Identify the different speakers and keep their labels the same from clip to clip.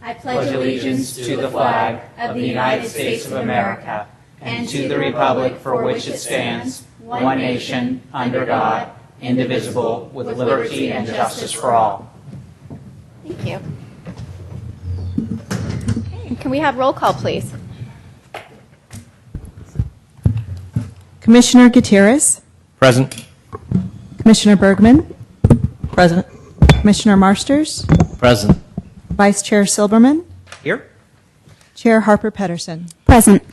Speaker 1: I pledge allegiance to the flag of the United States of America and to the republic for which it stands, one nation, under God, indivisible, with liberty and justice for all.
Speaker 2: Thank you. Okay, can we have roll call, please?
Speaker 3: Commissioner Gutierrez.
Speaker 4: Present.
Speaker 3: Commissioner Bergman.
Speaker 5: Present.
Speaker 3: Commissioner Marsters.
Speaker 4: Present.
Speaker 3: Vice Chair Silberman.
Speaker 4: Here.
Speaker 3: Chair Harper Pedersen.
Speaker 2: Present.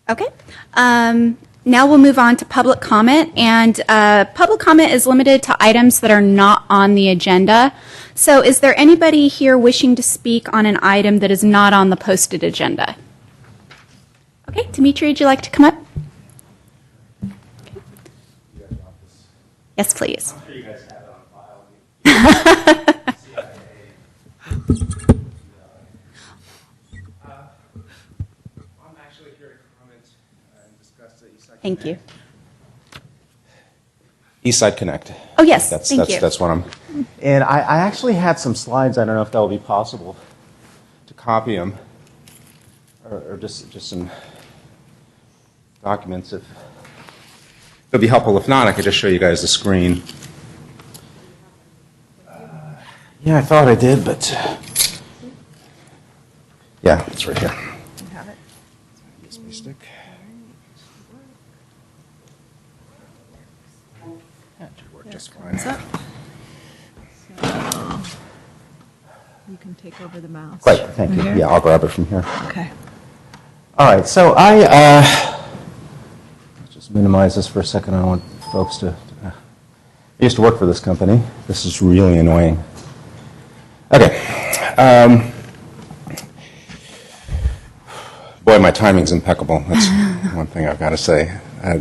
Speaker 2: Okay. Now we'll move on to public comment, and public comment is limited to items that are not on the agenda. So is there anybody here wishing to speak on an item that is not on the posted agenda? Okay, Dimitri, would you like to come up? Okay. Yes, please.
Speaker 6: I'm sure you guys have it on file. I'm actually here to comment and discuss the Eastside Connect.
Speaker 2: Thank you.
Speaker 6: Eastside Connect.
Speaker 2: Oh, yes, thank you.
Speaker 6: That's what I'm. And I actually had some slides. I don't know if that will be possible to copy them, or just some documents. If it'll be helpful. If not, I could just show you guys the screen. Yeah, I thought I did, but yeah, it's right here.
Speaker 3: You have it.
Speaker 6: USB stick. That should work just fine.
Speaker 3: What's up? So you can take over the mouse.
Speaker 6: Great, thank you.
Speaker 3: Right here?
Speaker 6: Yeah, I'll grab it from here.
Speaker 3: Okay.
Speaker 6: All right, so let's just minimize this for a second. I don't want folks to. I used to work for this company. This is really annoying. Okay. Boy, my timing's impeccable. That's one thing I've got to say.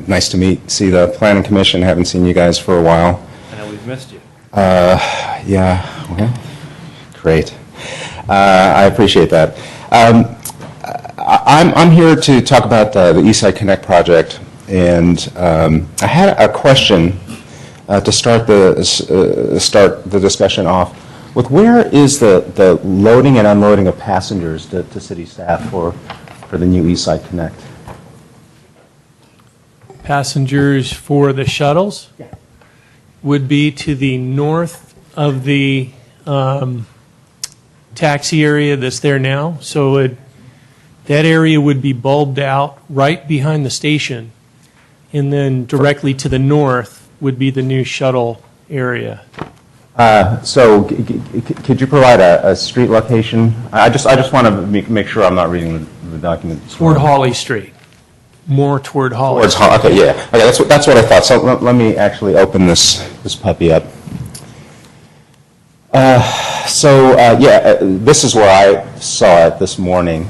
Speaker 6: Nice to see the Planning Commission. Haven't seen you guys for a while.
Speaker 4: I know we've missed you.
Speaker 6: Yeah, well, great. I appreciate that. I'm here to talk about the Eastside Connect project, and I had a question to start the discussion off with. Where is the loading and unloading of passengers to city staff for the new Eastside Connect?
Speaker 7: Passengers for the shuttles would be to the north of the taxi area that's there now. So that area would be bulbed out right behind the station, and then directly to the north would be the new shuttle area.
Speaker 6: So could you provide a street location? I just want to make sure I'm not reading the document.
Speaker 7: Toward Hawley Street. More toward Hawley.
Speaker 6: Okay, yeah. Okay, that's what I thought. So let me actually open this puppy up. This is where I saw it this morning.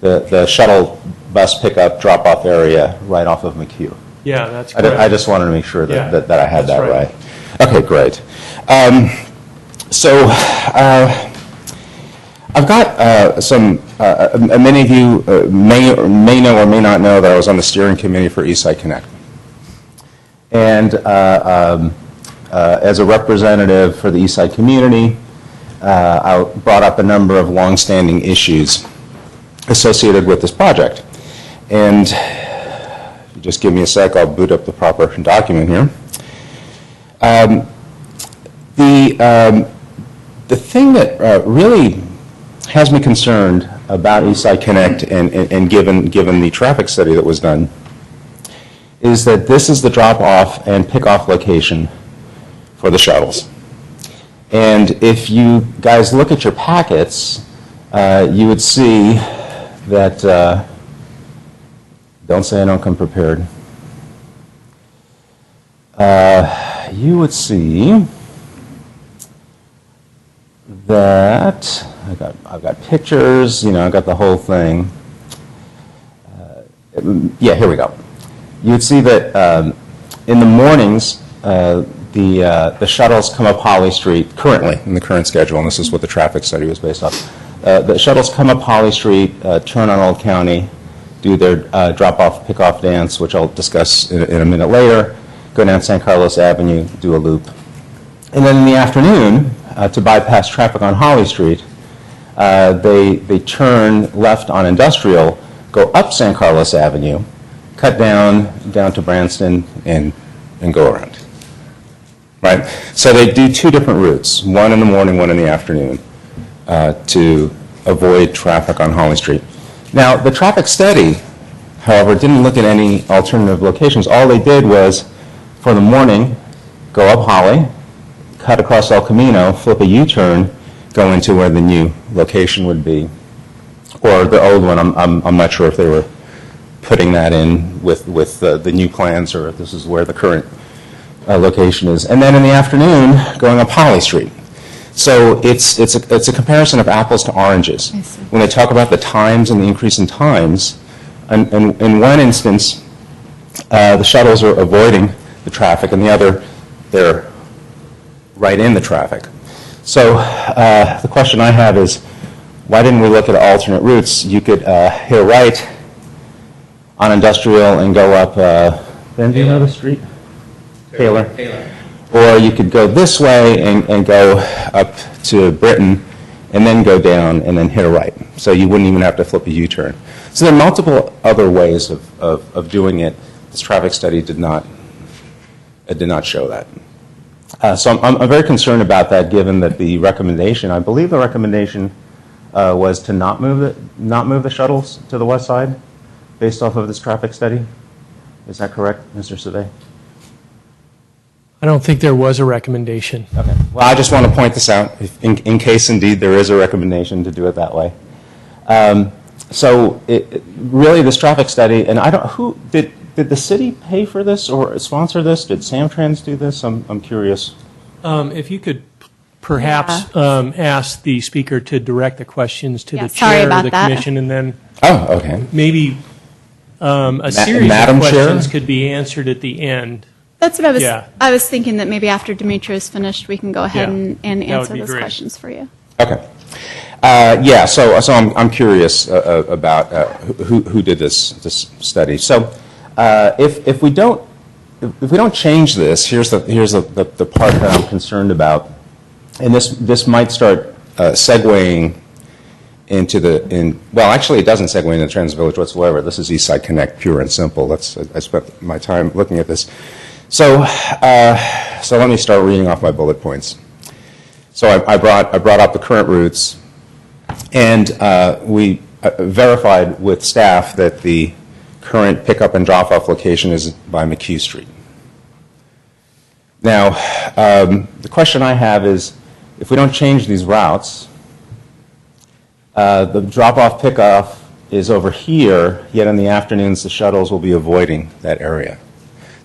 Speaker 6: The shuttle bus pickup drop-off area right off of McHugh.
Speaker 7: Yeah, that's correct.
Speaker 6: I just wanted to make sure that I had that
Speaker 7: that's
Speaker 6: right. Okay, great. I've got some. Many of you may know or may not know that I was on the steering committee for Eastside Connect, and as a representative for the Eastside community, I brought up a number of longstanding issues associated with this project. And if you just give me a sec, I'll boot up the proper document here. The thing that really has me concerned about Eastside Connect and given the traffic study that was done is that this is the drop-off and pick-off location for the shuttles. And if you guys look at your packets, you would see that, don't say I don't come prepared, you would see that I've got pictures, I've got the whole thing. Here we go. You would see that in the mornings, the shuttles come up Holly Street currently in the current schedule, and this is what the traffic study was based off. The shuttles come up Holly Street, turn on Old County, do their drop-off, pick-off dance, which I'll discuss in a minute later, go down San Carlos Avenue, do a loop. And then in the afternoon, to bypass traffic on Holly Street, they turn left on Industrial, go up San Carlos Avenue, cut down to Branston, and go around. Right? So they do two different routes, one in the morning, one in the afternoon, to avoid traffic on Holly Street. Now, the traffic study, however, didn't look at any alternative locations. All they did was, for the morning, go up Holly, cut across El Camino, flip a U-turn, go into where the new location would be. Or the old one, I'm not sure if they were putting that in with the new plans or if this is where the current location is. And then in the afternoon, going up Holly Street. So it's a comparison of apples to oranges. When they talk about the times and the increase in times, in one instance, the shuttles are avoiding the traffic, and the other, they're right in the traffic. So the question I have is, why didn't we look at alternate routes? You could hit a right on Industrial and go up, then do you know the street? Taylor. Or you could go this way and go up to Britain and then go down and then hit a right. So you wouldn't even have to flip a U-turn. So there are multiple other ways of doing it. This traffic study did not show that. So I'm very concerned about that, given that the recommendation, I believe the recommendation was to not move the shuttles to the west side based off of this traffic study. Is that correct, Mr. Survey?
Speaker 7: I don't think there was a recommendation.
Speaker 6: Okay. Well, I just want to point this out in case indeed there is a recommendation to do it that way. So really this traffic study, and I don't, who did the city pay for this or sponsor this? Did Samtrans do this? I'm curious.
Speaker 7: If you could perhaps ask the speaker to direct the questions to the
Speaker 2: sorry
Speaker 7: chair of
Speaker 2: about
Speaker 7: the
Speaker 2: that.
Speaker 7: commission, and then
Speaker 6: Oh, okay.
Speaker 7: maybe a series
Speaker 6: Madam
Speaker 7: of questions
Speaker 6: Chair?
Speaker 7: could be answered at the end.
Speaker 2: That's what I was.
Speaker 7: Yeah.
Speaker 2: I was thinking that maybe after Demetrius finished, we can go ahead
Speaker 7: Yeah.
Speaker 2: and
Speaker 7: That would
Speaker 2: answer
Speaker 7: be
Speaker 2: those
Speaker 7: great.
Speaker 2: questions for you.
Speaker 6: Okay. Yeah. So I'm curious about who did this study. So if we don't change this, here's the part that I'm concerned about, and this might start segueing well, actually, it doesn't segue into Trans Village whatsoever. This is Eastside Connect, pure and simple. I spent my time looking at this. So let me start reading off my bullet points. So I brought up the current routes, and we verified with staff that the current pickup and drop-off location is by McHugh Street. Now, the question I have is, if we don't change these routes, the drop-off pickoff is over here, yet in the afternoons the shuttles will be avoiding that area.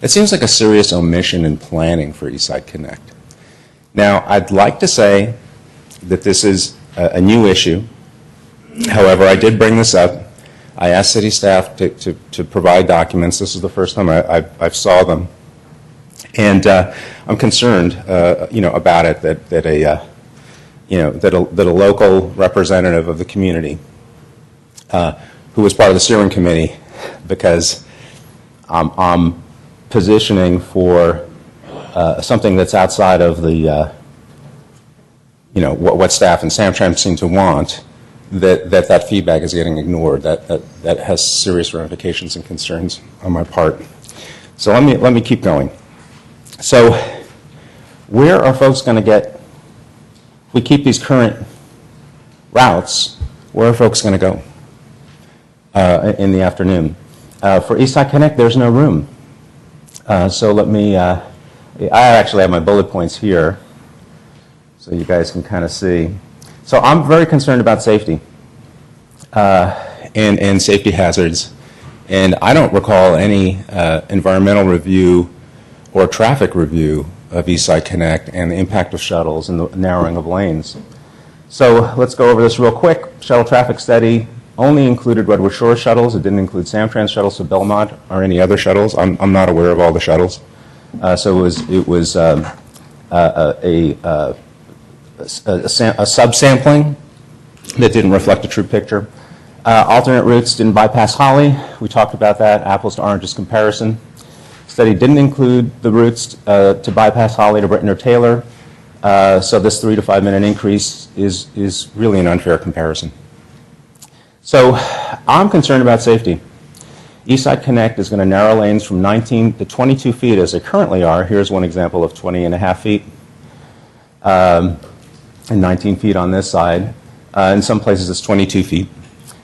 Speaker 6: It seems like a serious omission in planning for Eastside Connect. Now, I'd like to say that this is a new issue. However, I did bring this up. I asked city staff to provide documents. This is the first time I've saw them. And I'm concerned, about it, that a local representative of the community, who was part of the steering committee, because I'm positioning for something that's outside of the, what staff and Samtrans seem to want, that feedback is getting ignored. That has serious ramifications and concerns on my part. So let me keep going. So where are folks going to get, if we keep these current routes, where are folks going to go in the afternoon? For Eastside Connect, there's no room. So let me, I actually have my bullet points here, so you guys can kind of see. So I'm very concerned about safety and safety hazards. And I don't recall any environmental review or traffic review of Eastside Connect and the impact of shuttles and the narrowing of lanes. So let's go over this real quick. Shuttle traffic study only included Redwood Shore shuttles. It didn't include Samtrans shuttles to Belmont or any other shuttles. I'm not aware of all the shuttles. So it was a subsampling that didn't reflect a true picture. Alternate routes didn't bypass Holly. We talked about that, apples to oranges comparison. Study didn't include the routes to bypass Holly to Britton or Taylor, so this 3 to 5 minute increase is really an unfair comparison. So I'm concerned about safety. Eastside Connect is going to narrow lanes from 19 to 22 feet as they currently are. Here's one example of 20 and a half feet and 19 feet on this side. In some places it's 22 feet,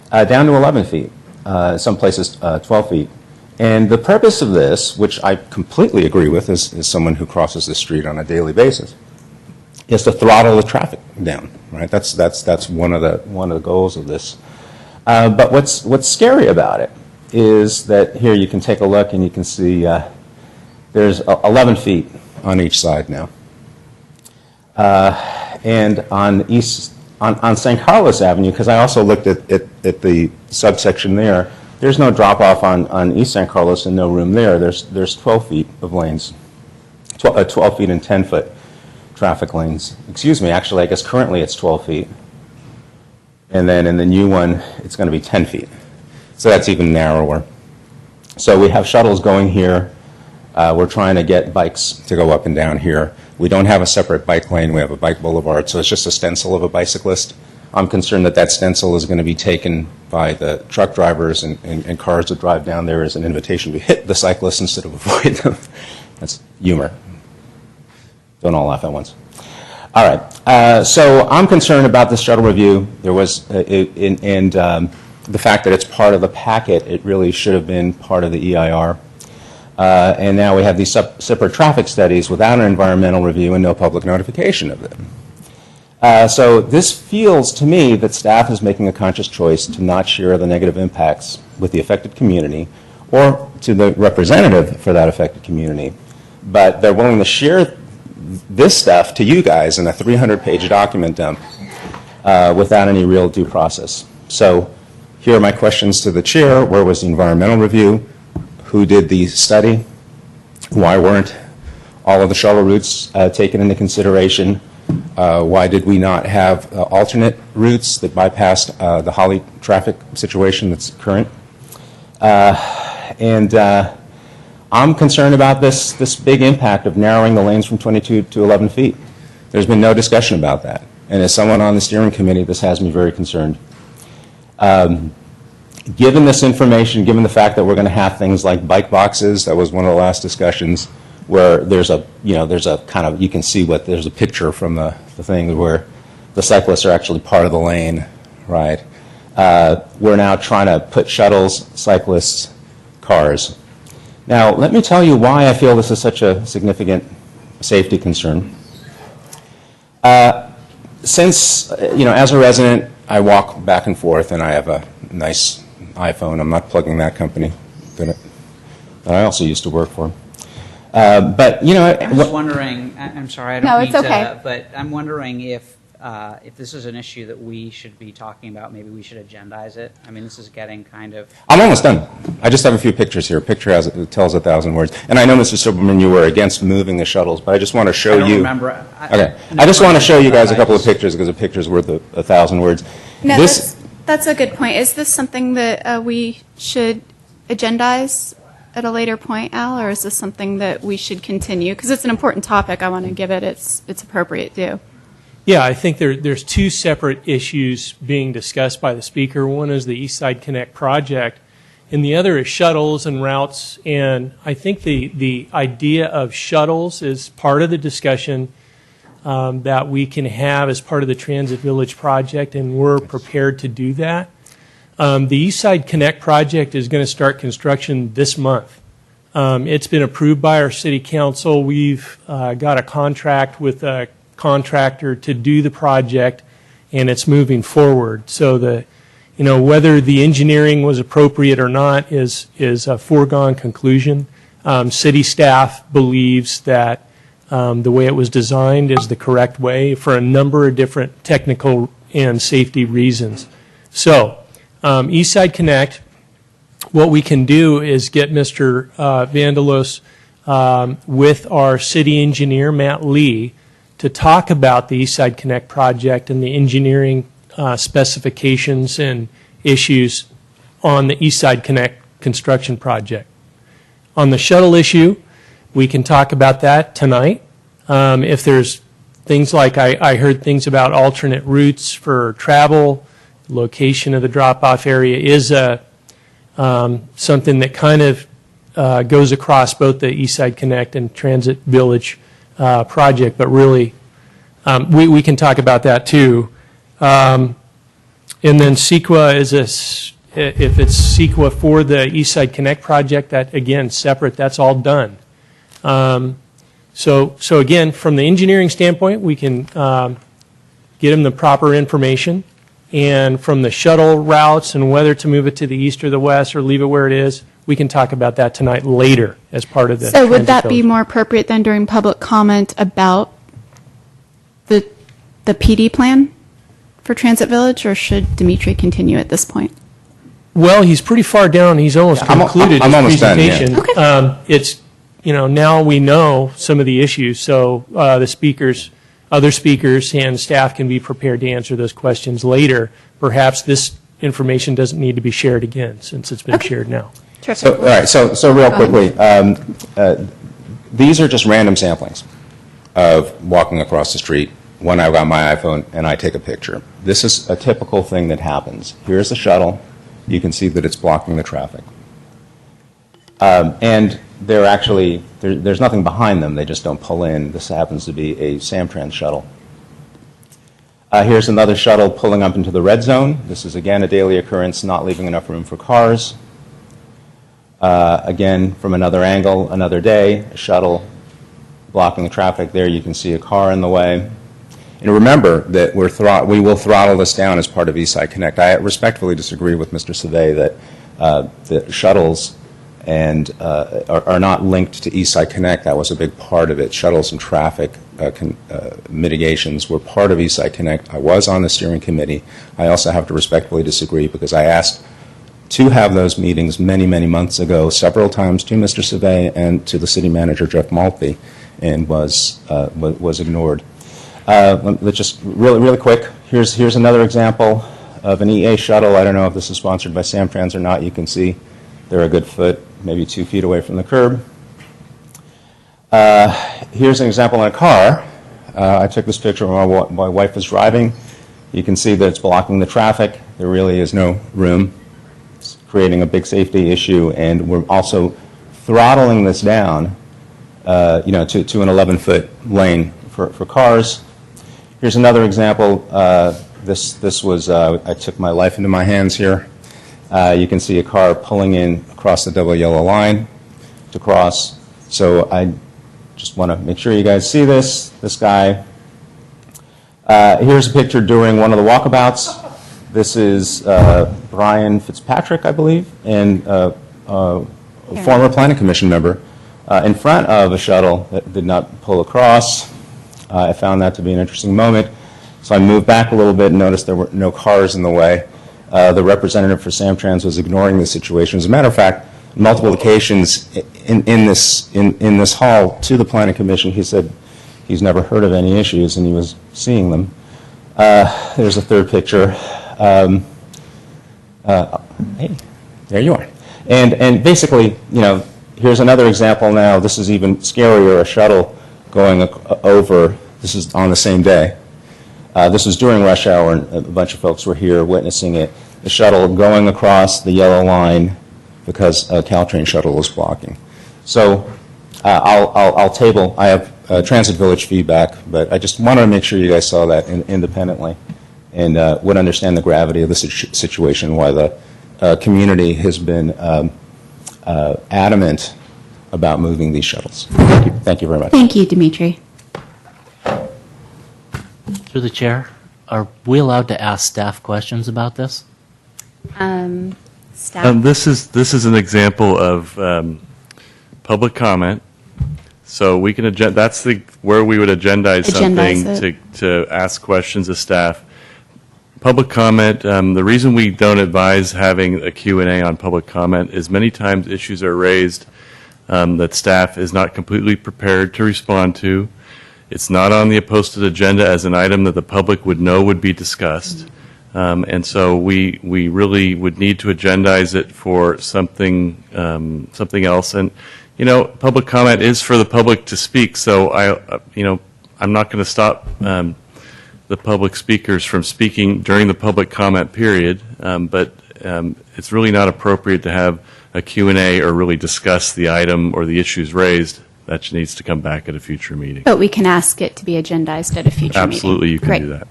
Speaker 6: down to 11 feet, some places 12 feet. And the purpose of this, which I completely agree with as someone who crosses the street on a daily basis, is to throttle the traffic down, right? That's one of the goals of this. But what's scary about it is that here you can take a look and you can see there's 11 feet on each side now. And on St. Carlos Avenue, because I also looked at the subsection there, there's no drop-off on East St. Carlos and no room there. There's 12 feet of lanes, 12 feet and 10-foot traffic lanes. Excuse me, actually, I guess currently it's 12 feet. And then in the new one, it's going to be 10 feet. So that's even narrower. So we have shuttles going here. We're trying to get bikes to go up and down here. We don't have a separate bike lane. We have a bike boulevard, so it's just a stencil of a bicyclist. I'm concerned that stencil is going to be taken by the truck drivers and cars that drive down there as an invitation to hit the cyclists instead of avoid them. That's humor. Don't all laugh at once. All right. So I'm concerned about this shuttle review. There was, the fact that it's part of the packet, it really should have been part of the EIR. And now we have these separate traffic studies without an environmental review and no public notification of them. So this feels to me that staff is making a conscious choice to not share the negative impacts with the affected community or to the representative for that affected community. But they're willing to share this stuff to you guys in a 300-page document dump without any real due process. So here are my questions to the chair. Where was the environmental review? Who did the study? Why weren't all of the shuttle routes taken into consideration? Why did we not have alternate routes that bypassed the Holly traffic situation that's current? I'm concerned about this big impact of narrowing the lanes from 22 to 11 feet. There's been no discussion about that. And as someone on the steering committee, this has me very concerned. Given this information, given the fact that we're going to have things like bike boxes, that was one of the last discussions, where there's a kind of, you can see there's a picture from the thing where the cyclists are actually part of the lane, right? We're now trying to put shuttles, cyclists, cars. Now, let me tell you why I feel this is such a significant safety concern. Since, as a resident, I walk back and forth, and I have a nice iPhone. I'm not plugging that company that I also used to work for. But,
Speaker 1: I'm just wondering, I'm sorry, I don't
Speaker 2: No,
Speaker 1: mean
Speaker 2: it's okay.
Speaker 1: but I'm wondering if this is an issue that we should be talking about, maybe we should agendize it. I mean, this is getting kind of...
Speaker 6: I'm almost done. I just have a few pictures here. A picture tells 1,000 words. And I know, Mr. Silberman, you were against moving the shuttles, but I just want to show you...
Speaker 1: I don't remember.
Speaker 6: Okay. I just want to show you guys a couple of pictures because a picture's worth 1,000 words.
Speaker 2: No, that's a good point. Is this something that we should agendize at a later point, Al, or is this something that we should continue? Because it's an important topic. I want to give it its appropriate due.
Speaker 7: Yeah, I think there's two separate issues being discussed by the speaker. One is the Eastside Connect project, and the other is shuttles and routes. And I think the idea of shuttles is part of the discussion that we can have as part of the Transit Village project, and we're prepared to do that. The Eastside Connect project is going to start construction this month. It's been approved by our city council. We've got a contract with a contractor to do the project, and it's moving forward. So whether the engineering was appropriate or not is a foregone conclusion. City staff believes that the way it was designed is the correct way for a number of different technical and safety reasons. So, Eastside Connect, what we can do is get Mr. Vandalos with our city engineer, Matt Lee, to talk about the Eastside Connect project and the engineering specifications and issues on the Eastside Connect construction project. On the shuttle issue, we can talk about that tonight. If there's things like, I heard things about alternate routes for travel, location of the drop-off area is something that kind of goes across both the Eastside Connect and Transit Village project, but really, we can talk about that too. And then CEQA is if it's CEQA for the Eastside Connect project, that again, separate, that's all done. So again, from the engineering standpoint, we can get them the proper information. And from the shuttle routes and whether to move it to the east or the west or leave it where it is, we can talk about that tonight later as part of the
Speaker 2: So would
Speaker 7: Transit
Speaker 2: that be
Speaker 7: Village.
Speaker 2: more appropriate than during public comment about the PD plan for Transit Village, or should Dimitri continue at this point?
Speaker 7: Well, he's pretty far down. He's almost
Speaker 6: I'm
Speaker 7: concluded his
Speaker 6: almost done, yeah.
Speaker 7: presentation.
Speaker 2: Okay.
Speaker 7: It's, now we know some of the issues, so other speakers and staff can be prepared to answer those questions later. Perhaps this information doesn't need to be shared again, since it's been shared now.
Speaker 2: Terrific.
Speaker 6: So, all right, so real quickly, these are just random samplings of walking across the street when I've got my iPhone and I take a picture. This is a typical thing that happens. Here's the shuttle. You can see that it's blocking the traffic. And they're actually, there's nothing behind them. They just don't pull in. This happens to be a Samtrans shuttle. Here's another shuttle pulling up into the red zone. This is, again, a daily occurrence, not leaving enough room for cars. Again, from another angle, another day, a shuttle blocking the traffic. There you can see a car in the way. And remember that we will throttle this down as part of Eastside Connect. I respectfully disagree with Mr. Savay that the shuttles are not linked to Eastside Connect. That was a big part of it. Shuttles and traffic mitigations were part of Eastside Connect. I was on the steering committee. I also have to respectfully disagree because I asked to have those meetings many, many months ago, several times to Mr. Savay and to the city manager, Jeff Maltby, and was ignored. Let's just really quick. Here's another example of an EA shuttle. I don't know if this is sponsored by Samtrans or not. You can see they're a good foot, maybe 2 feet away from the curb. Here's an example in a car. I took this picture when my wife was driving. You can see that it's blocking the traffic. There really is no room. It's creating a big safety issue, and we're also throttling this down, to an 11-foot lane for cars. Here's another example. This was, I took my life into my hands here. You can see a car pulling in across the double yellow line to cross. So I just want to make sure you guys see this guy. Here's a picture during one of the walkabouts. This is Brian Fitzpatrick, I believe, and a former Planning Commission member in front of a shuttle that did not pull across. I found that to be an interesting moment. So I moved back a little bit and noticed there were no cars in the way. The representative for Samtrans was ignoring the situation. As a matter of fact, multiple occasions in this hall to the Planning Commission, he said he's never heard of any issues, and he was seeing them. There's a third picture. Hey, there you are. And basically, here's another example now. This is even scarier, a shuttle going over. This is on the same day. This was during rush hour, and a bunch of folks were here witnessing it. The shuttle going across the yellow line because a Caltrain shuttle was blocking. So I'll table. I have Transit Village feedback, but I just wanted to make sure you guys saw that independently and would understand the gravity of the situation, why the community has been adamant about moving these shuttles. Thank you very much.
Speaker 2: Thank you, Dimitri.
Speaker 4: Through the chair, are we allowed to ask staff questions about this?
Speaker 2: Staff.
Speaker 5: This is an example of public comment. So we can that's where we would agendize
Speaker 2: Agendize
Speaker 5: something to ask questions of staff. Public comment. The reason we don't advise having a Q&A on public comment is many times issues are raised that staff is not completely prepared to respond to. It's not on the posted agenda as an item that the public would know would be discussed. And so we really would need to agendize it for something else. And public comment is for the public to speak, so I'm not going to stop the public speakers from speaking during the public comment period, but it's really not appropriate to have a Q&A or really discuss the item or the issues raised. That needs to come back at a future meeting.
Speaker 2: But we can ask it to be agendized at a future meeting.
Speaker 5: Absolutely, you can
Speaker 2: Great.
Speaker 5: do that.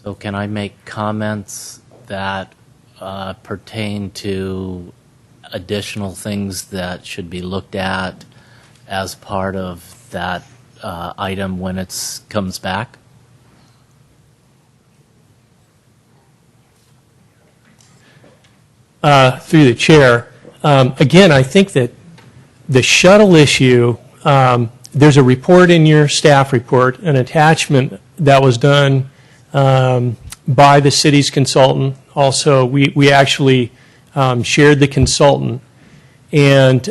Speaker 4: So can I make comments that pertain to additional things that should be looked at as part of that item when it comes back?
Speaker 7: Through the chair, again, I think that the shuttle issue, there's a report in your staff report, an attachment that was done by the city's consultant. Also, we actually shared the consultant, and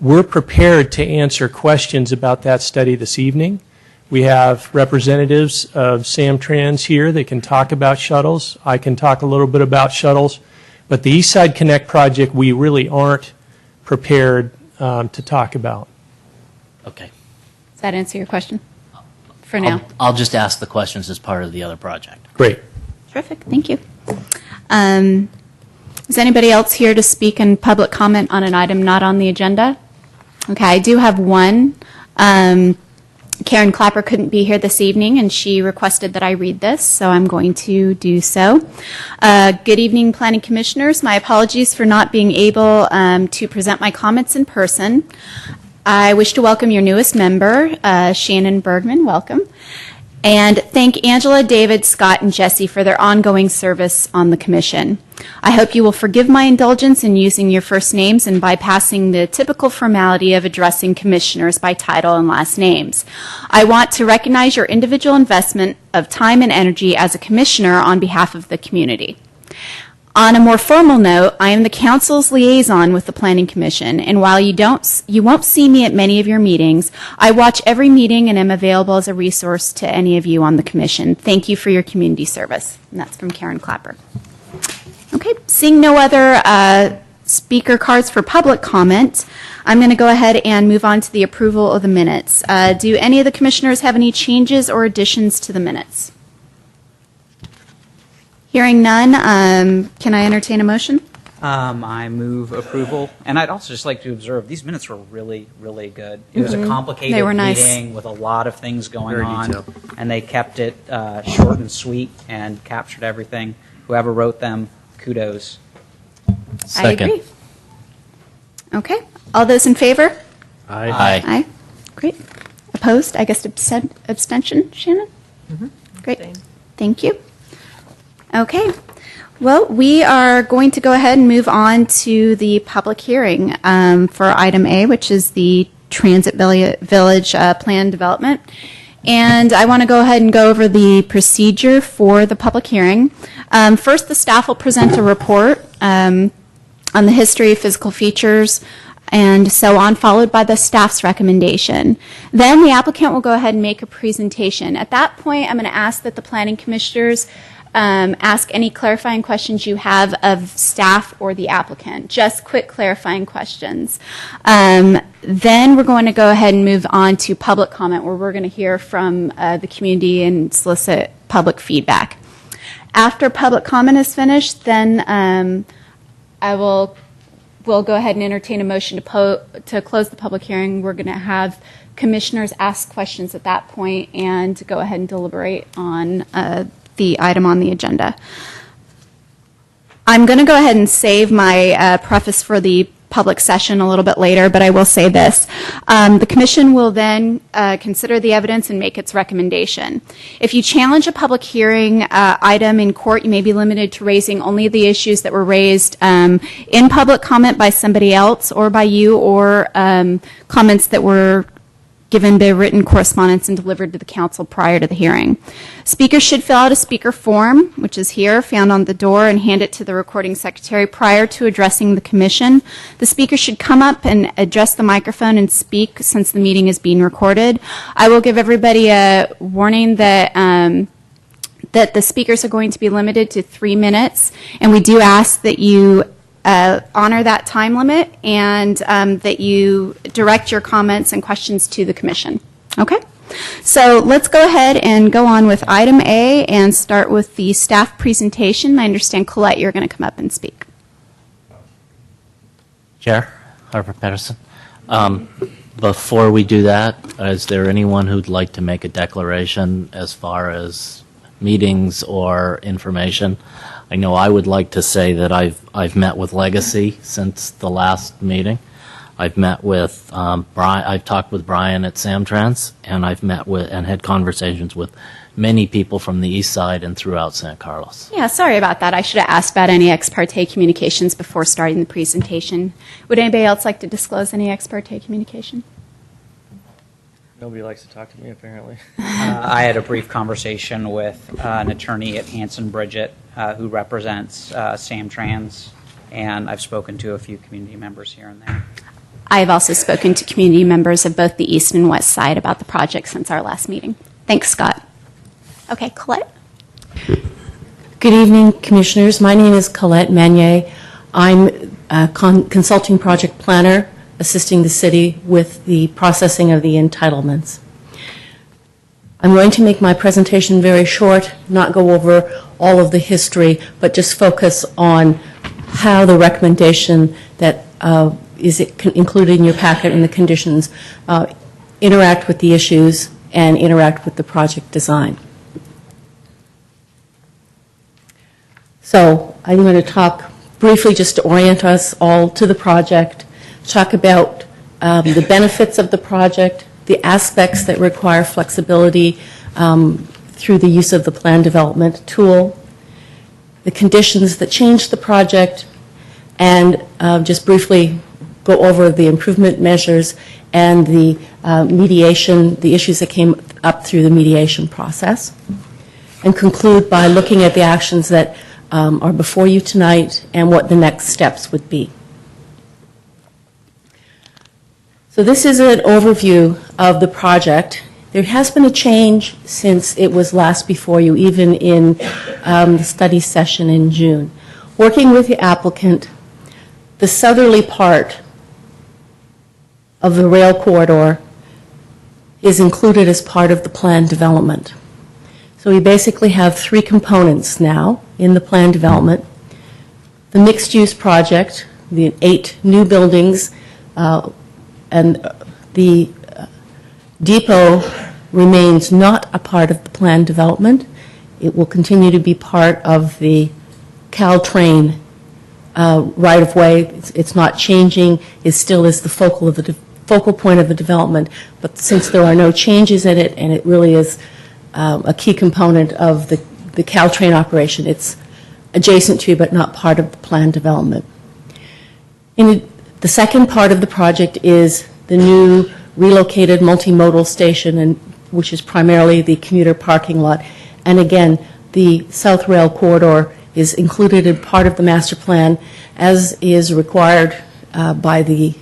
Speaker 7: we're prepared to answer questions about that study this evening. We have representatives of Samtrans here that can talk about shuttles. I can talk a little bit about shuttles. But the Eastside Connect project, we really aren't prepared to talk about.
Speaker 4: Okay.
Speaker 2: Does that answer your question for now?
Speaker 4: I'll just ask the questions as part of the other project.
Speaker 7: Great.
Speaker 2: Terrific, thank you. Is anybody else here to speak in public comment on an item not on the agenda? Okay, I do have one. Karen Clapper couldn't be here this evening, and she requested that I read this, so I'm going to do so. Good evening, Planning Commissioners. My apologies for not being able to present my comments in person. I wish to welcome your newest member, Shannon Bergman. Welcome. And thank Angela, David, Scott, and Jesse for their ongoing service on the Commission. I hope you will forgive my indulgence in using your first names and bypassing the typical formality of addressing commissioners by title and last names. I want to recognize your individual investment of time and energy as a commissioner on behalf of the community. On a more formal note, I am the council's liaison with the Planning Commission, and while you won't see me at many of your meetings, I watch every meeting and am available as a resource to any of you on the Commission. Thank you for your community service. And that's from Karen Clapper. Okay, seeing no other speaker cards for public comment, I'm going to go ahead and move on to the approval of the minutes. Do any of the commissioners have any changes or additions to the minutes? Hearing none, can I entertain a motion?
Speaker 1: I move approval. And I'd also just like to observe, these minutes were really, really good. It was a complicated
Speaker 2: They were nice.
Speaker 1: meeting with a lot of things going
Speaker 4: Very
Speaker 1: on.
Speaker 4: detailed.
Speaker 1: And they kept it short and sweet and captured everything. Whoever wrote them, kudos.
Speaker 4: Second.
Speaker 2: I agree. Okay, all those in favor?
Speaker 4: Aye.
Speaker 2: Aye. Great. Opposed? I guess abstention, Shannon? Great. Thank you. Okay. Well, we are going to go ahead and move on to the public hearing for item A, which is the Transit Village Plan Development. And I want to go ahead and go over the procedure for the public hearing. First, the staff will present a report on the history, physical features, and so on, followed by the staff's recommendation. Then the applicant will go ahead and make a presentation. At that point, I'm going to ask that the planning commissioners ask any clarifying questions you have of staff or the applicant. Just quick clarifying questions. Then we're going to go ahead and move on to public comment, where we're going to hear from the community and solicit public feedback. After public comment is finished, then we'll go ahead and entertain a motion to close the public hearing. We're going to have commissioners ask questions at that point and go ahead and deliberate on the item on the agenda. I'm going to go ahead and save my preface for the public session a little bit later, but I will say this. The commission will then consider the evidence and make its recommendation. If you challenge a public hearing item in court, you may be limited to raising only the issues that were raised in public comment by somebody else or by you, or comments that were given by written correspondence and delivered to the council prior to the hearing. Speakers should fill out a speaker form, which is here, found on the door, and hand it to the recording secretary prior to addressing the commission. The speaker should come up and address the microphone and speak since the meeting is being recorded. I will give everybody a warning that that the speakers are going to be limited to 3 minutes, and we do ask that you honor that time limit and that you direct your comments and questions to the commission. Okay? So let's go ahead and go on with item A and start with the staff presentation. I understand, Colette, you're going to come up and speak.
Speaker 4: Chair Harper Pedersen. Before we do that, is there anyone who'd like to make a declaration as far as meetings or information? I know I would like to say that I've met with Legacy since the last meeting. I've met with Brian. I've talked with Brian at Samtrans, and I've met with and had conversations with many people from the east side and throughout San Carlos.
Speaker 2: Yeah, sorry about that. I should have asked about any ex parte communications before starting the presentation. Would anybody else like to disclose any ex parte communication?
Speaker 8: Nobody likes to talk to me, apparently.
Speaker 1: I had a brief conversation with an attorney at Hanson Bridget who represents Samtrans, and I've spoken to a few community members here and there.
Speaker 2: I have also spoken to community members of both the east and west side about the project since our last meeting. Thanks, Scott. Okay, Colette.
Speaker 9: Good evening, Commissioners. My name is Colette Manier. I'm a consulting project planner assisting the city with the processing of the entitlements. I'm going to make my presentation very short, not go over all of the history, but just focus on how the recommendation that is included in your packet and the conditions interact with the issues and interact with the project design. So I'm going to talk briefly just to orient us all to the project, talk about the benefits of the project, the aspects that require flexibility through the use of the plan development tool, the conditions that change the project, and just briefly go over the improvement measures and the mediation, the issues that came up through the mediation process, and conclude by looking at the actions that are before you tonight and what the next steps would be. So this is an overview of the project. There has been a change since it was last before you, even in the study session in June. Working with the applicant, the southerly part of the rail corridor is included as part of the plan development. So we basically have three components now in the plan development. The mixed-use project, the 8 new buildings, and the depot remains not a part of the plan development. It will continue to be part of the Caltrain right-of-way. It's not changing. It still is the focal point of the development. But since there are no changes in it, and it really is a key component of the Caltrain operation, it's adjacent to but not part of the plan development. The second part of the project is the new relocated multimodal station, which is primarily the commuter parking lot. And again, the South Rail Corridor is included in part of the master plan, as is required by the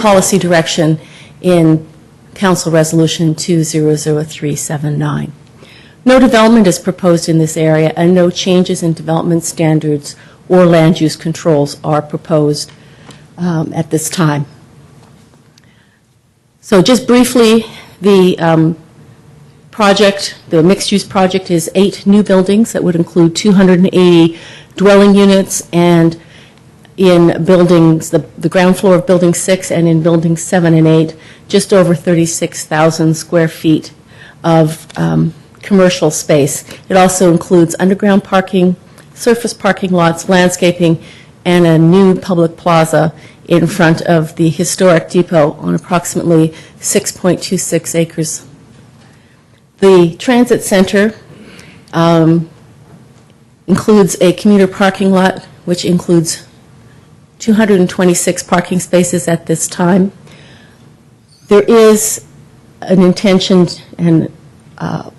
Speaker 9: policy direction in Council Resolution 200379. No development is proposed in this area, and no changes in development standards or land use controls are proposed at this time. So just briefly, the project, the mixed-use project, is 8 new buildings that would include 280 dwelling units, and in buildings, the ground floor of Building 6 and in Buildings 7 and 8, just over 36,000 square feet of commercial space. It also includes underground parking, surface parking lots, landscaping, and a new public plaza in front of the historic depot on approximately 6.26 acres. The transit center includes a commuter parking lot, which includes 226 parking spaces at this time. There is an intention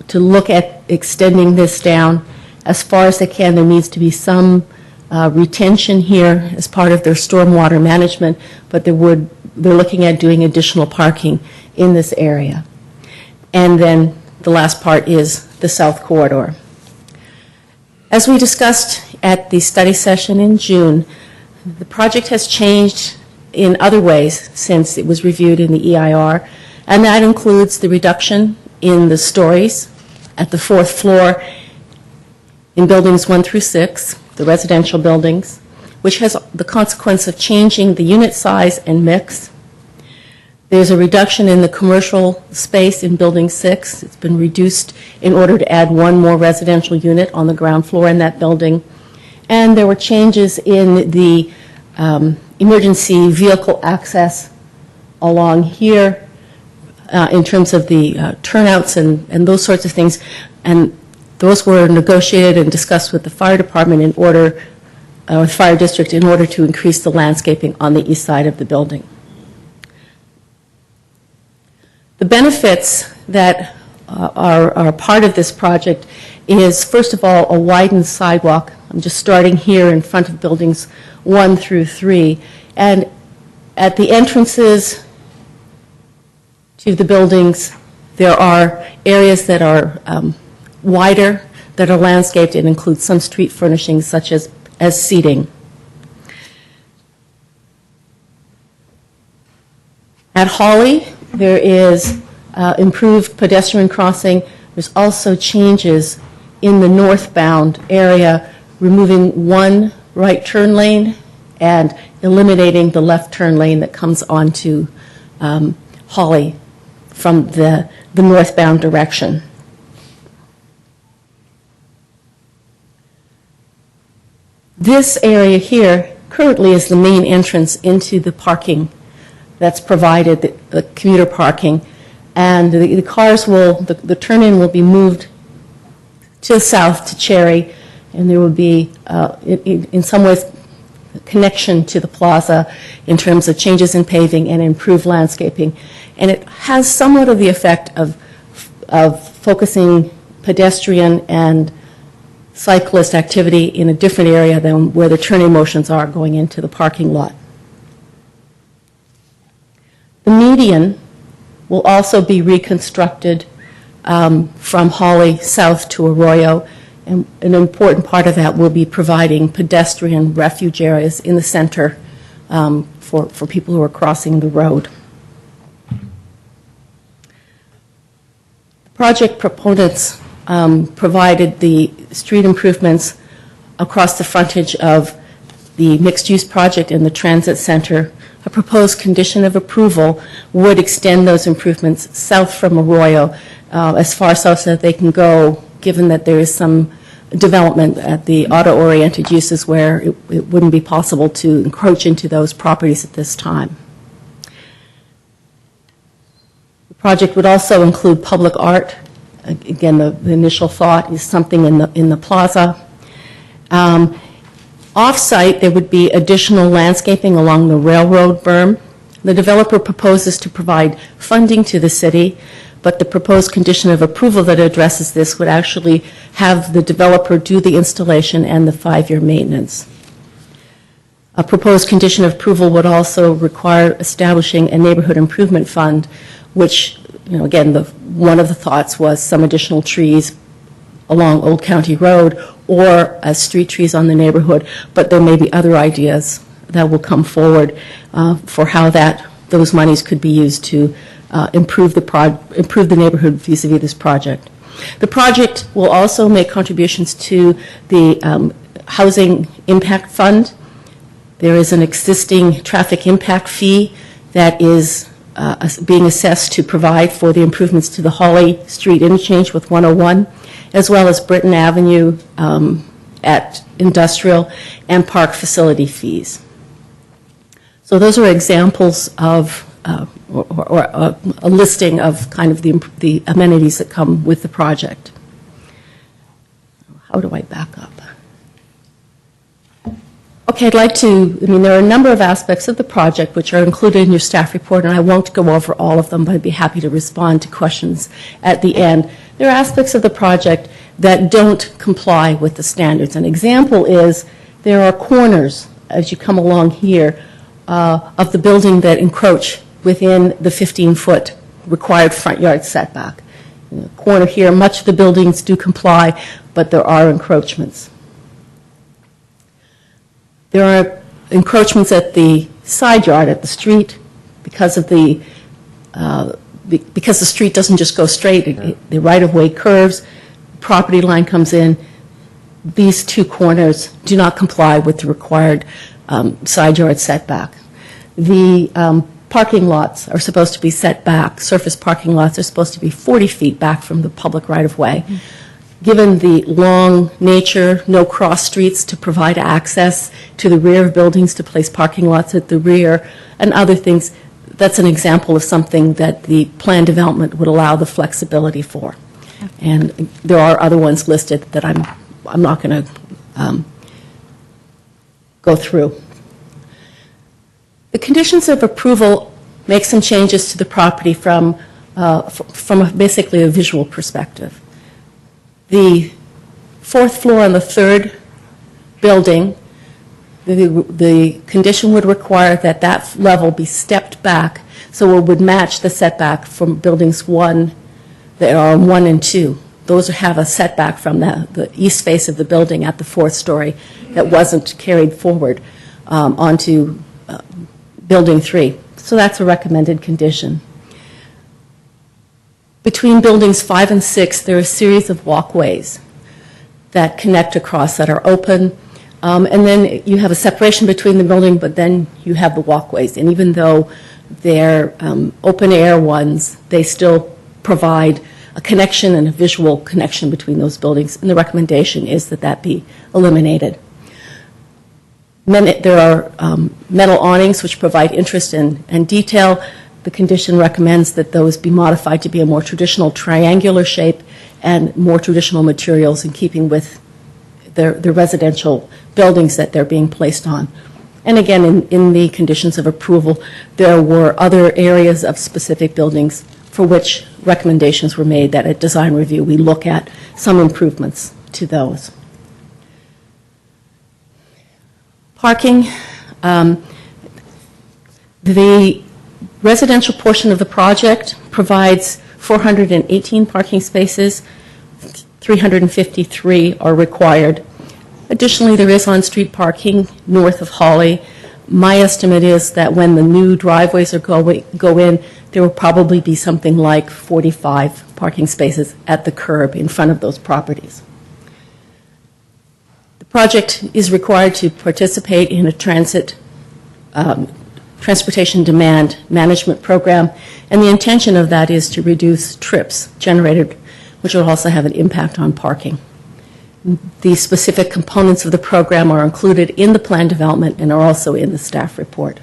Speaker 9: to look at extending this down as far as they can. There needs to be some retention here as part of their stormwater management, but they're looking at doing additional parking in this area. And then the last part is the South Corridor. As we discussed at the study session in June, The project has changed in other ways since it was reviewed in the EIR, and that includes the reduction in the stories at the fourth floor in buildings 1 through 6, the residential buildings, which has the consequence of changing the unit size and mix. There's a reduction in the commercial space in Building 6. It's been reduced in order to add one more residential unit on the ground floor in that building. And there were changes in the emergency vehicle access along here in terms of the turnouts and those sorts of things. And those were negotiated and discussed with the fire department in order, fire district, in order to increase the landscaping on the east side of the building. The benefits that are part of this project is, first of all, a widened sidewalk. I'm just starting here in front of buildings 1 through 3. And at the entrances to the buildings, there are areas that are wider, that are landscaped, and include some street furnishings such as seating. At Hawley, there is improved pedestrian crossing. There's also changes in the northbound area, removing one right turn lane and eliminating the left turn lane that comes onto Hawley from the northbound direction. This area here currently is the main entrance into the parking that's provided, the commuter parking. And the cars will, the turn-in will be moved to the south to Cherry, and there will be, in some ways, a connection to the plaza in terms of changes in paving and improved landscaping. And it has somewhat of the effect of focusing pedestrian and cyclist activity in a different area than where the turning motions are going into the parking lot. The median will also be reconstructed from Hawley south to Arroyo, and an important part of that will be providing pedestrian refuge areas in the center for people who are crossing the road. The project proponents provided the street improvements across the frontage of the mixed-use project in the transit center. A proposed condition of approval would extend those improvements south from Arroyo as far south that they can go, given that there is some development at the auto-oriented uses where it wouldn't be possible to encroach into those properties at this time. The project would also include public art. Again, the initial thought is something in the plaza. Off-site, there would be additional landscaping along the railroad berm. The developer proposes to provide funding to the city, but the proposed condition of approval that addresses this would actually have the developer do the installation and the 5-year maintenance. A proposed condition of approval would also require establishing a neighborhood improvement fund, which, again, one of the thoughts was some additional trees along Old County Road or as street trees on the neighborhood, but there may be other ideas that will come forward for how those monies could be used to improve the neighborhood vis-a-vis this project. The project will also make contributions to the Housing Impact Fund. There is an existing traffic impact fee that is being assessed to provide for the improvements to the Hawley Street interchange with 101, as well as Britton Avenue at Industrial and park facility fees. So those are examples of, or a listing of kind of the amenities that come with the project. How do I back up? Okay, there are a number of aspects of the project which are included in your staff report, and I won't go over all of them, but I'd be happy to respond to questions at the end. There are aspects of the project that don't comply with the standards. An example is there are corners, as you come along here, of the building that encroach within the 15-foot required front yard setback. In the corner here, much of the buildings do comply, but there are encroachments. There are encroachments at the side yard, at the street, because of because the street doesn't just go straight, the right-of-way curves, property line comes in. These two corners do not comply with the required side yard setback. The parking lots are supposed to be set back, surface parking lots are supposed to be 40 feet back from the public right-of-way. Given the long nature, no cross streets to provide access to the rear of buildings to place parking lots at the rear and other things, that's an example of something that the plan development would allow the flexibility for. And there are other ones listed that I'm not going to go through. The conditions of approval make some changes to the property from basically a visual perspective. The fourth floor on the third building, the condition would require that that level be stepped back so it would match the setback from buildings 1 that are 1 and 2. Those have a setback from the east face of the building at the fourth story that wasn't carried forward onto building 3. So that's a recommended condition. Between buildings 5 and 6, there are a series of walkways that connect across that are open. And then you have a separation between the building, but then you have the walkways. And even though they're open-air ones, they still provide a connection and a visual connection between those buildings. And the recommendation is that that be eliminated. There are metal awnings which provide interest and detail. The condition recommends that those be modified to be a more traditional triangular shape and more traditional materials in keeping with the residential buildings that they're being placed on. And again, in the conditions of approval, there were other areas of specific buildings for which recommendations were made that at design review we look at some improvements to those. Parking, the residential portion of the project provides 418 parking spaces, 353 are required. Additionally, there is on-street parking north of Hawley. My estimate is that when the new driveways go in, there will probably be something like 45 parking spaces at the curb in front of those properties. The project is required to participate in a transportation demand management program, and the intention of that is to reduce trips generated, which will also have an impact on parking. The specific components of the program are included in the plan development and are also in the staff report.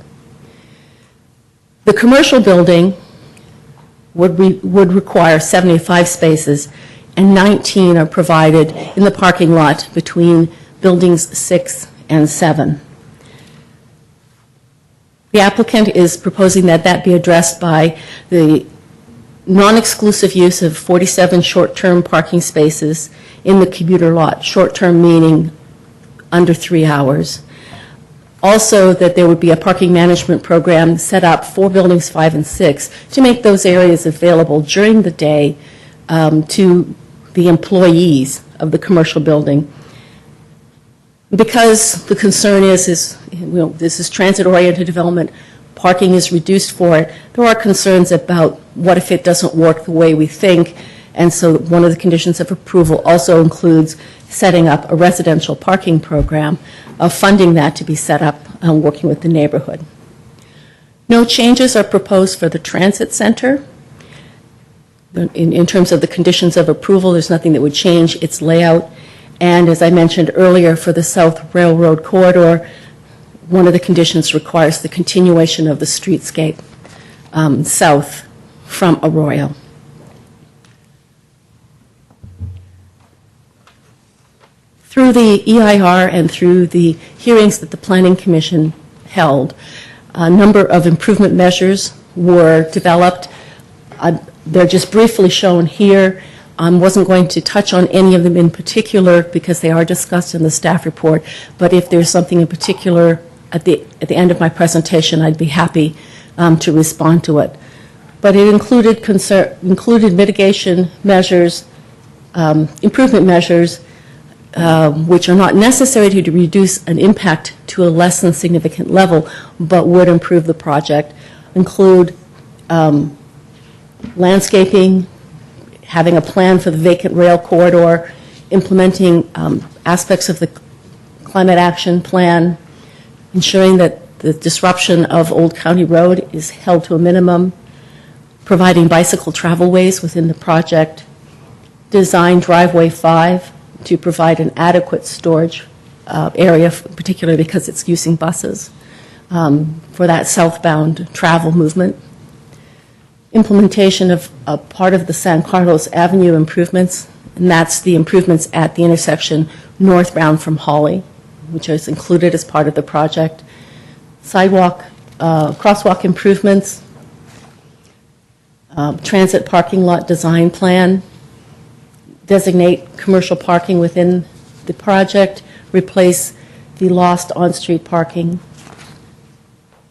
Speaker 9: The commercial building would require 75 spaces, and 19 are provided in the parking lot between buildings 6 and 7. The applicant is proposing that that be addressed by the non-exclusive use of 47 short-term parking spaces in the commuter lot, short-term meaning under 3 hours. Also, that there would be a parking management program set up for buildings 5 and 6 to make those areas available during the day to the employees of the commercial building. Because the concern is this is transit-oriented development, parking is reduced for it, there are concerns about what if it doesn't work the way we think, and so one of the conditions of approval also includes setting up a residential parking program, funding that to be set up, working with the neighborhood. No changes are proposed for the transit center. In terms of the conditions of approval, there's nothing that would change its layout. And as I mentioned earlier, for the South Railroad Corridor, one of the conditions requires the continuation of the streetscape south from Arroyo. Through the EIR and through the hearings that the Planning Commission held, a number of improvement measures were developed. They're just briefly shown here. I wasn't going to touch on any of them in particular because they are discussed in the staff report, but if there's something in particular at the end of my presentation, I'd be happy to respond to it. But it included mitigation measures, improvement measures, which are not necessary to reduce an impact to a less than significant level, but would improve the project, include landscaping, having a plan for the vacant rail corridor, implementing aspects of the climate action plan, ensuring that the disruption of Old County Road is held to a minimum, providing bicycle travelways within the project, design driveway 5 to provide an adequate storage area, particularly because it's using buses for that southbound travel movement. Implementation of a part of the San Carlos Avenue improvements, and that's the improvements at the intersection northbound from Hawley, which is included as part of the project. Sidewalk, crosswalk improvements, transit parking lot design plan, designate commercial parking within the project, replace the lost on-street parking,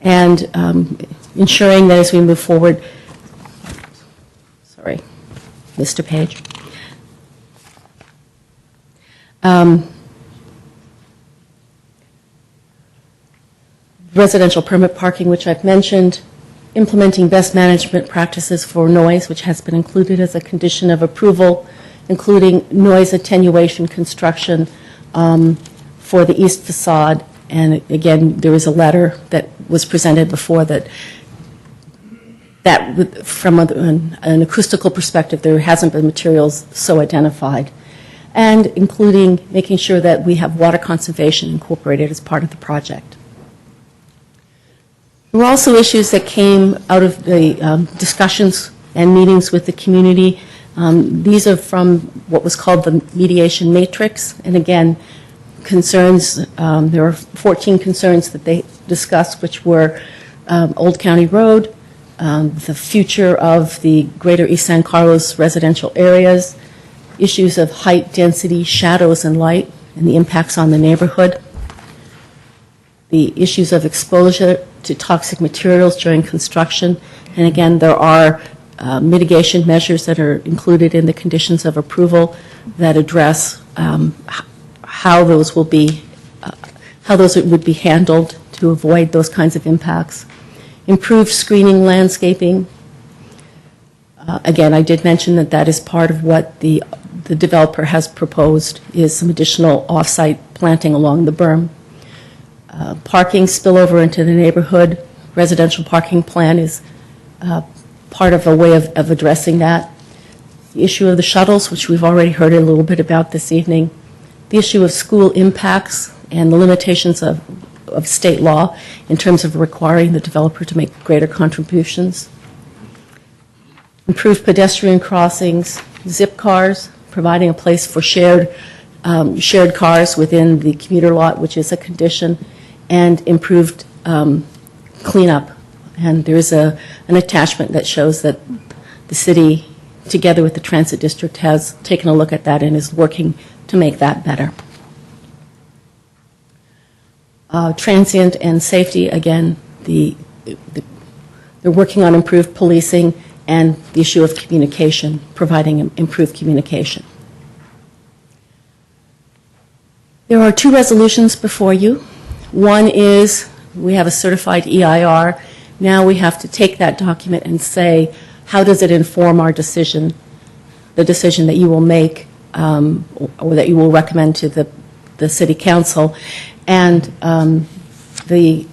Speaker 9: and ensuring that as we move forward, sorry, Mr. Page. Residential permit parking, which I've mentioned, implementing best management practices for noise, which has been included as a condition of approval, including noise attenuation construction for the east facade. And again, there is a letter that was presented before that from an acoustical perspective, there hasn't been materials so identified. And including making sure that we have water conservation incorporated as part of the project. There were also issues that came out of the discussions and meetings with the community. These are from what was called the mediation matrix. And again, concerns, there were 14 concerns that they discussed, which were Old County Road, the future of the greater East San Carlos residential areas, issues of height, density, shadows, and light, and the impacts on the neighborhood, the issues of exposure to toxic materials during construction. And again, there are mitigation measures that are included in the conditions of approval that address how those would be handled to avoid those kinds of impacts. Improved screening landscaping. Again, I did mention that that is part of what the developer has proposed, is some additional off-site planting along the berm. Parking spillover into the neighborhood. Residential parking plan is part of a way of addressing that. The issue of the shuttles, which we've already heard a little bit about this evening. The issue of school impacts and the limitations of state law in terms of requiring the developer to make greater contributions. Improved pedestrian crossings, zip cars, providing a place for shared cars within the commuter lot, which is a condition, and improved cleanup. And there is an attachment that shows that the city, together with the transit district, has taken a look at that and is working to make that better. Transient and safety, again, they're working on improved policing and the issue of communication, providing improved communication. There are 2 resolutions before you. One is we have a certified EIR. Now we have to take that document and say, how does it inform our decision, the decision that you will make or that you will recommend to the City Council, and the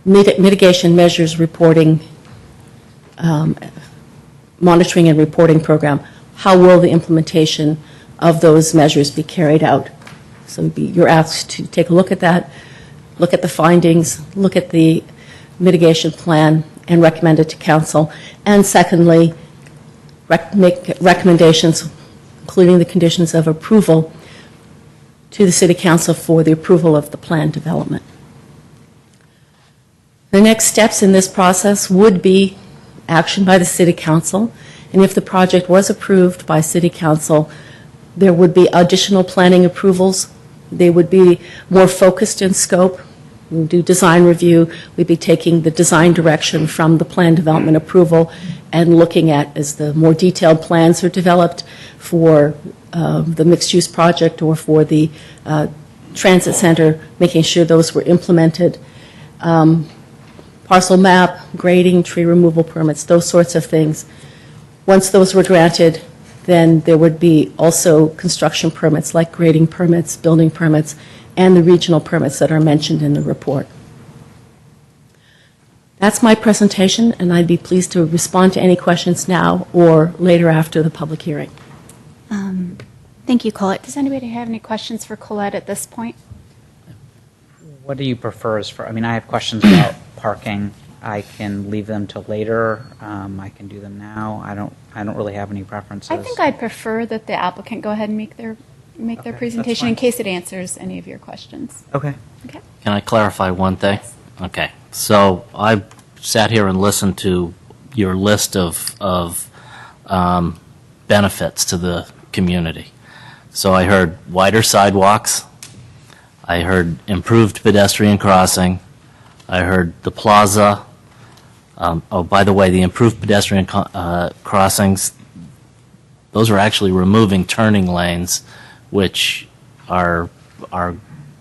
Speaker 9: mitigation measures reporting, monitoring and reporting program. How will the implementation of those measures be carried out? So you're asked to take a look at that, look at the findings, look at the mitigation plan, and recommend it to council. And secondly, make recommendations, including the conditions of approval, to the City Council for the approval of the plan development. The next steps in this process would be action by the City Council, and if the project was approved by City Council, there would be additional planning approvals. They would be more focused in scope. We would do design review. We'd be taking the design direction from the plan development approval and looking at, as the more detailed plans are developed, for the mixed-use project or for the transit center, making sure those were implemented. Parcel map, grading, tree removal permits, those sorts of things. Once those were granted, then there would be also construction permits like grading permits, building permits, and the regional permits that are mentioned in the report. That's my presentation, and I'd be pleased to respond to any questions now or later after the public hearing.
Speaker 2: Thank you, Colette. Does anybody have any questions for Colette at this point?
Speaker 1: What do you prefer I mean, I have questions about parking. I can leave them till later. I can do them now. I don't really have any preferences.
Speaker 2: I think I'd prefer that the applicant go ahead and make their
Speaker 1: Okay,
Speaker 2: presentation
Speaker 1: that's
Speaker 2: in
Speaker 1: fine.
Speaker 2: case it answers any of your questions.
Speaker 1: Okay.
Speaker 2: Okay.
Speaker 4: Can I clarify one thing? Okay. So I sat here and listened to your list of benefits to the community. So I heard wider sidewalks. I heard improved pedestrian crossing. I heard the plaza. Oh, by the way, the improved pedestrian crossings, those are actually removing turning lanes, which are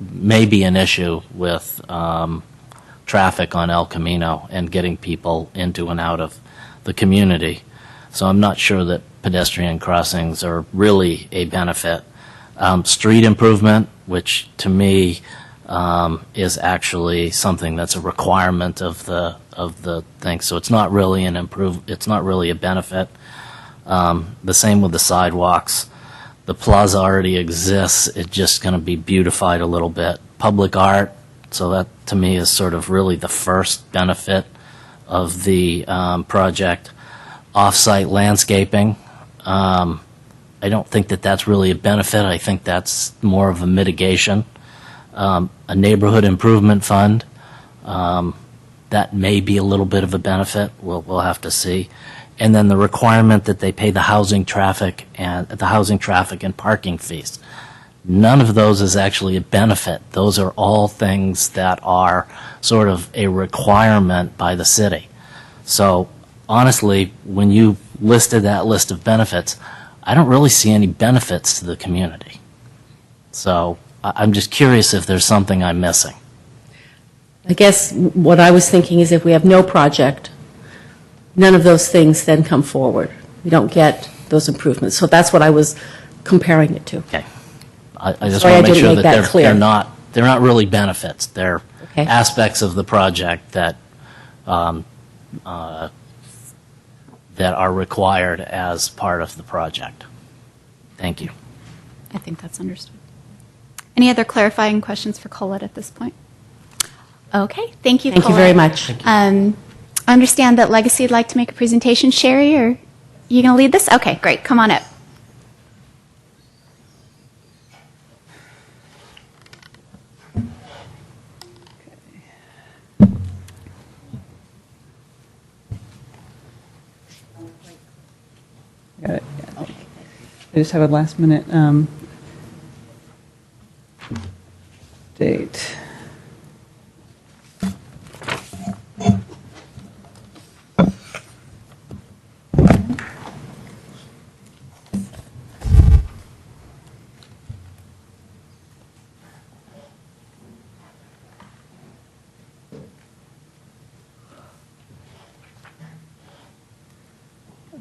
Speaker 4: maybe an issue with traffic on El Camino and getting people into and out of the community. So I'm not sure that pedestrian crossings are really a benefit. Street improvement, which to me is actually something that's a requirement of the thing. So it's not really it's not really a benefit. The same with the sidewalks. The plaza already exists. It's just going to be beautified a little bit. Public art. So that to me is sort of really the first benefit of the project. Off-site landscaping. I don't think that that's really a benefit. I think that's more of a mitigation. A neighborhood improvement fund, that may be a little bit of a benefit. We'll have to see. And then the requirement that they pay the housing traffic and parking fees. None of those is actually a benefit. Those are all things that are sort of a requirement by the city. So honestly, when you listed that list of benefits, I don't really see any benefits to the community. So I'm just curious if there's something I'm missing.
Speaker 9: I guess what I was thinking is if we have no project, none of those things then come forward. We don't get those improvements. So that's what I was comparing it to.
Speaker 4: Okay. I just
Speaker 9: Sorry,
Speaker 4: want
Speaker 9: I
Speaker 4: to make
Speaker 9: didn't
Speaker 4: sure
Speaker 9: make
Speaker 4: that
Speaker 9: that clear.
Speaker 4: they're not really benefits. They're
Speaker 9: Okay.
Speaker 4: aspects of the project that that are required as part of the project. Thank you.
Speaker 2: I think that's understood. Any other clarifying questions for Colette at this point? Okay, thank you,
Speaker 9: Thank you
Speaker 2: Colette.
Speaker 9: very much.
Speaker 2: I understand that Legacy would like to make a presentation. Sherry, are you going to lead this? Okay, great. Come on up.
Speaker 10: Got it. I just have a last minute date.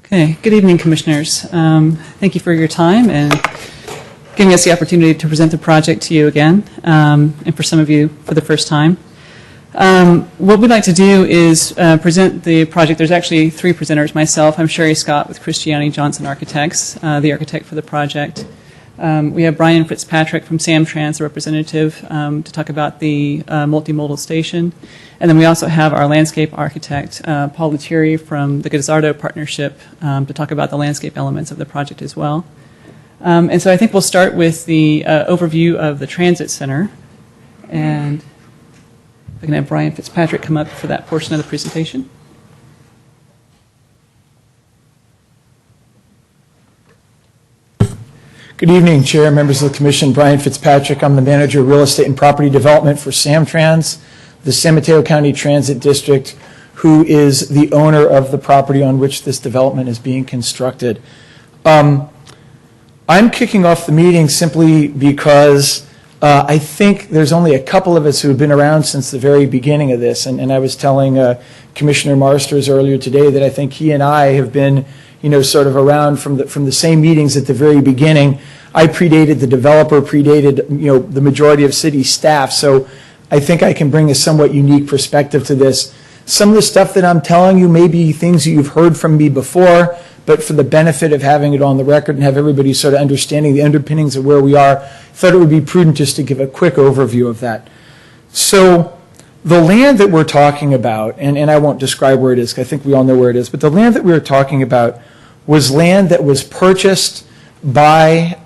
Speaker 10: Okay, good evening, Commissioners. Thank you for your time and giving us the opportunity to present the project to you again, and for some of you for the first time. What we'd like to do is present the project. There's actually three presenters. Myself, I'm Sherry Scott with Christiani Johnson Architects, the architect for the project. We have Brian Fitzpatrick from Samtrans, the representative, to talk about the multimodal station. And then we also have our landscape architect, Paul Lettieri from the Gazzardo Partnership, to talk about the landscape elements of the project as well. And so I think we'll start with the overview of the transit center. And I can have Brian Fitzpatrick come up for that portion of the presentation.
Speaker 11: Good evening, Chair, members of the Commission. Brian Fitzpatrick. I'm the Manager of Real Estate and Property Development for Samtrans, the San Mateo County Transit District, who is the owner of the property on which this development is being constructed. I'm kicking off the meeting simply because I think there's only a couple of us who have been around since the very beginning of this, and I was telling Commissioner Marsters earlier today that I think he and I have been, sort of around from the same meetings at the very beginning. I predated the developer, predated, the majority of city staff, so I think I can bring a somewhat unique perspective to this. Some of the stuff that I'm telling you may be things that you've heard from me before, but for the benefit of having it on the record and have everybody sort of understanding the underpinnings of where we are, I thought it would be prudent just to give a quick overview of that. So the land that we're talking about, and I won't describe where it is, because I think we all know where it is, but the land that we were talking about was land that was purchased by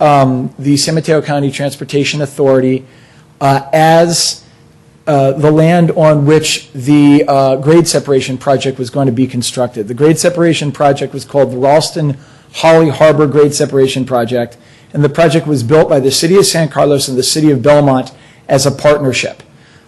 Speaker 11: the San Mateo County Transportation Authority as the land on which the grade separation project was going to be constructed. The grade separation project was called the Ralston Holly Harbor Grade Separation Project, and the project was built by the City of San Carlos and the City of Belmont as a partnership.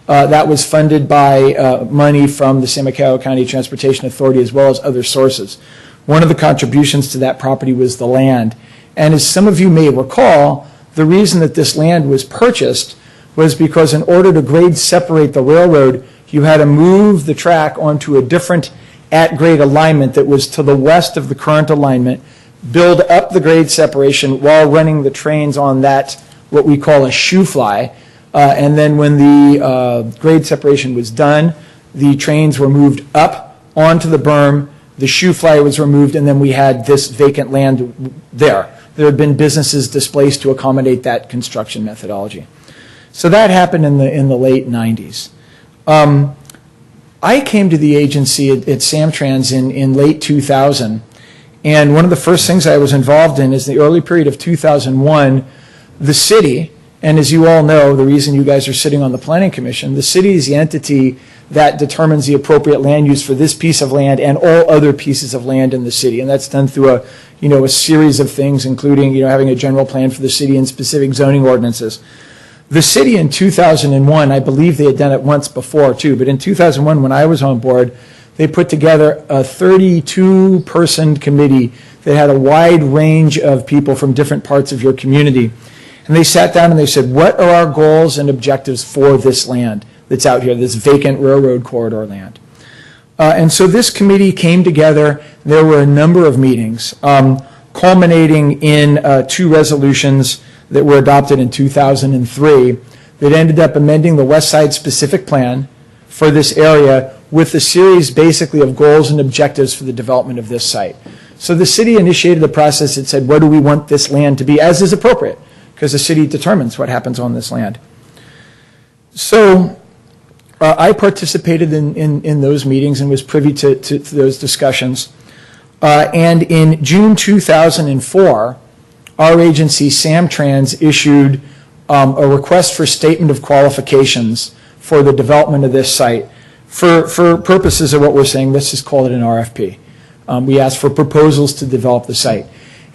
Speaker 11: That was funded by money from the San Mateo County Transportation Authority as well as other sources. One of the contributions to that property was the land. And as some of you may recall, the reason that this land was purchased was because in order to grade separate the railroad, you had to move the track onto a different at-grade alignment that was to the west of the current alignment, build up the grade separation while running the trains on that, what we call a shoe fly. And then when the grade separation was done, the trains were moved up onto the berm, the shoe fly was removed, and then we had this vacant land there. There had been businesses displaced to accommodate that construction methodology. So that happened in the late 90s. I came to the agency at Samtrans in late 2000, and one of the first things I was involved in is the early period of 2001, the city, and as you all know, the reason you guys are sitting on the Planning Commission, the city is the entity that determines the appropriate land use for this piece of land and all other pieces of land in the city, and that's done through a series of things, including having a general plan for the city and specific zoning ordinances. The city in 2001, I believe they had done it once before too, but in 2001 when I was on board, they put together a 32-person committee that had a wide range of people from different parts of your community. And they sat down and they said, what are our goals and objectives for this land that's out here, this vacant railroad corridor land? And so this committee came together. There were a number of meetings, culminating in 2 resolutions that were adopted in 2003 that ended up amending the West Side specific plan for this area with a series basically of goals and objectives for the development of this site. So the city initiated the process that said, what do we want this land to be, as is appropriate, because the city determines what happens on this land. So I participated in those meetings and was privy to those discussions. And in June 2004, our agency, Samtrans, issued a request for statement of qualifications for the development of this site. For purposes of what we're saying, let's just call it an RFP. We asked for proposals to develop the site.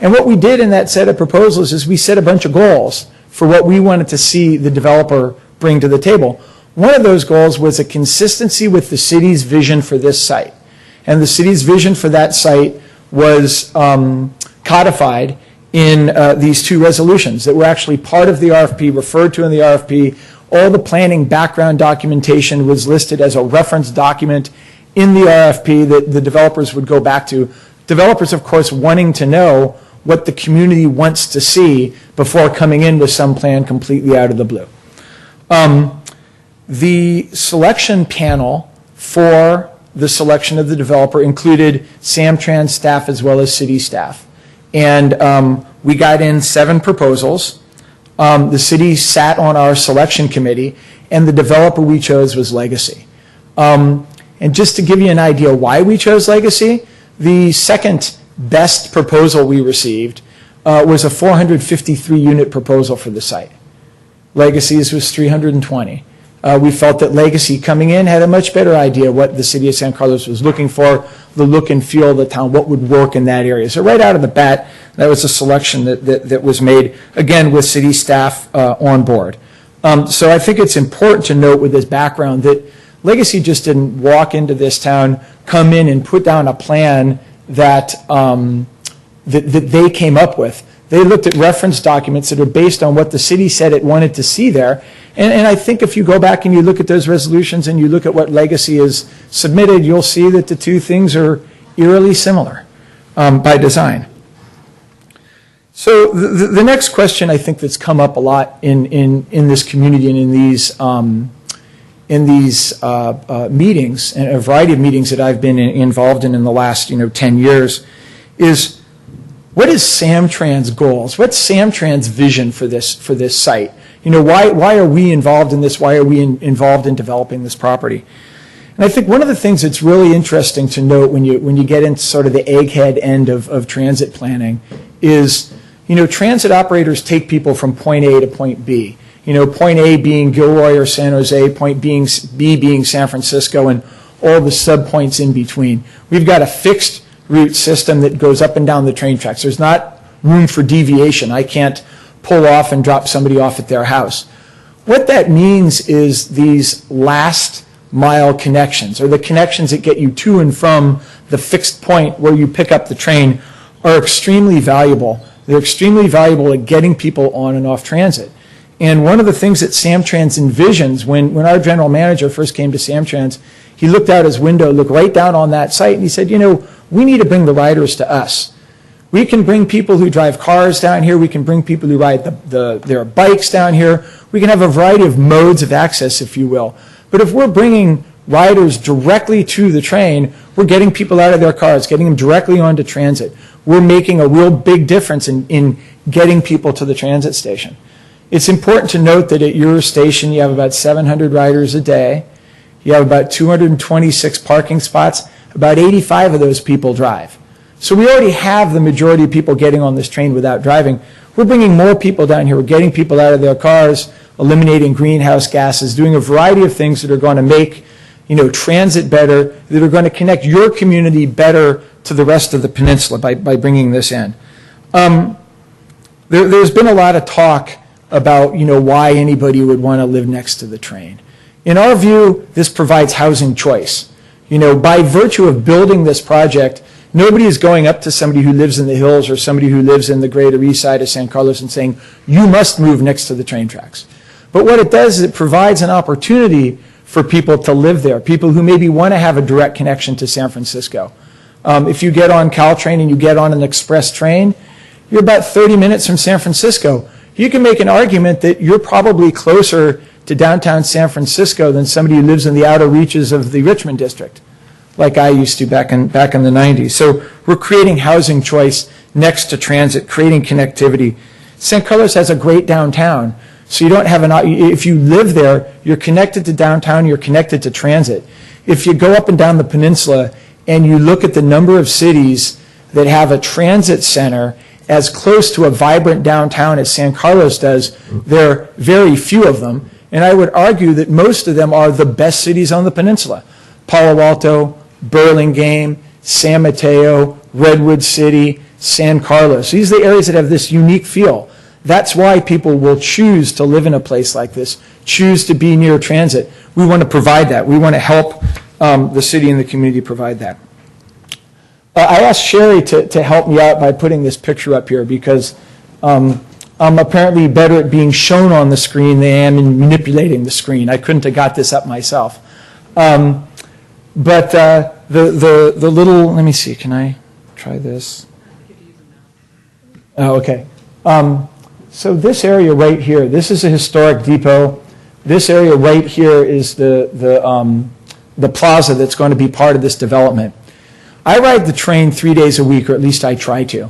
Speaker 11: And what we did in that set of proposals is we set a bunch of goals for what we wanted to see the developer bring to the table. One of those goals was a consistency with the city's vision for this site. And the city's vision for that site was codified in these 2 resolutions that were actually part of the RFP, referred to in the RFP. All the planning background documentation was listed as a reference document in the RFP that the developers would go back to. Developers, of course, wanting to know what the community wants to see before coming in with some plan completely out of the blue. The selection panel for the selection of the developer included Samtrans staff as well as city staff. And we got in 7 proposals. The city sat on our selection committee, and the developer we chose was Legacy. And just to give you an idea why we chose Legacy, the second best proposal we received was a 453-unit proposal for the site. Legacy's was 320. We felt that Legacy coming in had a much better idea what the city of San Carlos was looking for, the look and feel of the town, what would work in that area. So right out of the bat, that was a selection that was made, again, with city staff on board. So I think it's important to note with this background that Legacy just didn't walk into this town, come in and put down a plan that they came up with. They looked at reference documents that are based on what the city said it wanted to see there. And I think if you go back and you look at those resolutions and you look at what Legacy has submitted, you'll see that the two things are eerily similar by design. So the next question I think that's come up a lot in this community and in these meetings, and a variety of meetings that I've been involved in the last 10 years, is what is Samtrans' goals? What's Samtrans' vision for this site? Why are we involved in this? Why are we involved in developing this property? And I think one of the things that's really interesting to note when you get into sort of the egghead end of transit planning is, transit operators take people from point A to point B. Point A being Gilroy or San Jose, point B being San Francisco, and all the subpoints in between. We've got a fixed route system that goes up and down the train tracks. There's not room for deviation. I can't pull off and drop somebody off at their house. What that means is these last mile connections, or the connections that get you to and from the fixed point where you pick up the train, are extremely valuable. They're extremely valuable at getting people on and off transit. And one of the things that Samtrans envisions, when our general manager first came to Samtrans, he looked out his window, looked right down on that site, and he said, we need to bring the riders to us. We can bring people who drive cars down here. We can bring people who ride their bikes down here. We can have a variety of modes of access, if you will. But if we're bringing riders directly to the train, we're getting people out of their cars, getting them directly onto transit. We're making a real big difference in getting people to the transit station. It's important to note that at your station, you have about 700 riders a day. You have about 226 parking spots. About 85 of those people drive. So we already have the majority of people getting on this train without driving. We're bringing more people down here. We're getting people out of their cars, eliminating greenhouse gases, doing a variety of things that are going to make transit better, that are going to connect your community better to the rest of the peninsula by bringing this in. There's been a lot of talk about why anybody would want to live next to the train. In our view, this provides housing choice. By virtue of building this project, nobody is going up to somebody who lives in the hills or somebody who lives in the greater east side of San Carlos and saying, you must move next to the train tracks. But what it does is it provides an opportunity for people to live there, people who maybe want to have a direct connection to San Francisco. If you get on Caltrain and you get on an express train, you're about 30 minutes from San Francisco. You can make an argument that you're probably closer to downtown San Francisco than somebody who lives in the outer reaches of the Richmond district, like I used to back in the 90s. So we're creating housing choice next to transit, creating connectivity. San Carlos has a great downtown, so you don't have if you live there, you're connected to downtown, you're connected to transit. If you go up and down the peninsula and you look at the number of cities that have a transit center as close to a vibrant downtown as San Carlos does, there are very few of them. And I would argue that most of them are the best cities on the peninsula. Palo Alto, Burlingame, San Mateo, Redwood City, San Carlos. These are the areas that have this unique feel. That's why people will choose to live in a place like this, choose to be near transit. We want to provide that. We want to help the city and the community provide that. I asked Sherry to help me out by putting this picture up here because I'm apparently better at being shown on the screen than I am in manipulating the screen. I couldn't have got this up myself. But the little, let me see, can I try this? Oh, okay. So this area right here, this is a historic depot. This area right here is the plaza that's going to be part of this development. I ride the train 3 days a week, or at least I try to.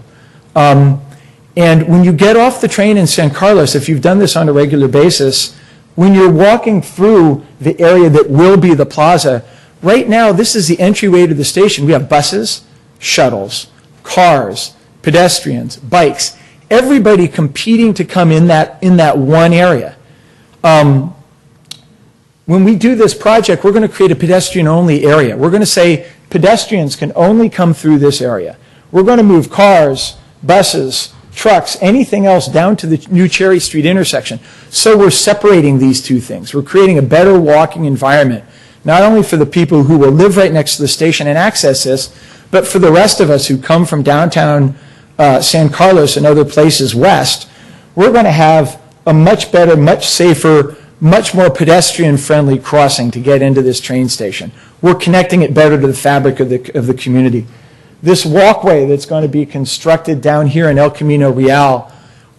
Speaker 11: And when you get off the train in San Carlos, if you've done this on a regular basis, when you're walking through the area that will be the plaza, right now this is the entryway to the station. We have buses, shuttles, cars, pedestrians, bikes, everybody competing to come in that one area. When we do this project, we're going to create a pedestrian-only area. We're going to say pedestrians can only come through this area. We're going to move cars, buses, trucks, anything else down to the New Cherry Street intersection. So we're separating these two things. We're creating a better walking environment, not only for the people who will live right next to the station and access this, but for the rest of us who come from downtown San Carlos and other places west, we're going to have a much better, much safer, much more pedestrian-friendly crossing to get into this train station. We're connecting it better to the fabric of the community. This walkway that's going to be constructed down here in El Camino Real,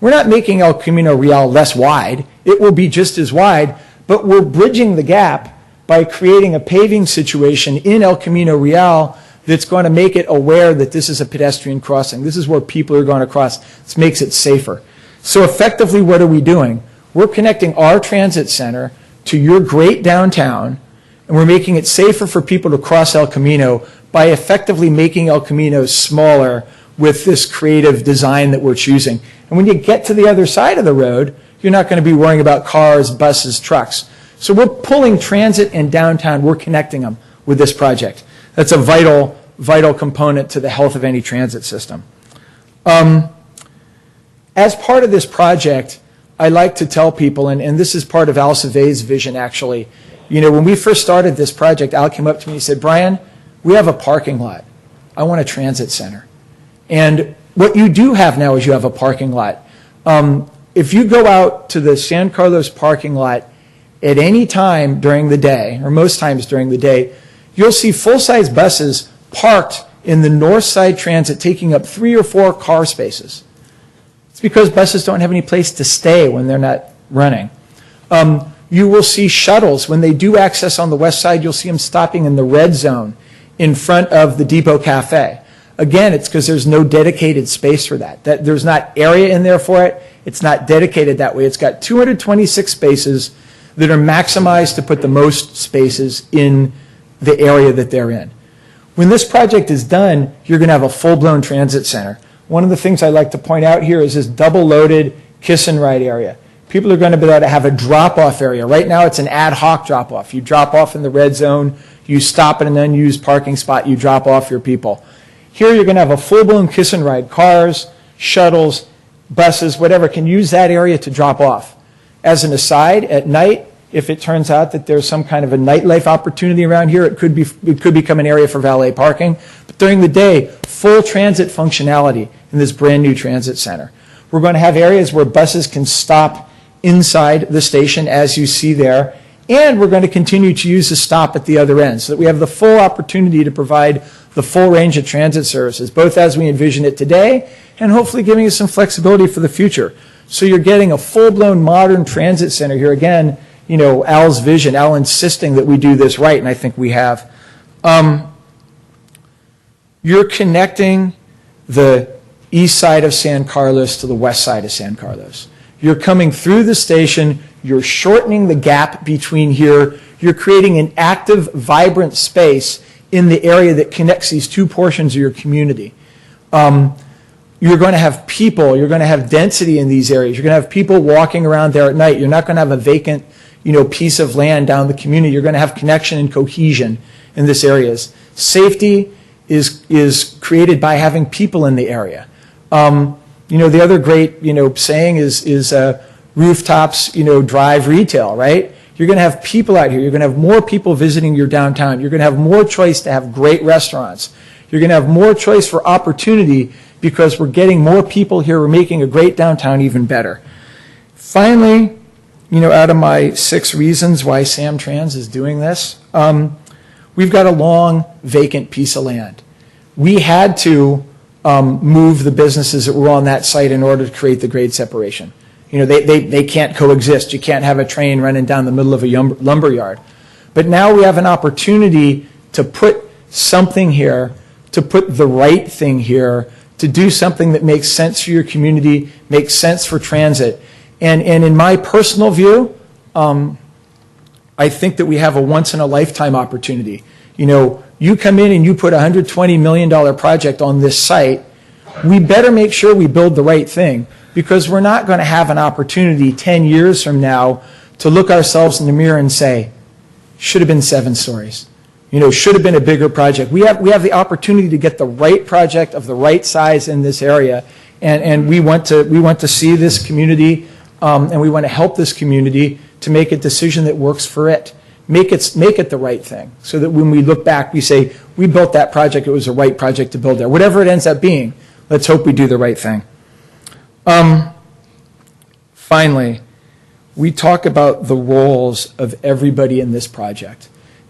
Speaker 11: we're not making El Camino Real less wide. It will be just as wide, but we're bridging the gap by creating a paving situation in El Camino Real that's going to make it aware that this is a pedestrian crossing. This is where people are going to cross. This makes it safer. So effectively, what are we doing? We're connecting our transit center to your great downtown, and we're making it safer for people to cross El Camino by effectively making El Camino smaller with this creative design that we're choosing. And when you get to the other side of the road, you're not going to be worrying about cars, buses, trucks. So we're pulling transit and downtown, we're connecting them with this project. That's a vital, vital component to the health of any transit system. As part of this project, I like to tell people, and this is part of Al Save's vision actually, you know, when we first started this project, Al came up to me and he said, Brian, we have a parking lot. I want a transit center. And what you do have now is you have a parking lot. If you go out to the San Carlos parking lot at any time during the day, or most times during the day, you'll see full-size buses parked in the north side transit taking up 3 or 4 car spaces. It's because buses don't have any place to stay when they're not running. You will see shuttles. When they do access on the west side, you'll see them stopping in the red zone in front of the Depot Cafe. Again, it's because there's no dedicated space for that. There's not area in there for it. It's not dedicated that way. It's got 226 spaces that are maximized to put the most spaces in the area that they're in. When this project is done, you're going to have a full-blown transit center. One of the things I like to point out here is this double-loaded kiss and ride area. People are going to be able to have a drop-off area. Right now, it's an ad hoc drop-off. You drop off in the red zone, you stop at an unused parking spot, you drop off your people. Here, you're going to have a full-blown kiss and ride. Cars, shuttles, buses, whatever, can use that area to drop off. As an aside, at night, if it turns out that there's some kind of a nightlife opportunity around here, it could become an area for valet parking. But during the day, full transit functionality in this brand new transit center. We're going to have areas where buses can stop inside the station, as you see there, and we're going to continue to use the stop at the other end so that we have the full opportunity to provide the full range of transit services, both as we envision it today and hopefully giving us some flexibility for the future. So you're getting a full-blown modern transit center here. Again, you know, Al's vision, Al insisting that we do this right, and I think we have. You're connecting the east side of San Carlos to the west side of San Carlos. You're coming through the station, you're shortening the gap between here, you're creating an active, vibrant space in the area that connects these two portions of your community. You're going to have people, you're going to have density in these areas, you're going to have people walking around there at night, you're not going to have a vacant, you know, piece of land down the community, you're going to have connection and cohesion in this areas. Safety is created by having people in the area. You know, the other great, you know, saying is rooftops, you know, drive retail, right? You're going to have people out here. You're going to have more people visiting your downtown. You're going to have more choice to have great restaurants. You're going to have more choice for opportunity because we're getting more people here. We're making a great downtown even better. Finally, you know, out of my 6 reasons why Samtrans is doing this, we've got a long vacant piece of land. We had to move the businesses that were on that site in order to create the grade separation. You know, they can't coexist. You can't have a train running down the middle of a lumber yard. But now we have an opportunity to put something here, to put the right thing here, to do something that makes sense for your community, makes sense for transit. And in my personal view, I think that we have a once-in-a-lifetime opportunity. You know, you come in and you put a $120 million project on this site, we better make sure we build the right thing because we're not going to have an opportunity 10 years from now to look ourselves in the mirror and say, should have been 7 stories. You know, should have been a bigger project. We have the opportunity to get the right project of the right size in this area, and we want to see this community, and we want to help this community to make a decision that works for it. Make it the right thing, so that when we look back, we say, we built that project, it was the right project to build there. Whatever it ends up being, Let's hope we do the right thing. Finally, we talk about the roles of everybody in this project.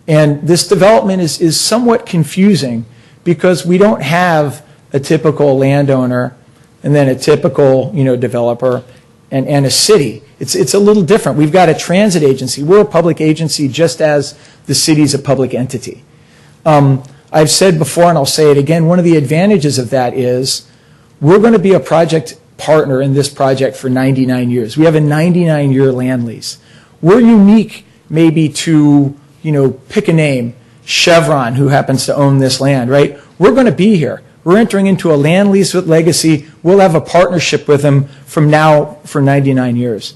Speaker 11: And this development is somewhat confusing because we don't have a typical landowner and then a typical, developer and a city. It's a little different. We've got a transit agency. We're a public agency just as the city's a public entity. I've said before, and I'll say it again, one of the advantages of that is we're going to be a project partner in this project for 99 years. We have a 99-year land lease. We're unique maybe to, pick a name, Chevron, who happens to own this land, right? We're going to be here. We're entering into a land lease with Legacy. We'll have a partnership with them from now for 99 years.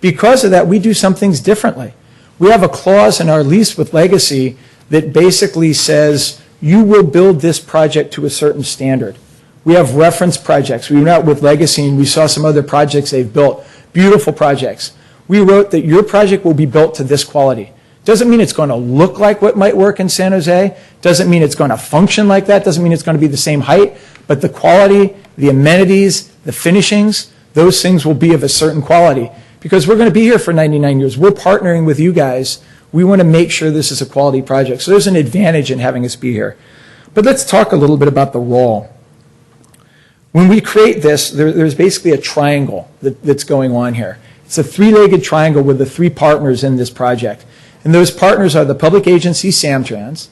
Speaker 11: Because of that, we do some things differently. We have a clause in our lease with Legacy that basically says you will build this project to a certain standard. We have reference projects. We went out with Legacy and we saw some other projects they've built, beautiful projects. We wrote that your project will be built to this quality. Doesn't mean it's going to look like what might work in San Jose. Doesn't mean it's going to function like that. Doesn't mean it's going to be the same height. But the quality, the amenities, the finishings, those things will be of a certain quality. Because we're going to be here for 99 years. We're partnering with you guys. We want to make sure this is a quality project. So there's an advantage in having us be here. But let's talk a little bit about the role. When we create this, there's basically a triangle that's going on here. It's a three-legged triangle with the three partners in this project. And those partners are the public agency, Samtrans,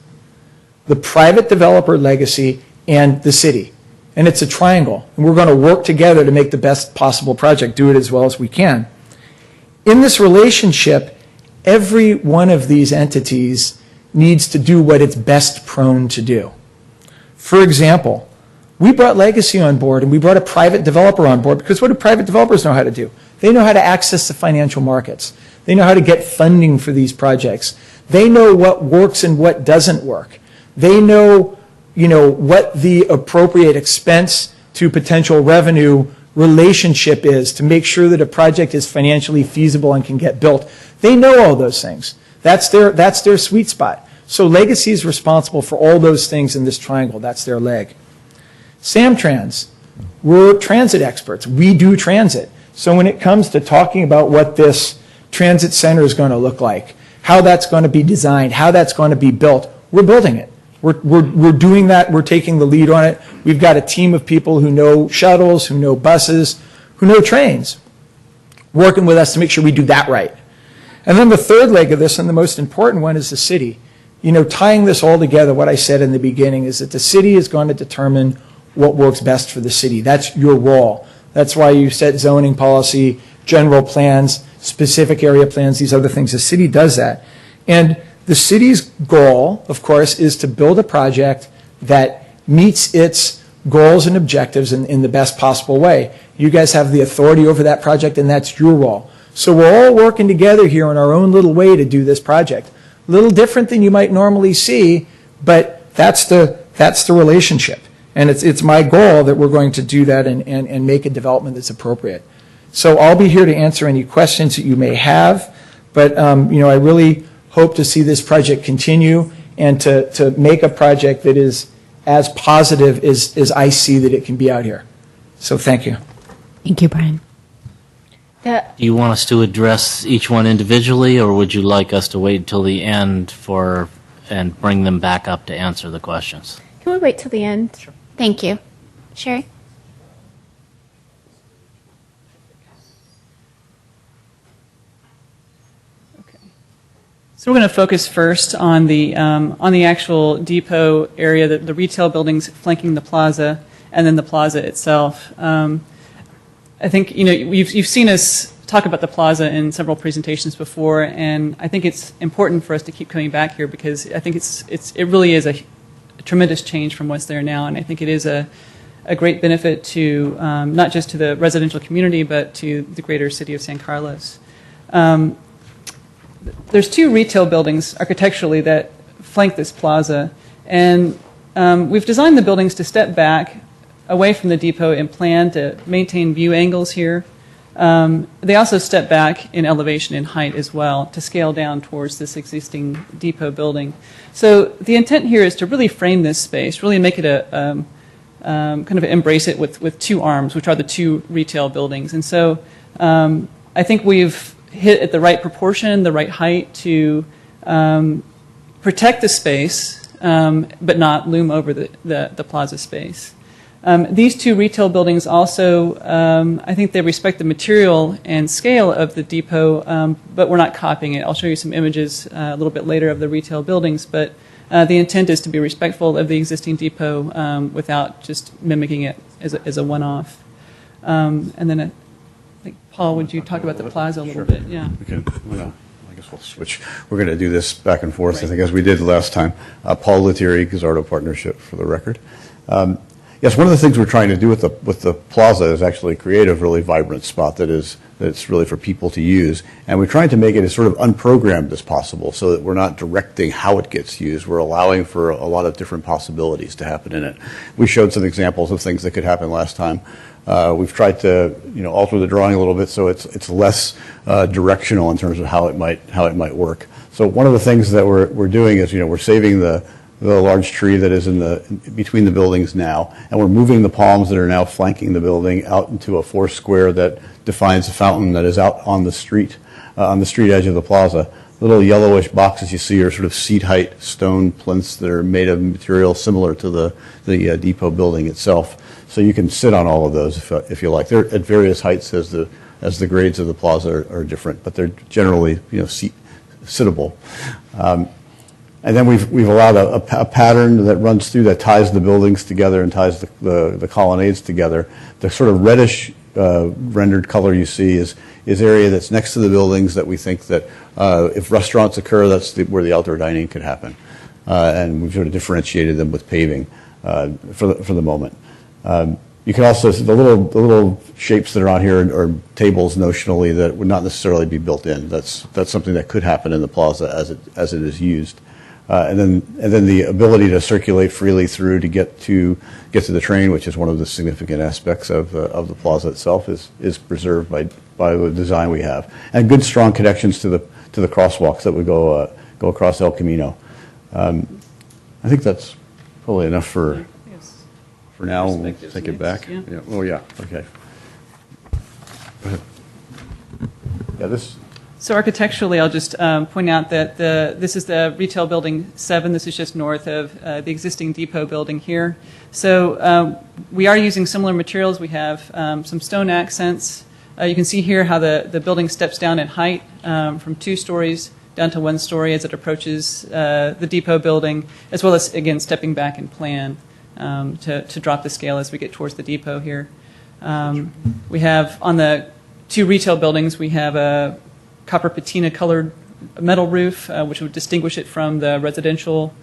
Speaker 11: the private developer, Legacy, and the city. And it's a triangle. And we're going to work together to make the best possible project, do it as well as we can. In this relationship, every one of these entities needs to do what it's best prone to do. For example, we brought Legacy on board and we brought a private developer on board because what do private developers know how to do? They know how to access the financial markets. They know how to get funding for these projects. They know what works and what doesn't work. They know, what the appropriate expense to potential revenue relationship is to make sure that a project is financially feasible and can get built. They know all those things. That's their sweet spot. So Legacy is responsible for all those things in this triangle. That's their leg. Samtrans, we're transit experts. We do transit. So when it comes to talking about what this transit center is going to look like, how that's going to be designed, how that's going to be built, we're building it. We're doing that. We're taking the lead on it. We've got a team of people who know shuttles, who know buses, who know trains, working with us to make sure we do that right. And then the third leg of this, and the most important one, is the city. Tying this all together, what I said in the beginning is that the city is going to determine what works best for the city. That's your role. That's why you set zoning policy, general plans, specific area plans, these other things. The city does that. And the city's goal, of course, is to build a project that meets its goals and objectives in the best possible way. You guys have the authority over that project, and that's your role. So we're all working together here in our own little way to do this project. A little different than you might normally see, but that's the relationship. And it's my goal that we're going to do that and make a development that's appropriate. So I'll be here to answer any questions that you may have, but I really hope to see this project continue and to make a project that is as positive as I see that it can be out here. So thank you.
Speaker 9: Thank you, Brian.
Speaker 4: Do you want us to address each one individually, or would you like us to wait until the end and bring them back up to answer the questions?
Speaker 2: Can we wait till the end? Sure. Thank you. Sherry?
Speaker 10: So we're going to focus first on the actual depot area, the retail buildings flanking the plaza, and then the plaza itself. I think you've seen us talk about the plaza in several presentations before, and I think it's important for us to keep coming back here because I think it really is a tremendous change from what's there now, and I think it is a great benefit to not just to the residential community but to the greater city of San Carlos. There's two retail buildings architecturally that flank this plaza, and we've designed the buildings to step back away from the depot and plan to maintain view angles here. They also step back in elevation and height as well to scale down towards this existing depot building. So the intent here is to really frame this space, really make it kind of embrace it with two arms, which are the two retail buildings. And so I think we've hit at the right proportion, the right height to protect the space, but not loom over the plaza space. These two retail buildings also, I think they respect the material and scale of the depot, but we're not copying it. I'll show you some images a little bit later of the retail buildings, but the intent is to be respectful of the existing depot without just mimicking it as a one-off. And then I think, Paul, would you talk about the plaza a little bit? Yeah.
Speaker 12: Okay. Well, I guess we'll switch. We're going to do this back and forth, I think, as we did last time. Paul Lettieri, Gazzardo Partnership, for the record. Yes, one of the things we're trying to do with the plaza is actually create a really vibrant spot that's really for people to use, and we're trying to make it as sort of unprogrammed as possible, so that we're not directing how it gets used. We're allowing for a lot of different possibilities to happen in it. We showed some examples of things that could happen last time. We've tried to alter the drawing a little bit so it's less directional in terms of how it might work. So one of the things that we're doing is we're saving the large tree that is between the buildings now, and we're moving the palms that are now flanking the building out into a 4 square that defines the fountain that is out on the street edge of the plaza. The little yellowish boxes you see are sort of seat height stone plinths that are made of material similar to the depot building itself. So you can sit on all of those if you like. They're at various heights as the grades of the plaza are different, but they're generally sittable. And then we've allowed a pattern that runs through that ties the buildings together and ties the colonnades together. The sort of reddish rendered color you see is area that's next to the buildings that we think that if restaurants occur, that's where the outdoor dining could happen. And we've sort of differentiated them with paving for the moment. You can also the little shapes that are on here are tables notionally that would not necessarily be built in. That's something that could happen in the plaza as it is used. And then the ability to circulate freely through to get to the train, which is one of the significant aspects of the plaza itself, is preserved by the design we have, and good strong connections to the crosswalks that would go across El Camino. I think that's probably enough for now. We'll take it back.
Speaker 10: Yeah.
Speaker 12: Oh yeah. Okay. Go ahead. Yeah. This.
Speaker 10: So architecturally, I'll just point out that this is the retail building 7. This is just north of the existing depot building here. So we are using similar materials. We have some stone accents. You can see here how the building steps down in height from 2 stories down to 1 story as it approaches the depot building, as well as, again, stepping back in plan to drop the scale as we get towards the depot here. We have, on the 2 retail buildings, we have a copper patina colored metal roof, which would distinguish it from the residential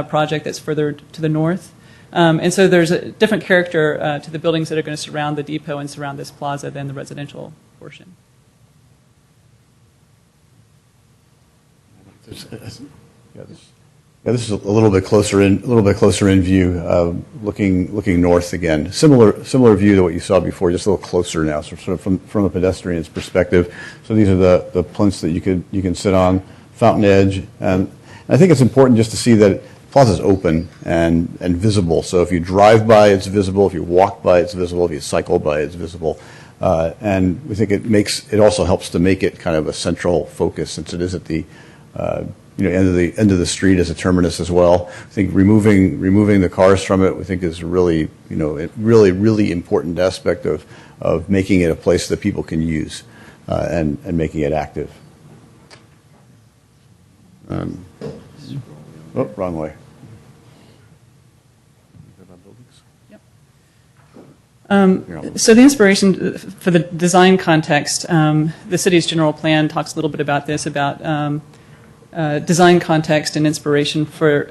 Speaker 10: project that's further to the north. And so there's a different character to the buildings that are going to surround the depot and surround this plaza than the residential portion.
Speaker 12: This is a little bit closer in view, looking north again. Similar view to what you saw before, just a little closer now, so sort of from a pedestrian's perspective. So these are the plinths that you can sit on, fountain edge, and I think it's important just to see that the plaza is open and visible. So if you drive by, it's visible. If you walk by, it's visible. If you cycle by, it's visible. And we think it also helps to make it kind of a central focus, since it is at the end of the street as a terminus as well. I think removing the cars from it, we think is really really important aspect of making it a place that people can use and making it active. Wrong way.
Speaker 10: So the inspiration for the design context, the city's general plan talks a little bit about this, about design context and inspiration for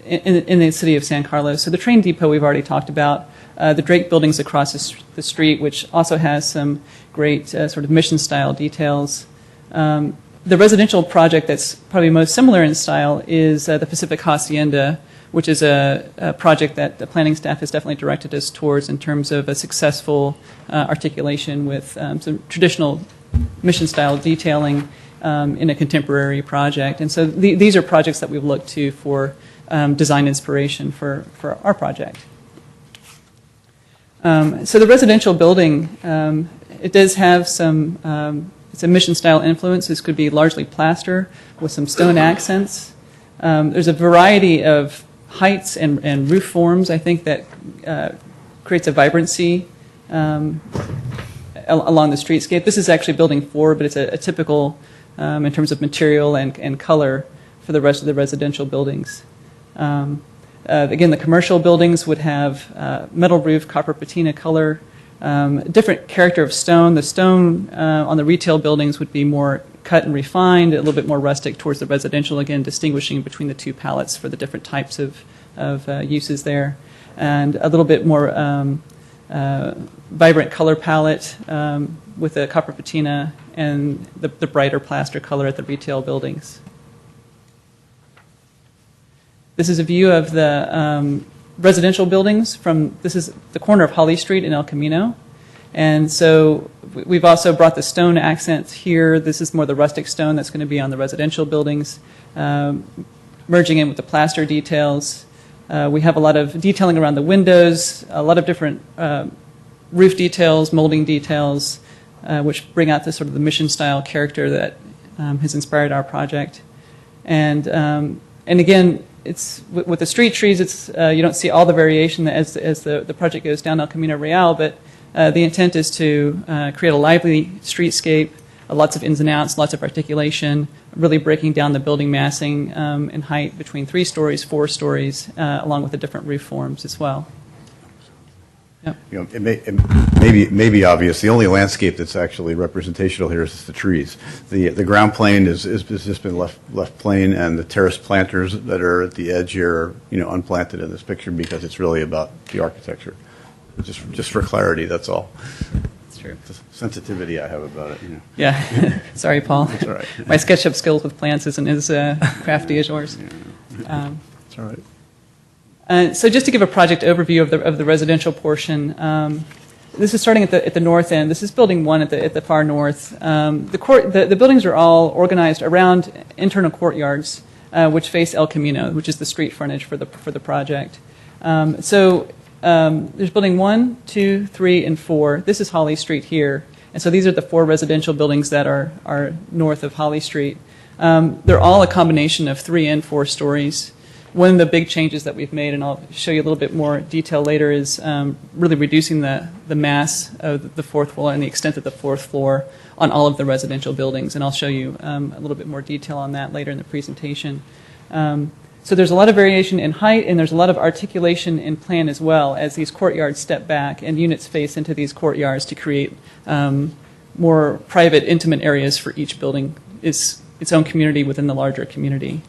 Speaker 10: in the city of San Carlos. So the train depot we've already talked about, the Drake buildings across the street, which also has some great sort of mission-style details. The residential project that's probably most similar in style is the Pacific Hacienda, which is a project that the planning staff has definitely directed us towards in terms of a successful articulation with some traditional mission-style detailing in a contemporary project. And so these are projects that we've looked to for design inspiration for our project. So the residential building, it does have some, it's a mission-style influence. This could be largely plaster with some stone accents. There's a variety of heights and roof forms, I think, that creates a vibrancy along the streetscape. This is actually building 4, but it's a typical in terms of material and color for the rest of the residential buildings. Again, the commercial buildings would have metal roof, copper patina color, different character of stone. The stone on the retail buildings would be more cut and refined, a little bit more rustic towards the residential, again, distinguishing between the two palettes for the different types of uses there. And a little bit more vibrant color palette with the copper patina and the brighter plaster color at the retail buildings. This is a view of the residential buildings from, this is the corner of Holly Street in El Camino. And so we've also brought the stone accents here. This is more the rustic stone that's going to be on the residential buildings, merging in with the plaster details. We have a lot of detailing around the windows, a lot of different roof details, molding details, which bring out this sort of the mission-style character that has inspired our project. And again, it's with the street trees. It's you don't see all the variation as the project goes down El Camino Real, but the intent is to create a lively streetscape, lots of ins and outs, lots of articulation, really breaking down the building massing in height between 3 stories, 4 stories, along with the different roof forms as well. Yep.
Speaker 12: You know, it may be obvious. The only landscape that's actually representational here is the trees. The ground plane is just been left plain, and the terrace planters that are at the edge here are, you know, unplanted in this picture because it's really about the architecture. Just for clarity, that's all.
Speaker 10: That's true.
Speaker 12: The sensitivity I have about it. You know.
Speaker 10: Yeah. Sorry, Paul.
Speaker 12: That's all right.
Speaker 10: My SketchUp skills with plants isn't as crafty as yours.
Speaker 12: That's all right.
Speaker 10: So just to give a project overview of the residential portion, this is starting at the north end. This is building 1 at the far north. The buildings are all organized around internal courtyards, which face El Camino, which is the street frontage for the project. So there's building 1, 2, 3, and 4. This is Holly Street here, and so these are the 4 residential buildings that are north of Holly Street. They're all a combination of 3 and 4 stories. One of the big changes that we've made, and I'll show you a little bit more detail later, is really reducing the mass of the 4th floor and the extent of the 4th floor on all of the residential buildings. And I'll show you a little bit more detail on that later in the presentation. So there's a lot of variation in height, and there's a lot of articulation in plan as well, as these courtyards step back and units face into these courtyards to create more private, intimate areas for each building. It's its own community within the larger community.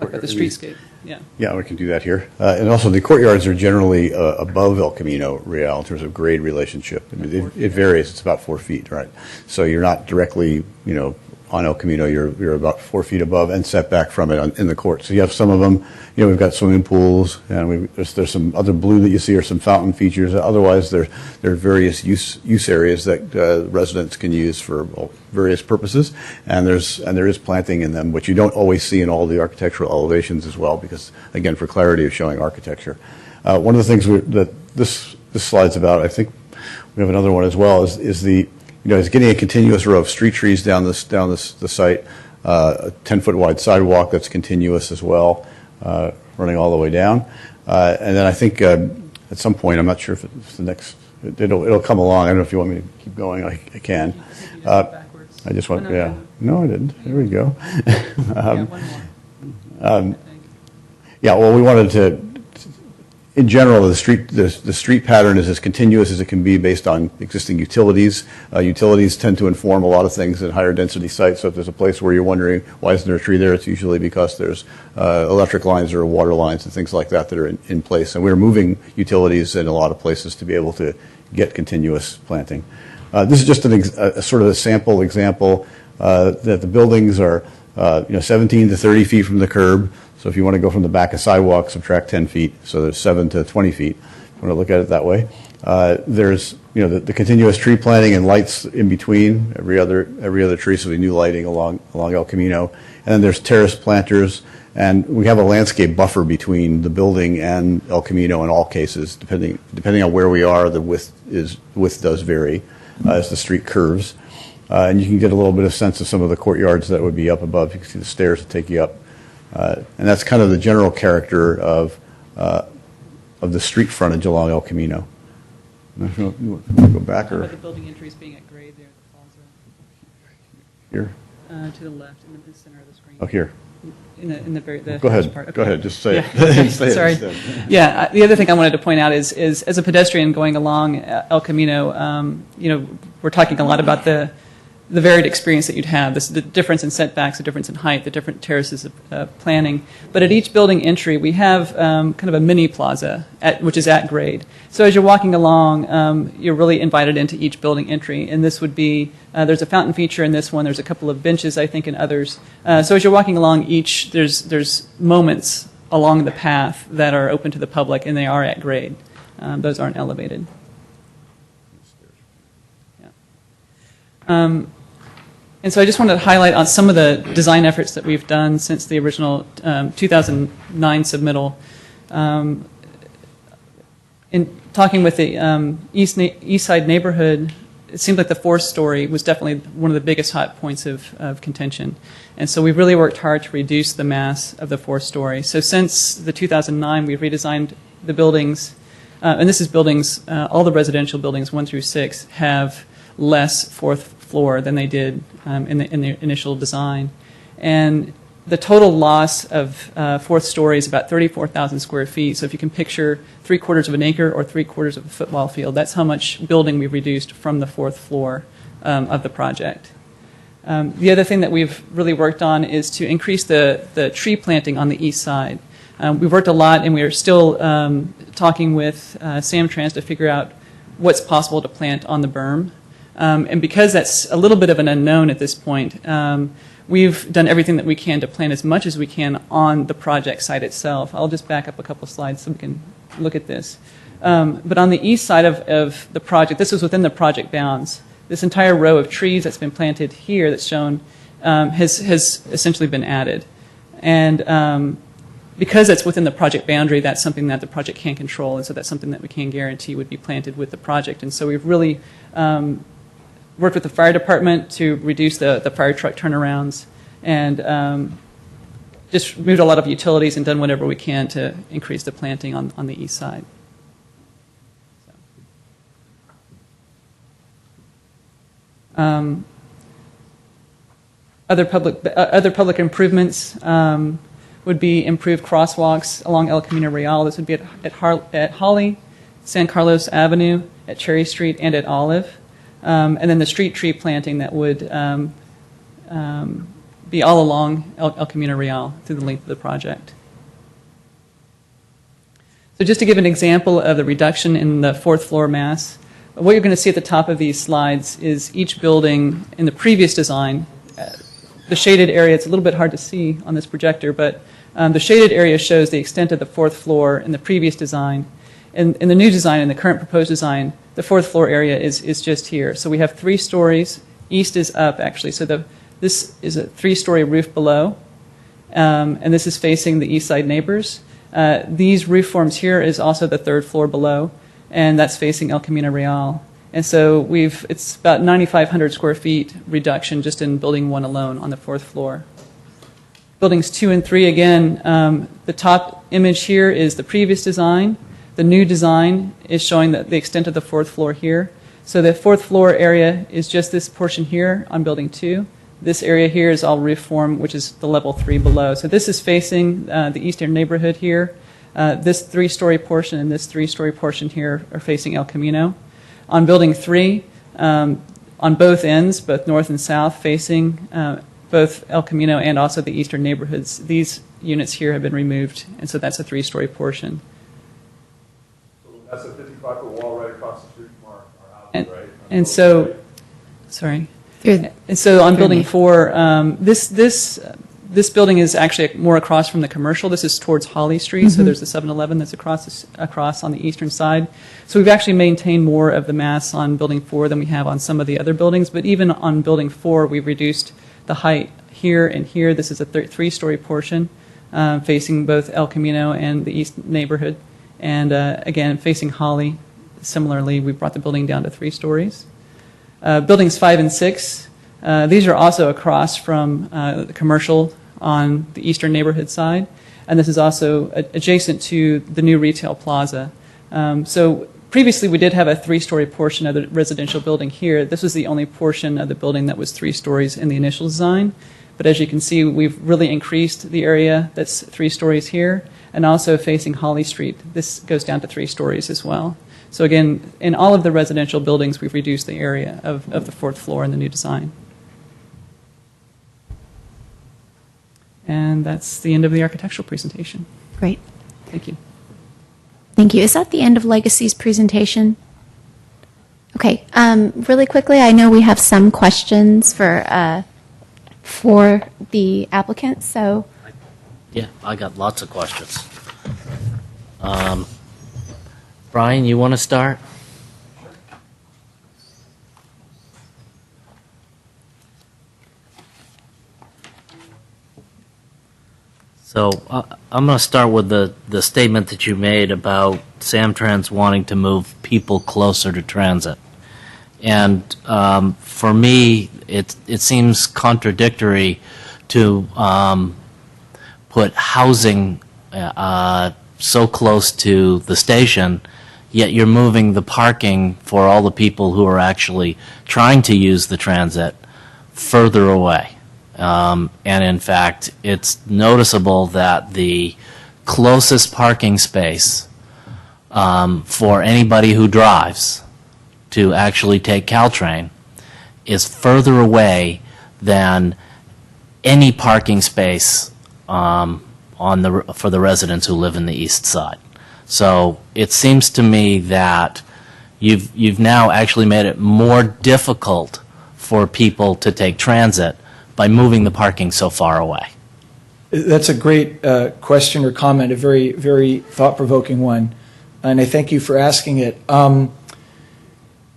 Speaker 10: About the streetscape, yeah.
Speaker 12: Yeah, we can do that here. And also, the courtyards are generally above El Camino Real in terms of grade relationship. I mean, it varies. It's about 4 feet, right? So you're not directly, you know, on El Camino. You're about 4 feet above and set back from it in the court. So you have some of them. You know, we've got swimming pools, and there's some other blue that you see, or some fountain features. Otherwise, there are various use areas that residents can use for various purposes, and there is planting in them, which you don't always see in all the architectural elevations as well, because again, for clarity of showing architecture. One of the things that this slide's about, I think we have another one as well, is getting a continuous row of street trees down the site, a 10-foot wide sidewalk that's continuous as well, running all the way down, and then I think at some point, I'm not sure if it's the next. It'll come along. I don't know if you want me to keep going. I can. I just want. Yeah. No, I didn't. There we go. Yeah. Well, we wanted to. In general, the street pattern is as continuous as it can be based on existing utilities. Utilities tend to inform a lot of things at higher density sites. So if there's a place where you're wondering why isn't there a tree there, it's usually because there's electric lines or water lines and things like that are in place. And we're moving utilities in a lot of places to be able to get continuous planting. This is just a sort of a sample example that the buildings are 17 to 30 feet from the curb. So if you want to go from the back of sidewalk, subtract 10 feet. So there's 7 to 20 feet. You want to look at it that way. There's the continuous tree planting and lights in between every other tree. So we new lighting along El Camino. And then there's terrace planters And we have a landscape buffer between the building and El Camino in all cases, depending on where we are. The width does vary as the street curves, and you can get a little bit of sense of some of the courtyards that would be up above. You can see the stairs that take you up, and that's kind of the general character of the street frontage along El Camino. I don't know if you want to go back or
Speaker 10: The building entries being at grade there, the
Speaker 12: here.
Speaker 10: plaza, to the left, in the center of the screen.
Speaker 12: Oh, here.
Speaker 10: In the very the
Speaker 12: Go ahead.
Speaker 10: first part.
Speaker 12: Go ahead. Just say
Speaker 10: Yeah.
Speaker 12: it. Say it
Speaker 10: Sorry.
Speaker 12: instead.
Speaker 10: Yeah. The other thing I wanted to point out is as a pedestrian going along El Camino, we're talking a lot about the varied experience that you'd have, the difference in setbacks, the difference in height, the different terraces of planning. But at each building entry, we have kind of a mini plaza, which is at grade. So as you're walking along, you're really invited into each building entry. And this would be, there's a fountain feature in this one. There's a couple of benches, I think, in others. So as you're walking along each, there's moments along the path that are open to the public, and they are at grade. Those aren't elevated. Yeah. And so I just wanted to highlight on some of the design efforts that we've done since the original 2009 submittal. In talking with the East Side neighborhood, it seemed like the fourth story was definitely one of the biggest hot points of contention. And so we've really worked hard to reduce the mass of the fourth story. So since the 2009, we've redesigned the buildings, and this is buildings, all the residential buildings 1 through 6 have less fourth floor than they did in the initial design. And the total loss of fourth story is about 34,000 square feet. So if you can picture 3/4 of an acre or 3/4 of a football field, that's how much building we've reduced from the fourth floor of the project. The other thing that we've really worked on is to increase the tree planting on the east side. We've worked a lot, and we are still talking with Samtrans to figure out what's possible to plant on the berm. And because that's a little bit of an unknown at this point, we've done everything that we can to plant as much as we can on the project site itself. I'll just back up a couple slides so we can look at this. But on the east side of the project, this is within the project bounds. This entire row of trees that's been planted here that's shown has essentially been added. And because it's within the project boundary, that's something that the project can control, and so that's something that we can guarantee would be planted with the project. And so we've really worked with the fire department to reduce the fire truck turnarounds, and just moved a lot of utilities and done whatever we can to increase the planting on the east side. Other public improvements would be improved crosswalks along El Camino Real. This would be at Holly, San Carlos Avenue, at Cherry Street, and at Olive. And then the street tree planting that would be all along El Camino Real through the length of the project. So just to give an example of the reduction in the fourth floor mass, what you're going to see at the top of these slides is each building in the previous design. The shaded area, it's a little bit hard to see on this projector, but the shaded area shows the extent of the fourth floor in the previous design. In the new design, in the current proposed design, the fourth floor area is just here. So we have 3 stories. East is up, actually. So this is a 3-story roof below, and this is facing the east side neighbors. These roof forms here is also the 3rd floor below, and that's facing El Camino Real. And so it's about 9,500 square feet reduction just in building 1 alone on the 4th floor. Buildings 2 and 3, again, the top image here is the previous design. The new design is showing the extent of the 4th floor here. So the 4th floor area is just this portion here on building 2. This area here is all roof form, which is the level 3 below. So this is facing the eastern neighborhood here. This 3-story portion and this 3-story portion here are facing El Camino. On building 3, on both ends, both north and south, facing both El Camino and also the eastern neighborhoods, these units here have been removed, and so that's a 3-story portion.
Speaker 13: That's a 55-foot wall right across the street from our house, right?
Speaker 10: And so, sorry. And so on building 4, this building is actually more across from the commercial. This is towards Holly Street, so there's the 7-Eleven that's across on the eastern side. So we've actually maintained more of the mass on building 4 than we have on some of the other buildings, but even on building 4, we've reduced the height here and here. This is a 3-story portion. facing both El Camino and the east neighborhood. And again, facing Holly, similarly, we brought the building down to 3 stories. Buildings 5 and 6, these are also across from the commercial on the eastern neighborhood side, and this is also adjacent to the new retail plaza. So previously we did have a 3-story portion of the residential building here. This was the only portion of the building that was 3 stories in the initial design. But as you can see, we've really increased the area that's 3 stories here, and also facing Holly Street. This goes down to 3 stories as well. So again, in all of the residential buildings, we've reduced the area of the 4th floor in the new design. And that's the end of the architectural presentation.
Speaker 2: Great.
Speaker 10: Thank you.
Speaker 2: Thank you. Is that the end of Legacy's presentation? Okay. Really quickly, I know we have some questions for the applicant, so.
Speaker 4: Yeah, I got lots of questions. Brian, you want to start? So I'm going to start with the statement that you made about Samtrans wanting to move people closer to transit. And for me, it seems contradictory to put housing so close to the station, yet you're moving the parking for all the people who are actually trying to use the transit further away. And in fact, it's noticeable that the closest parking space for anybody who drives to actually take Caltrain is further away than any parking space for the residents who live in the east side. So it seems to me that you've now actually made it more difficult for people to take transit by moving the parking so far away.
Speaker 11: That's a great question or comment, a very, very thought-provoking one, and I thank you for asking it.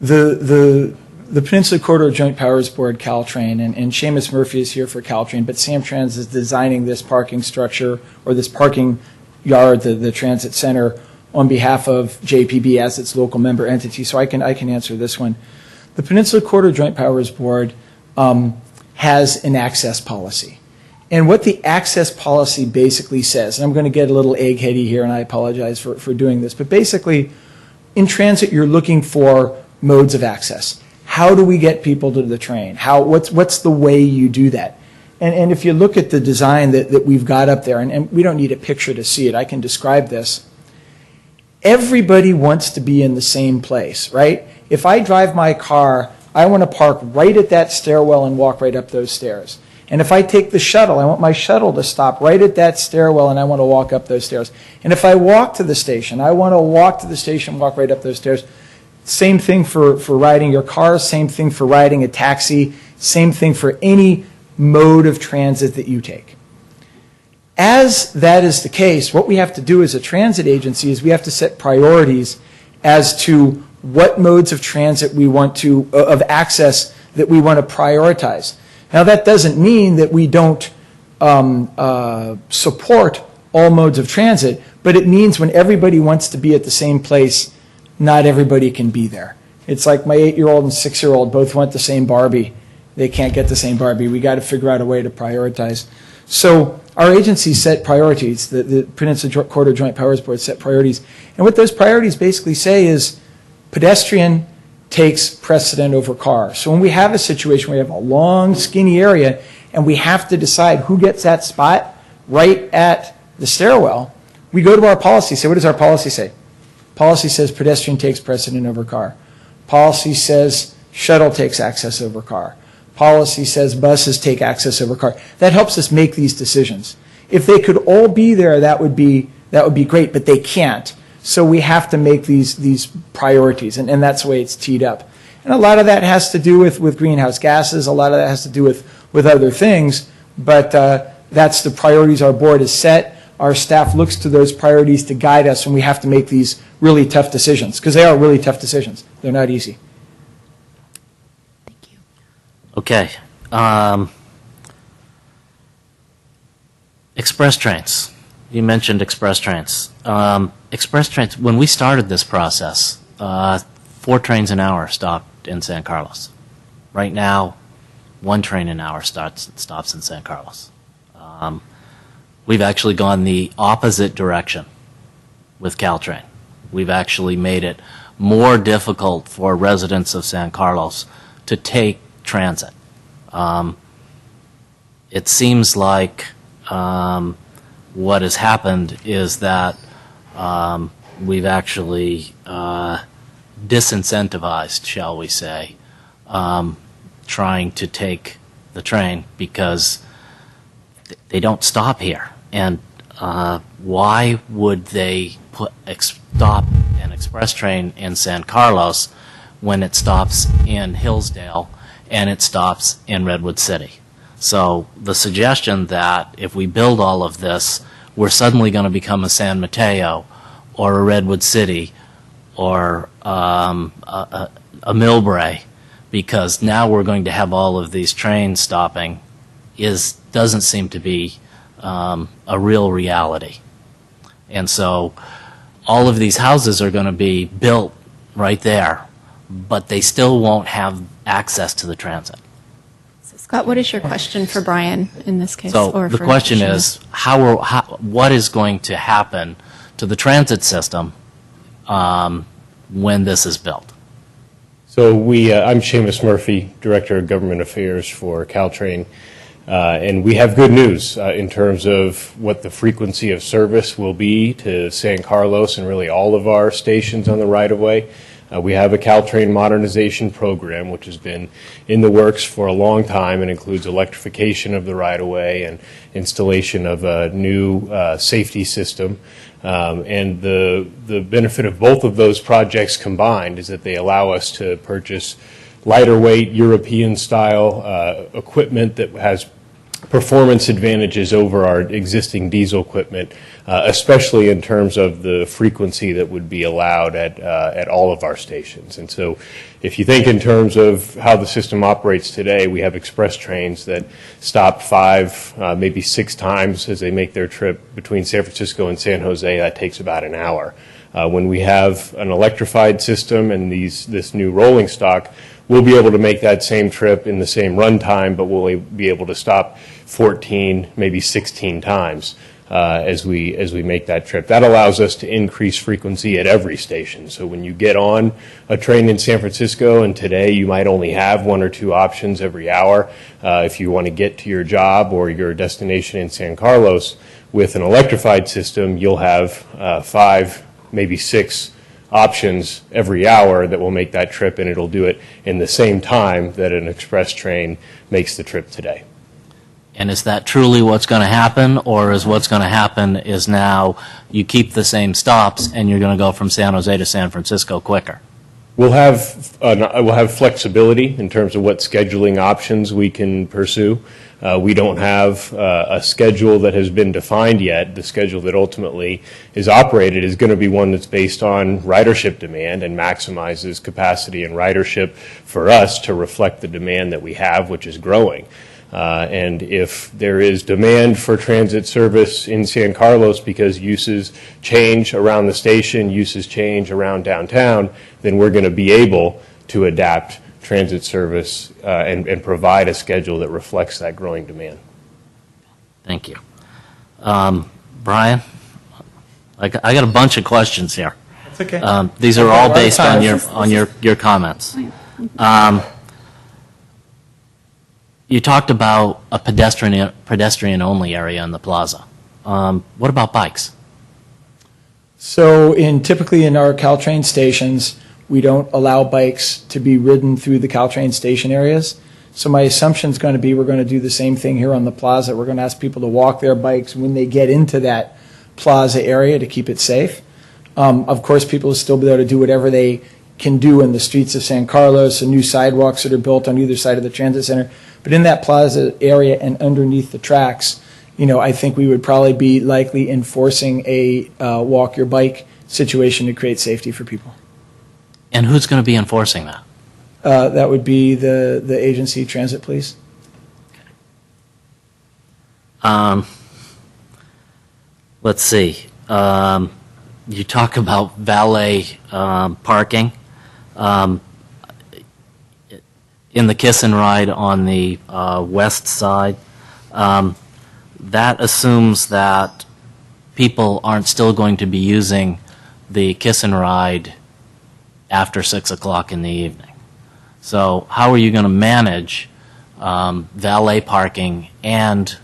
Speaker 11: The Peninsula Corridor Joint Powers Board, Caltrain, and Seamus Murphy is here for Caltrain, but Samtrans is designing this parking structure or this parking yard, the transit center, on behalf of JPB as its local member entity. So I can answer this one. The Peninsula Corridor Joint Powers Board has an access policy. And what the access policy basically says, and I'm going to get a little eggheady here, and I apologize for doing this, but basically, in transit, you're looking for modes of access. How do we get people to the train? What's the way you do that? And if you look at the design that we've got up there, and we don't need a picture to see it, I can describe this. Everybody wants to be in the same place, right? If I drive my car, I want to park right at that stairwell and walk right up those stairs. And if I take the shuttle, I want my shuttle to stop right at that stairwell and I want to walk up those stairs. And if I walk to the station, I want to walk to the station, walk right up those stairs. Same thing for riding your car, same thing for riding a taxi, same thing for any mode of transit that you take. As that is the case, what we have to do as a transit agency is we have to set priorities as to what modes of transit we want to, of access that we want to prioritize. Now that doesn't mean that we don't support all modes of transit, but it means when everybody wants to be at the same place, not everybody can be there. It's like my 8-year-old and 6-year-old both want the same Barbie. They can't get the same Barbie. We got to figure out a way to prioritize. So our agency set priorities. The Peninsula Corridor Joint Powers Board set priorities. And what those priorities basically say is pedestrian takes precedent over car. So when we have a situation where we have a long, skinny area and we have to decide who gets that spot right at the stairwell, we go to our policy. So what does our policy say? Policy says pedestrian takes precedent over car. Policy says shuttle takes access over car. Policy says buses take access over car. That helps us make these decisions. If they could all be there, that would be great, but they can't. So we have to make these priorities, and that's the way it's teed up. And a lot of that has to do with greenhouse gases. A lot of that has to do with other things, but that's the priorities our board has set. Our staff looks to those priorities to guide us when we have to make these really tough decisions, because they are really tough decisions. They're not easy.
Speaker 4: Express trains. You mentioned express trains. Express trains, when we started this process, 4 trains an hour stopped in San Carlos. Right now, 1 train an hour stops in San Carlos. We've actually gone the opposite direction with Caltrain. We've actually made it more difficult for residents of San Carlos to take transit. It seems like what has happened is that we've actually disincentivized, shall we say, trying to take the train because they don't stop here. And why would they stop an express train in San Carlos when it stops in Hillsdale and it stops in Redwood City? So the suggestion that if we build all of this, we're suddenly going to become a San Mateo or a Redwood City or a Millbrae, because now we're going to have all of these trains stopping, doesn't seem to be a real reality. And so all of these houses are going to be built right there, but they still won't have access to the transit.
Speaker 2: So Scott, what is your question for Brian in this case?
Speaker 4: So
Speaker 2: or
Speaker 4: the
Speaker 2: for
Speaker 4: question
Speaker 2: Sheena?
Speaker 4: is, what is going to happen to the transit system when this is built?
Speaker 14: So I'm Seamus Murphy, Director of Government Affairs for Caltrain, and we have good news in terms of what the frequency of service will be to San Carlos and really all of our stations on the right-of-way. We have a Caltrain modernization program which has been in the works for a long time and includes electrification of the right-of-way and installation of a new safety system. And the benefit of both of those projects combined is that they allow us to purchase lighter weight European style equipment that has performance advantages over our existing diesel equipment, especially in terms of the frequency that would be allowed at all of our stations. And so if you think in terms of how the system operates today, we have express trains that stop 5, maybe 6 times as they make their trip between San Francisco and San Jose. That takes about an hour. When we have an electrified system and this new rolling stock, we'll be able to make that same trip in the same run time, but we'll be able to stop 14, maybe 16 times as we make that trip. That allows us to increase frequency at every station. So when you get on a train in San Francisco, and today you might only have 1 or 2 options every hour, if you want to get to your job or your destination in San Carlos, with an electrified system, you'll have 5, maybe 6 options every hour that will make that trip, and it'll do it in the same time that an express train makes the trip today.
Speaker 4: And is that truly what's going to happen, or is what's going to happen is now you keep the same stops and you're going to go from San Jose to San Francisco quicker?
Speaker 14: We'll have flexibility in terms of what scheduling options we can pursue. We don't have a schedule that has been defined yet. The schedule that ultimately is operated is going to be one that's based on ridership demand and maximizes capacity and ridership for us to reflect the demand that we have, which is growing. And if there is demand for transit service in San Carlos because uses change around the station, uses change around downtown, then we're going to be able to adapt transit service and provide a schedule that reflects that growing demand.
Speaker 4: Thank you. Brian, I got a bunch of questions here.
Speaker 11: That's okay.
Speaker 4: These are all based on your comments. You talked about a pedestrian-only area in the plaza. What about bikes?
Speaker 11: So typically in our Caltrain stations, we don't allow bikes to be ridden through the Caltrain station areas. So my assumption is going to be we're going to do the same thing here on the plaza. We're going to ask people to walk their bikes when they get into that plaza area to keep it safe. Of course, people will still be able to do whatever they can do in the streets of San Carlos, and new sidewalks that are built on either side of the transit center. But in that plaza area and underneath the tracks, I think we would probably be likely enforcing a walk your bike situation to create safety for people.
Speaker 4: And who's going to be enforcing that?
Speaker 11: That would be the agency Transit Police.
Speaker 4: let's see. You talk about valet parking. In the Kiss and Ride on the west side, that assumes that people aren't still going to be using the Kiss and Ride after 6 o'clock in the evening. So how are you going to manage valet parking and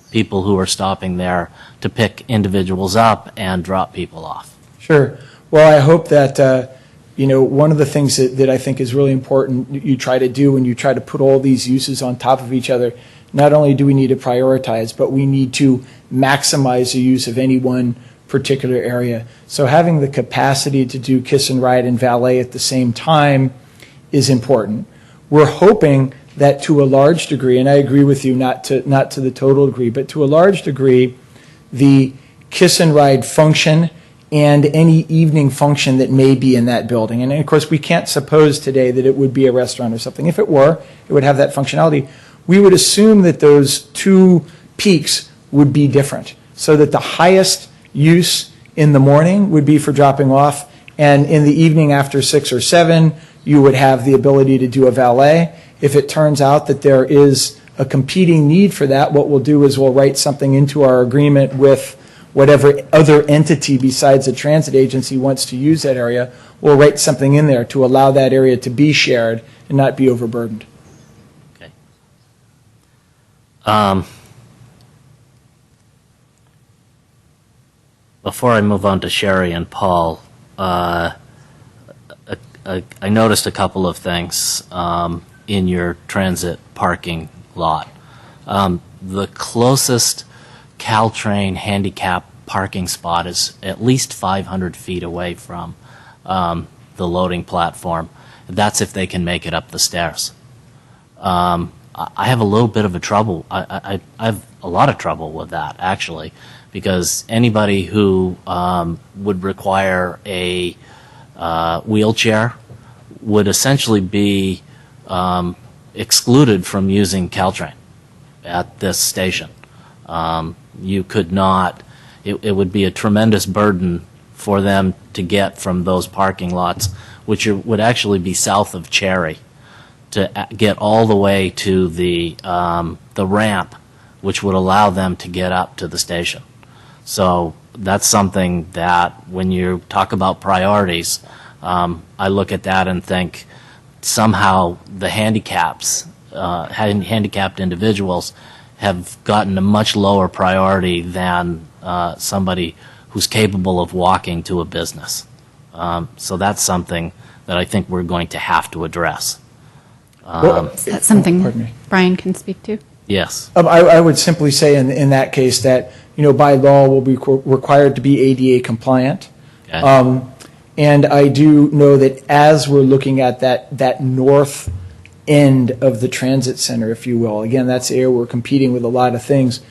Speaker 4: people who are stopping there to pick individuals up and drop people off?
Speaker 11: Sure. Well, I hope that, one of the things that I think is really important you try to do when you try to put all these uses on top of each other, not only do we need to prioritize, but we need to maximize the use of any one particular area. So having the capacity to do Kiss and Ride and valet at the same time is important. We're hoping that to a large degree, and I agree with you, not to the total degree, but to a large degree, the Kiss and Ride function and any evening function that may be in that building. And of course, we can't suppose today that it would be a restaurant or something. If it were, it would have that functionality. We would assume that those two peaks would be different, so that the highest use in the morning would be for dropping off, and in the evening after 6 or 7, you would have the ability to do a valet. If it turns out that there is a competing need for that, what we'll do is we'll write something into our agreement with whatever other entity besides the transit agency wants to use that area. We'll write something in there to allow that area to be shared and not be overburdened.
Speaker 4: Okay. Before I move on to Sherry and Paul, I noticed a couple of things in your transit parking lot. The closest Caltrain handicap parking spot is at least 500 feet away from the loading platform. That's if they can make it up the stairs. I have a little bit of a trouble. I have a lot of trouble with that, actually, because anybody who would require a wheelchair would essentially be excluded from using Caltrain at this station. You could not, it would be a tremendous burden for them to get from those parking lots, which would actually be south of Cherry, to get all the way to the ramp, which would allow them to get up to the station. So that's something that when you talk about priorities, I look at that and think somehow the handicapped individuals have gotten a much lower priority than somebody who's capable of walking to a business. So that's something that I think we're going to have to address.
Speaker 2: Is that something Brian can speak to?
Speaker 4: Yes.
Speaker 11: I would simply say in that case that, by law we'll be required to be ADA compliant.
Speaker 4: Okay.
Speaker 11: And I do know that as we're looking at that north end of the transit center, if you will, again, that's the area we're competing with a lot of things.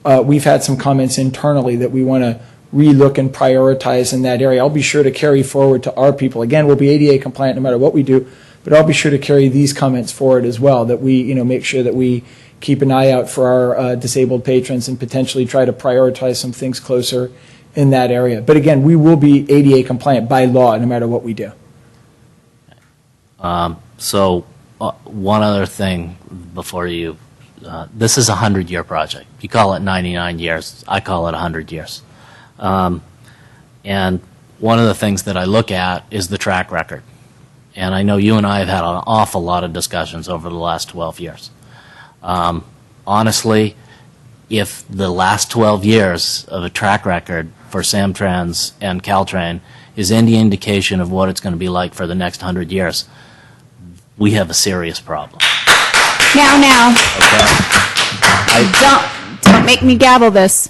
Speaker 11: We've had some comments internally that we want to relook and prioritize in that area. I'll be sure to carry forward to our people. Again, we'll be ADA compliant no matter what we do, but I'll be sure to carry these comments forward as well, that we make sure that we keep an eye out for our disabled patrons and potentially try to prioritize some things closer in that area. But again, we will be ADA compliant by law no matter what we do.
Speaker 4: So one other thing before you, this is a 100-year project. You call it 99 years. I call it 100 years. And one of the things that I look at is the track record. And I know you and I have had an awful lot of discussions over the last 12 years. Honestly, if the last 12 years of a track record for Samtrans and Caltrain is any indication of what it's going to be like for the next 100 years, we have a serious problem.
Speaker 2: Now.
Speaker 4: Okay?
Speaker 2: Don't make me gavel this.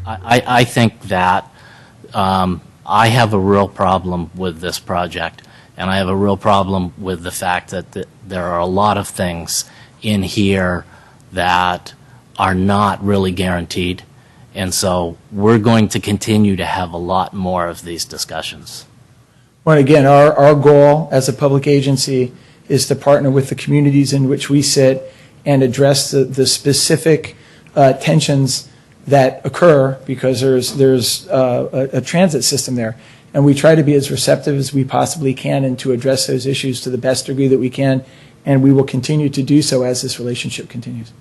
Speaker 4: I think that I have a real problem with this project, and I have a real problem with the fact that there are a lot of things in here that are not really guaranteed, and so we're going to continue to have a lot more of these discussions.
Speaker 11: Well, again, our goal as a public agency is to partner with the communities in which we sit and address the specific tensions that occur because there's a transit system there. And we try to be as receptive as we possibly can and to address those issues to the best degree that we can, and we will continue to do so as this relationship continues.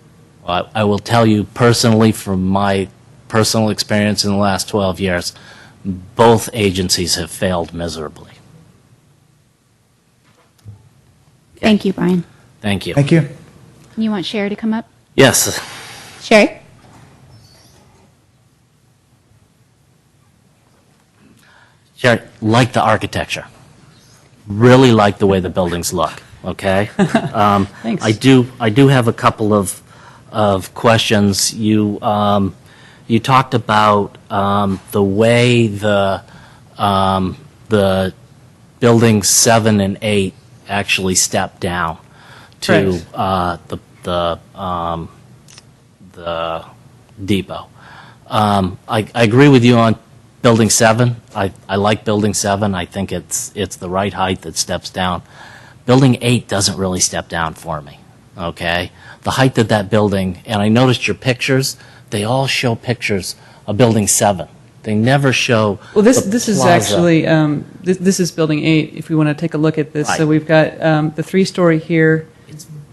Speaker 4: I will tell you personally, from my personal experience in the last 12 years, both agencies have failed miserably.
Speaker 2: Thank you, Brian.
Speaker 4: Thank you.
Speaker 11: Thank you.
Speaker 2: You want Sherry to come up?
Speaker 4: Yes.
Speaker 2: Sherry?
Speaker 4: Sherry, like the architecture. Really like the way the buildings look, okay?
Speaker 10: Thanks.
Speaker 4: I do have a couple of questions. You talked about the way the buildings 7 and 8 actually step down to the depot. I agree with you on Building 7. I like Building 7. I think it's the right height that steps down. Building 8 doesn't really step down for me, okay? The height of that building, and I noticed your pictures, they all show pictures of Building 7. They never show
Speaker 10: Well,
Speaker 4: the
Speaker 10: this is
Speaker 4: plaza.
Speaker 10: actually, this is Building 8, if we want to take a look at this.
Speaker 4: Right.
Speaker 10: So we've got the 3-story here,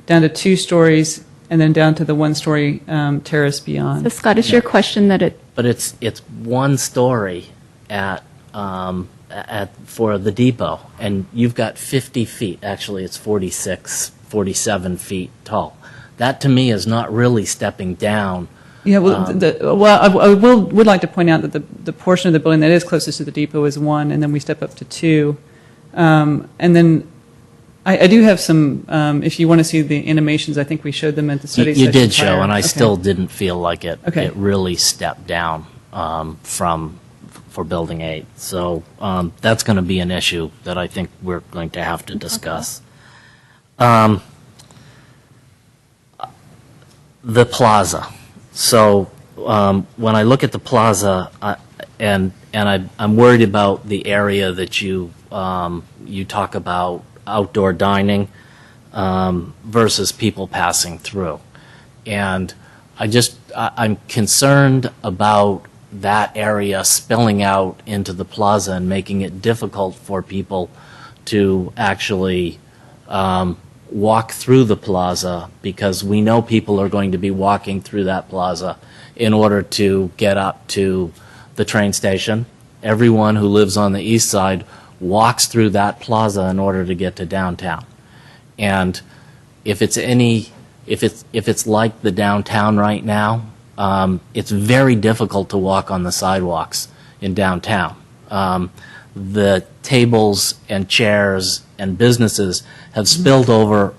Speaker 10: down to 2 stories, and then down to the 1-story terrace beyond.
Speaker 2: So, Scott, is your question that it
Speaker 4: But it's 1 story at for the depot, and you've got 50 feet. Actually, it's 46, 47 feet tall. That to me is not really stepping down.
Speaker 10: Yeah, well, I would like to point out that the portion of the building that is closest to the depot is 1, and then we step up to 2. And then I do have some, if you want to see the animations, I think we showed them at the study session.
Speaker 4: You did show,
Speaker 10: prior.
Speaker 4: and I
Speaker 10: Okay.
Speaker 4: still didn't feel like it.
Speaker 10: Okay.
Speaker 4: It really stepped down for Building 8. So that's going to be an issue that I think we're going to have to discuss. The plaza. So when I look at the plaza, and I'm worried about the area that you talk about outdoor dining versus people passing through, and I'm concerned about that area spilling out into the plaza and making it difficult for people to actually walk through the plaza, because we know people are going to be walking through that plaza in order to get up to the train station. Everyone who lives on the east side walks through that plaza in order to get to downtown. And if it's like the downtown right now, it's very difficult to walk on the sidewalks in downtown. The tables and chairs and businesses have spilled over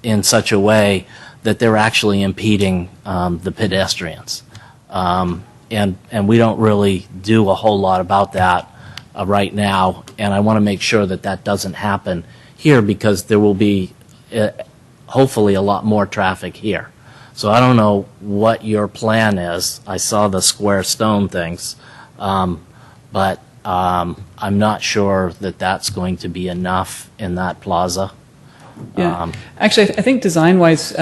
Speaker 4: in such a way that they're actually impeding the pedestrians. And we don't really do a whole lot about that right now, and I want to make sure that that doesn't happen here, because there will be hopefully a lot more traffic here. So I don't know what your plan is. I saw the square stone things, but I'm not sure that that's going to be enough in that plaza.
Speaker 10: Yeah. Actually, I think design-wise,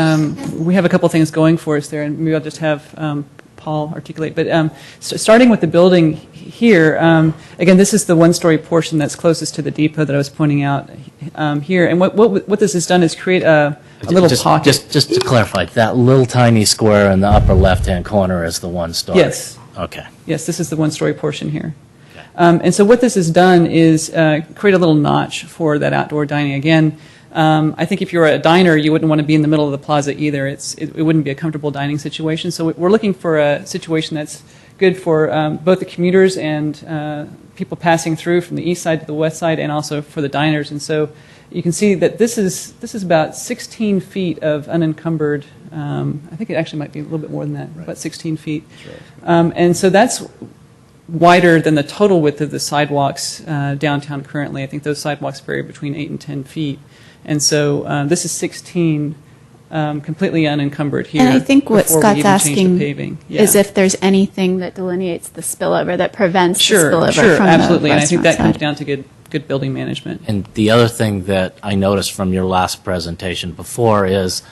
Speaker 10: we have a couple things going for us there, and maybe I'll just have Paul articulate. But starting with the building here, again, this is the 1-story portion that's closest to the depot that I was pointing out here. And what this has done is create a little pocket.
Speaker 4: Just to clarify, that little tiny square in the upper left-hand corner is the 1-story?
Speaker 10: Yes.
Speaker 4: Okay.
Speaker 10: Yes, this is the 1-story portion here. And so what this has done is create a little notch for that outdoor dining. Again, I think if you're a diner, you wouldn't want to be in the middle of the plaza either. It wouldn't be a comfortable dining situation. So we're looking for a situation that's good for both the commuters and people passing through from the east side to the west side, and also for the diners. And so you can see that this is about 16 feet of unencumbered. I think it actually might be a little bit more than that, about 16 feet. Right. And so that's wider than the total width of the sidewalks downtown currently. I think those sidewalks vary between 8 and 10 feet. And so this is 16 completely unencumbered here.
Speaker 2: And I think what
Speaker 10: before we
Speaker 2: Scott's
Speaker 10: even change the
Speaker 2: asking
Speaker 10: paving.
Speaker 2: is if there's anything that delineates the spillover, that prevents the spillover
Speaker 10: Sure,
Speaker 2: from
Speaker 10: absolutely.
Speaker 2: the
Speaker 10: And I think that
Speaker 2: restaurant
Speaker 10: comes down to good building management.
Speaker 4: And the other thing that I noticed from your last presentation before is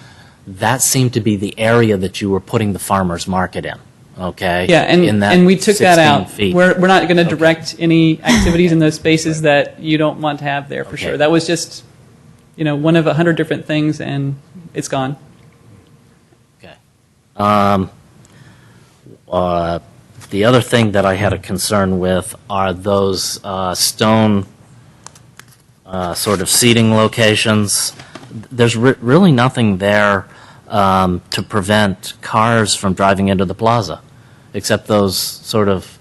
Speaker 4: that seemed to be the area that you were putting the farmer's market in, okay?
Speaker 10: Yeah,
Speaker 4: in that
Speaker 10: and we took that
Speaker 4: 16
Speaker 10: out.
Speaker 4: feet.
Speaker 10: We're not going to direct any activities in those spaces that you don't want to have there, for sure. That was just, one of 100 different things, and it's gone.
Speaker 4: Okay. The other thing that I had a concern with are those stone sort of seating locations. There's really nothing there to prevent cars from driving into the plaza, except those sort of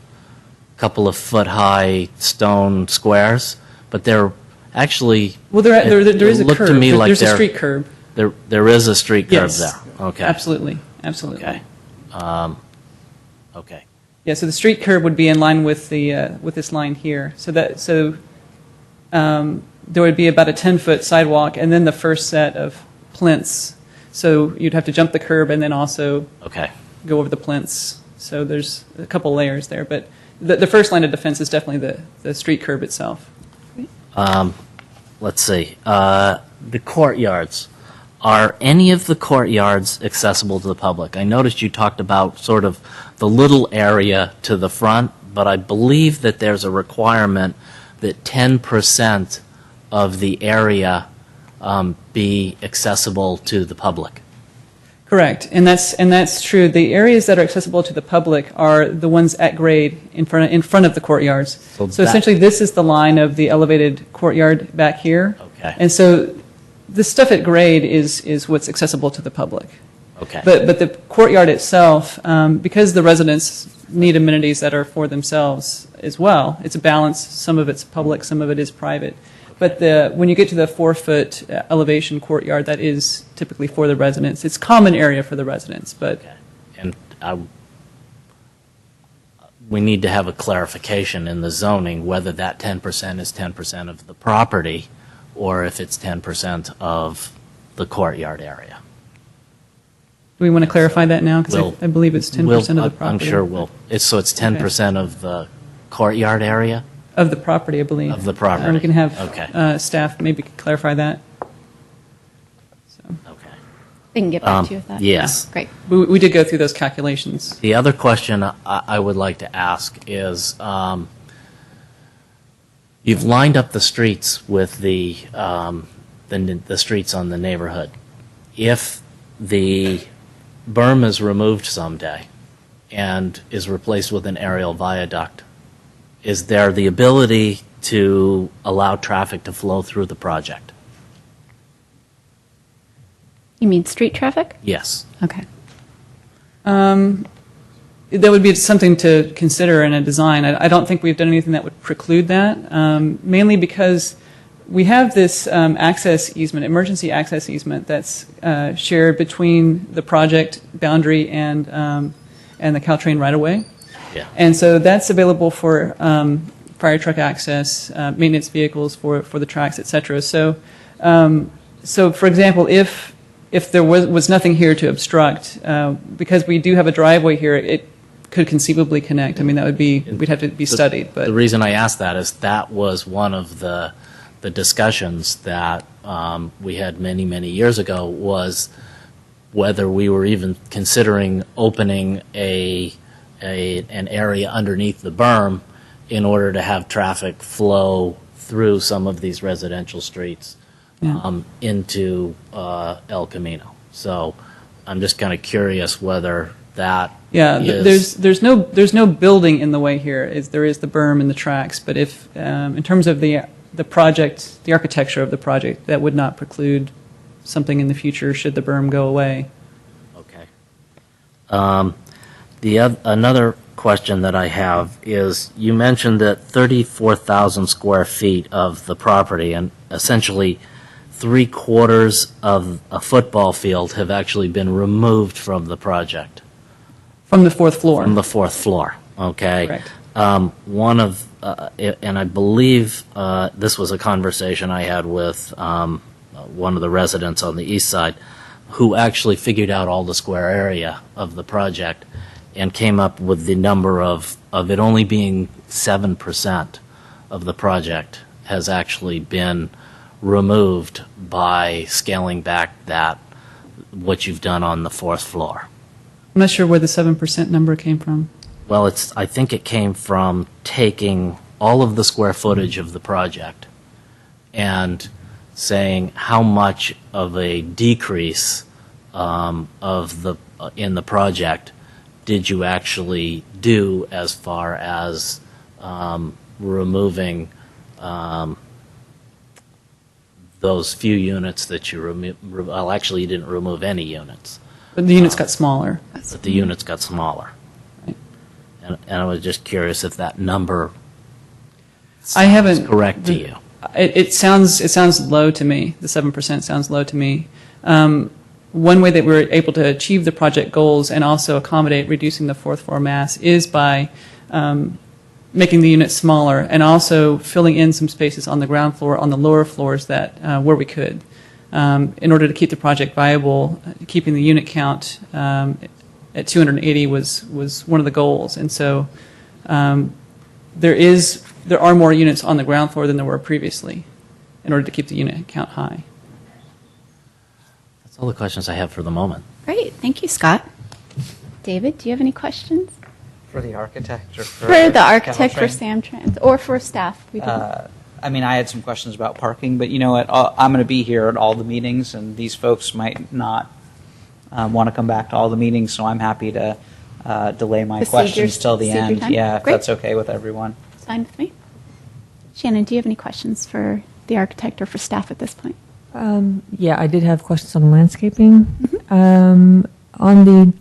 Speaker 4: couple of foot-high stone squares. But they're actually...
Speaker 10: Well, there is a
Speaker 4: looked
Speaker 10: curb.
Speaker 4: to me like
Speaker 10: There's a street curb.
Speaker 4: There is a street curb
Speaker 10: Yes.
Speaker 4: there. Okay.
Speaker 10: Absolutely.
Speaker 4: Okay. Okay.
Speaker 10: Yeah, so the street curb would be in line with this line here. So there would be about a 10-foot sidewalk, and then the first set of plinths. So you'd have to jump the curb and then also go over the plinths. So there's a couple layers there, but the first line of defense is definitely the street curb itself.
Speaker 4: Let's see. The courtyards. Are any of the courtyards accessible to the public? I noticed you talked about sort of the little area to the front, but I believe that there's a requirement that 10% of the area be accessible to the public.
Speaker 10: Correct, and that's true. The areas that are accessible to the public are the ones at grade in front of the courtyards. So essentially, this is the line of the elevated courtyard back here.
Speaker 4: Okay.
Speaker 10: And so the stuff at grade is what's accessible to the public.
Speaker 4: Okay.
Speaker 10: But the courtyard itself, because the residents need amenities that are for themselves as well, it's a balance. Some of it's public, some of it is private. But when you get to the 4-foot elevation courtyard, that is typically for the residents. It's common area for the residents, but...
Speaker 4: Okay. And we need to have a clarification in the zoning whether that 10% is 10% of the property or if it's 10% of the courtyard area.
Speaker 10: Do we want to clarify that now? Because I believe it's 10% of the property.
Speaker 4: I'm sure we'll. So it's 10% of the courtyard area?
Speaker 10: Of the property, I believe.
Speaker 4: Of the property.
Speaker 10: We can have staff maybe clarify that.
Speaker 2: They can get back to you with that.
Speaker 4: Yes.
Speaker 2: Yeah, great.
Speaker 10: We did go through those calculations.
Speaker 4: The other question I would like to ask is, you've lined up the streets with the streets on the neighborhood. If the berm is removed someday and is replaced with an aerial viaduct, is there the ability to allow traffic to flow through the project?
Speaker 2: You mean street traffic?
Speaker 4: Yes.
Speaker 2: Okay.
Speaker 10: That would be something to consider in a design. I don't think we've done anything that would preclude that, mainly because we have this access easement, emergency access easement that's shared between the project boundary and the Caltrain right-of-way.
Speaker 4: Yeah.
Speaker 10: And so that's available for fire truck access, maintenance vehicles for the tracks, et cetera. So for example, if there was nothing here to obstruct, because we do have a driveway here, it could conceivably connect. I mean, we'd have to be studied. But
Speaker 4: the reason I asked that is that was one of the discussions that we had many, many years ago, was whether we were even considering opening an area underneath the berm in order to have traffic flow through some of these residential streets into El Camino. So I'm just kind of curious whether that is...
Speaker 10: there's no building in the way here. There is the berm and the tracks, but if in terms of the project, the architecture of the project, that would not preclude something in the future should the berm go away.
Speaker 4: Okay. Another question that I have is, you mentioned that 34,000 square feet of the property, and essentially 3/4 of a football field, have actually been removed from the project.
Speaker 10: From the fourth floor.
Speaker 4: From the fourth floor, okay.
Speaker 10: Correct.
Speaker 4: And I believe this was a conversation I had with one of the residents on the east side, who actually figured out all the square area of the project and came up with the number of it only being 7% of the project has actually been removed by scaling back what you've done on the fourth floor.
Speaker 10: I'm not sure where the 7% number came from.
Speaker 4: Well, I think it came from taking all of the square footage of the project and saying how much of a decrease in the project did you actually do as far as removing those few units that you removed. Well, actually, you didn't remove any units.
Speaker 10: But the units got smaller.
Speaker 4: But the units got smaller.
Speaker 10: Right.
Speaker 4: And I was just curious if that number
Speaker 10: I haven't
Speaker 4: correct to you.
Speaker 10: It sounds low to me. The 7% sounds low to me. One way that we're able to achieve the project goals and also accommodate reducing the fourth floor mass is by making the units smaller and also filling in some spaces on the ground floor, on the lower floors that where we could. In order to keep the project viable, keeping the unit count at 280 was one of the goals. And so there are more units on the ground floor than there were previously in order to keep the unit count high.
Speaker 4: That's all the questions I have for the moment.
Speaker 2: Great. Thank you, Scott. David, do you have any questions?
Speaker 1: For the architect or for
Speaker 2: For the architect, for
Speaker 1: Caltrain?
Speaker 2: Samtrans, or for staff? We do.
Speaker 1: I mean, I had some questions about parking, but you know what? I'm going to be here at all the meetings, and these folks might not want to come back to all the meetings, so I'm happy to delay my questions till the
Speaker 2: procedure
Speaker 1: end.
Speaker 2: time?
Speaker 1: Yeah, if
Speaker 2: Great.
Speaker 1: that's okay with everyone.
Speaker 2: It's fine with me. Shannon, do you have any questions for the architect or for staff at this point?
Speaker 15: Yeah, I did have questions on landscaping.
Speaker 2: Mm-hmm.
Speaker 15: On the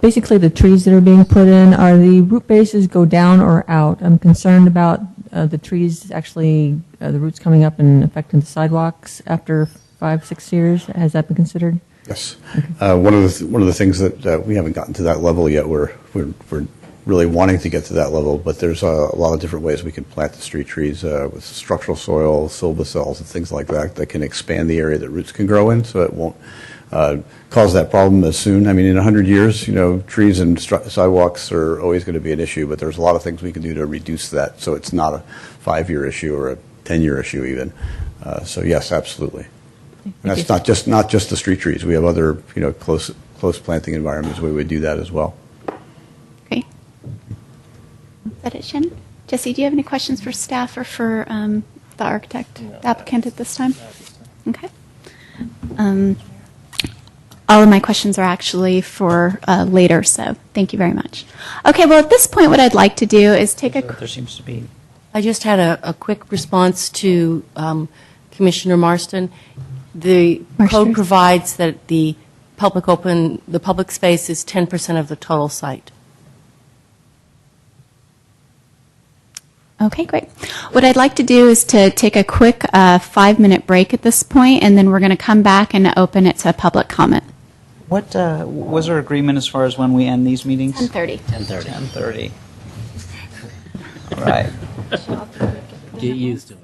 Speaker 15: basically the trees that are being put in, are the root bases go down or out? I'm concerned about the trees actually, the roots coming up and affecting the sidewalks after 5-6 years. Has that been considered?
Speaker 12: Yes. One of the things that we haven't gotten to that level yet. We're really wanting to get to that level, but there's a lot of different ways we can plant the street trees with structural soil, silvacells, and things like that can expand the area that roots can grow in, so it won't cause that problem as soon. I mean, in 100 years, trees and sidewalks are always going to be an issue, but there's a lot of things we can do to reduce that, so it's not a 5-year issue or a 10-year issue even. So yes, absolutely. And that's not just the street trees. We have other close planting environments where we would do that as well.
Speaker 2: Great. Is that it, Shannon? Jesse, do you have any questions for staff or for the architect, the applicant at this time? Okay. All of my questions are actually for later, so thank you very much. Okay, well, at this point, what I'd like to do is take a...
Speaker 1: There seems to be...
Speaker 9: I just had a quick response to Commissioner Marston. The code provides that the public space is 10% of the total site.
Speaker 2: Okay, great. What I'd like to do is to take a quick 5-minute break at this point, and then we're going to come back and open it to public comment.
Speaker 1: What was our agreement as far as when we end these meetings?
Speaker 2: 10:30.
Speaker 1: 10:30. All right.
Speaker 4: Get used to it.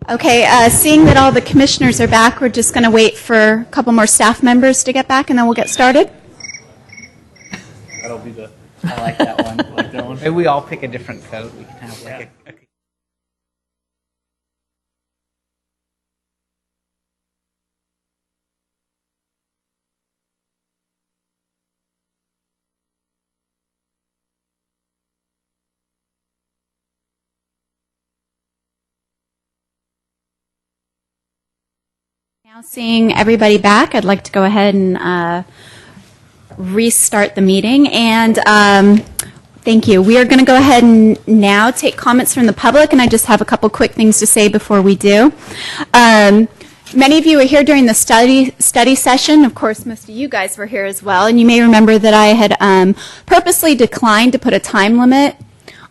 Speaker 2: Okay, seeing that all the commissioners are back, we're just going to wait for a couple more staff members to get back, and then we'll get started.
Speaker 8: That'll be the.
Speaker 1: I like that one.
Speaker 8: Like that one?
Speaker 1: Maybe we all pick a different coat. We can have like a
Speaker 2: Now seeing everybody back, I'd like to go ahead and restart the meeting. And thank you. We are going to go ahead and now take comments from the public, and I just have a couple quick things to say before we do. Many of you were here during the study session. Of course, most of you guys were here as well, and you may remember that I had purposely declined to put a time limit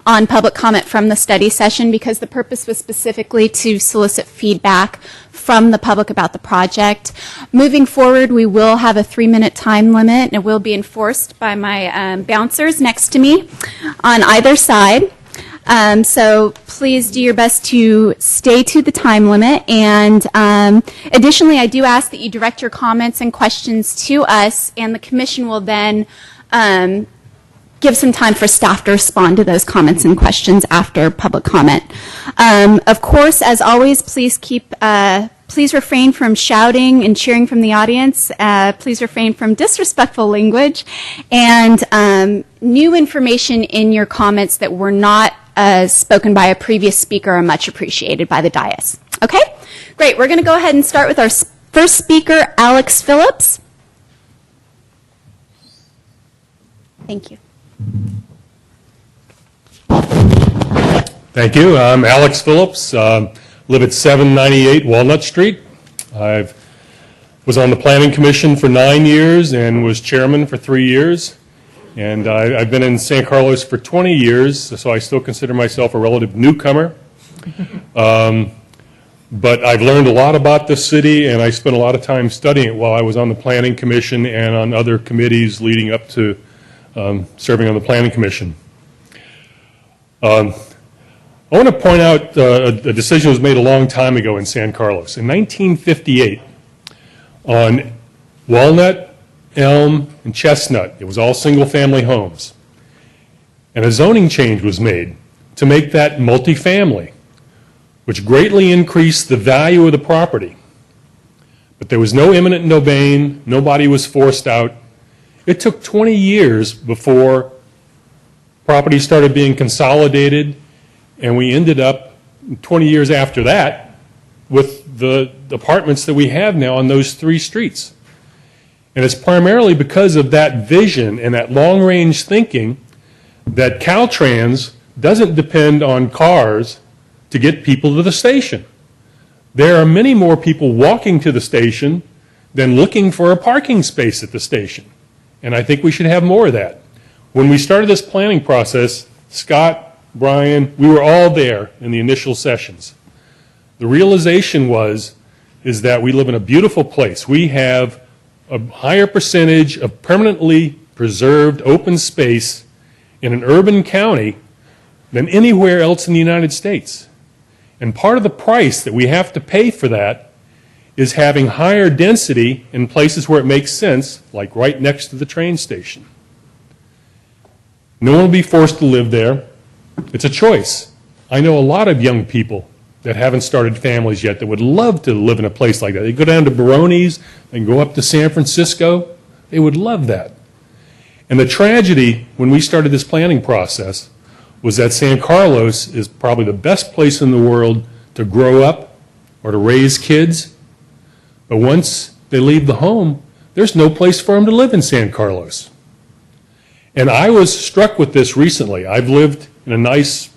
Speaker 2: on public comment from the study session because the purpose was specifically to solicit feedback from the public about the project. Moving forward, we will have a 3-minute time limit, and it will be enforced by my bouncers next to me on either side. So please do your best to stay to the time limit. And additionally, I do ask that you direct your comments and questions to us, and the commission will then give some time for staff to respond to those comments and questions after public comment. Of course, as always, please refrain from shouting and cheering from the audience. Please refrain from disrespectful language, and new information in your comments that were not spoken by a previous speaker are much appreciated by the dais. Okay? Great. We're going to go ahead and start with our first speaker, Alex Phillips. Thank you.
Speaker 14: Thank you. I'm Alex Phillips. Live at 798 Walnut Street. I was on the Planning Commission for 9 years and was chairman for 3 years. And I've been in San Carlos for 20 years, so I still consider myself a relative newcomer. But I've learned a lot about this city, and I spent a lot of time studying it while I was on the Planning Commission and on other committees leading up to serving on the Planning Commission. I want to point out a decision was made a long time ago in San Carlos. In 1958, on Walnut, Elm, and Chestnut, it was all single-family homes. And a zoning change was made to make that multifamily, which greatly increased the value of the property. But there was no eminent domain, nobody was forced out. It took 20 years before property started being consolidated, and we ended up 20 years after that with the apartments that we have now on those 3 streets. And it's primarily because of that vision and that long-range thinking that Caltrans doesn't depend on cars to get people to the station. There are many more people walking to the station than looking for a parking space at the station. And I think we should have more of that. When we started this planning process, Scott, Brian, we were all there in the initial sessions. The realization is that we live in a beautiful place. We have a higher percentage of permanently preserved open space in an urban county than anywhere else in the United States. And part of the price that we have to pay for that is having higher density in places where it makes sense, like right next to the train station. No one will be forced to live there. It's a choice. I know a lot of young people that haven't started families yet that would love to live in a place like that. They go down to Baroni's and go up to San Francisco. They would love that. And the tragedy when we started this planning process was that San Carlos is probably the best place in the world to grow up or to raise kids. But once they leave the home, there's no place for them to live in San Carlos. And I was struck with this recently. I've lived in a nice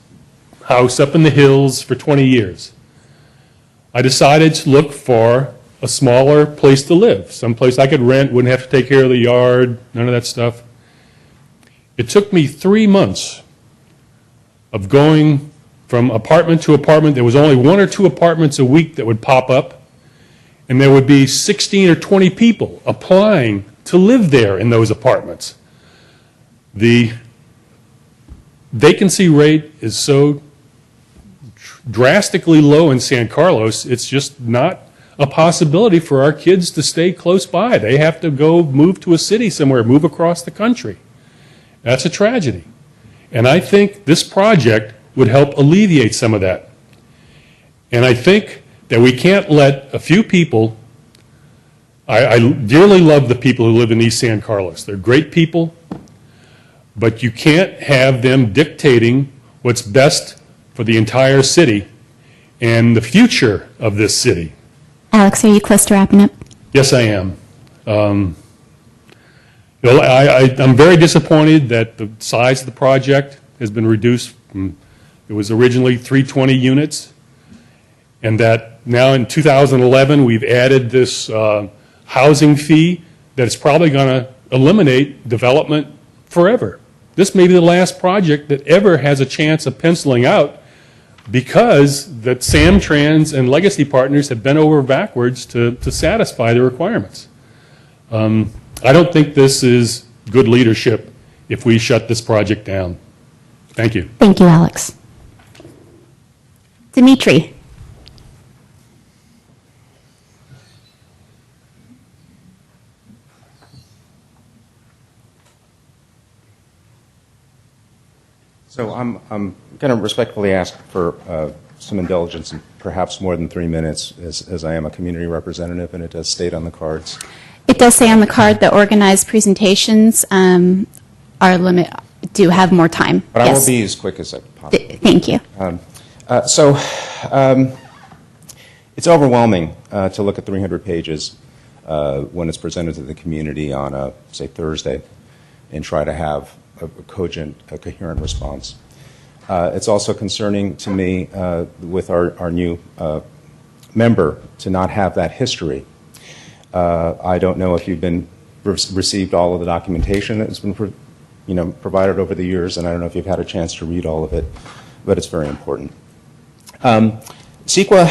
Speaker 14: house up in the hills for 20 years. I decided to look for a smaller place to live, someplace I could rent, wouldn't have to take care of the yard, none of that stuff. It took me 3 months of going from apartment to apartment. There was only 1 or 2 apartments a week that would pop up, and there would be 16 or 20 people applying to live there in those apartments. The vacancy rate is so
Speaker 16: drastically low in San Carlos, it's just not a possibility for our kids to stay close by. They have to go move to a city somewhere, move across the country. That's a tragedy. And I think this project would help alleviate some of that. And I think that we can't let a few people, I dearly love the people who live in East San Carlos. They're great people, but you can't have them dictating what's best for the entire city and the future of this city.
Speaker 2: Alex, are you close to wrapping up?
Speaker 16: Yes, I am. I'm very disappointed that the size of the project has been reduced from, it was originally 320 units, and that now in 2011 we've added this housing fee that is probably going to eliminate development forever. This may be the last project that ever has a chance of penciling out, because that Samtrans and Legacy Partners have bent over backwards to satisfy the requirements. I don't think this is good leadership if we shut this project down. Thank you.
Speaker 2: Thank you, Alex. Dimitri.
Speaker 6: So I'm going to respectfully ask for some indulgence and perhaps more than 3 minutes, as I am a community representative, and it does state on the cards.
Speaker 2: It does say on the card that organized presentations do have more time.
Speaker 6: But I
Speaker 2: Yes.
Speaker 6: will be as quick as I possibly.
Speaker 2: Thank you.
Speaker 6: It's overwhelming to look at 300 pages when it's presented to the community on a, say, Thursday, and try to have a coherent response. It's also concerning to me with our new member to not have that history. I don't know if you've received all of the documentation that's been provided over the years, and I don't know if you've had a chance to read all of it, but it's very important. CEQA,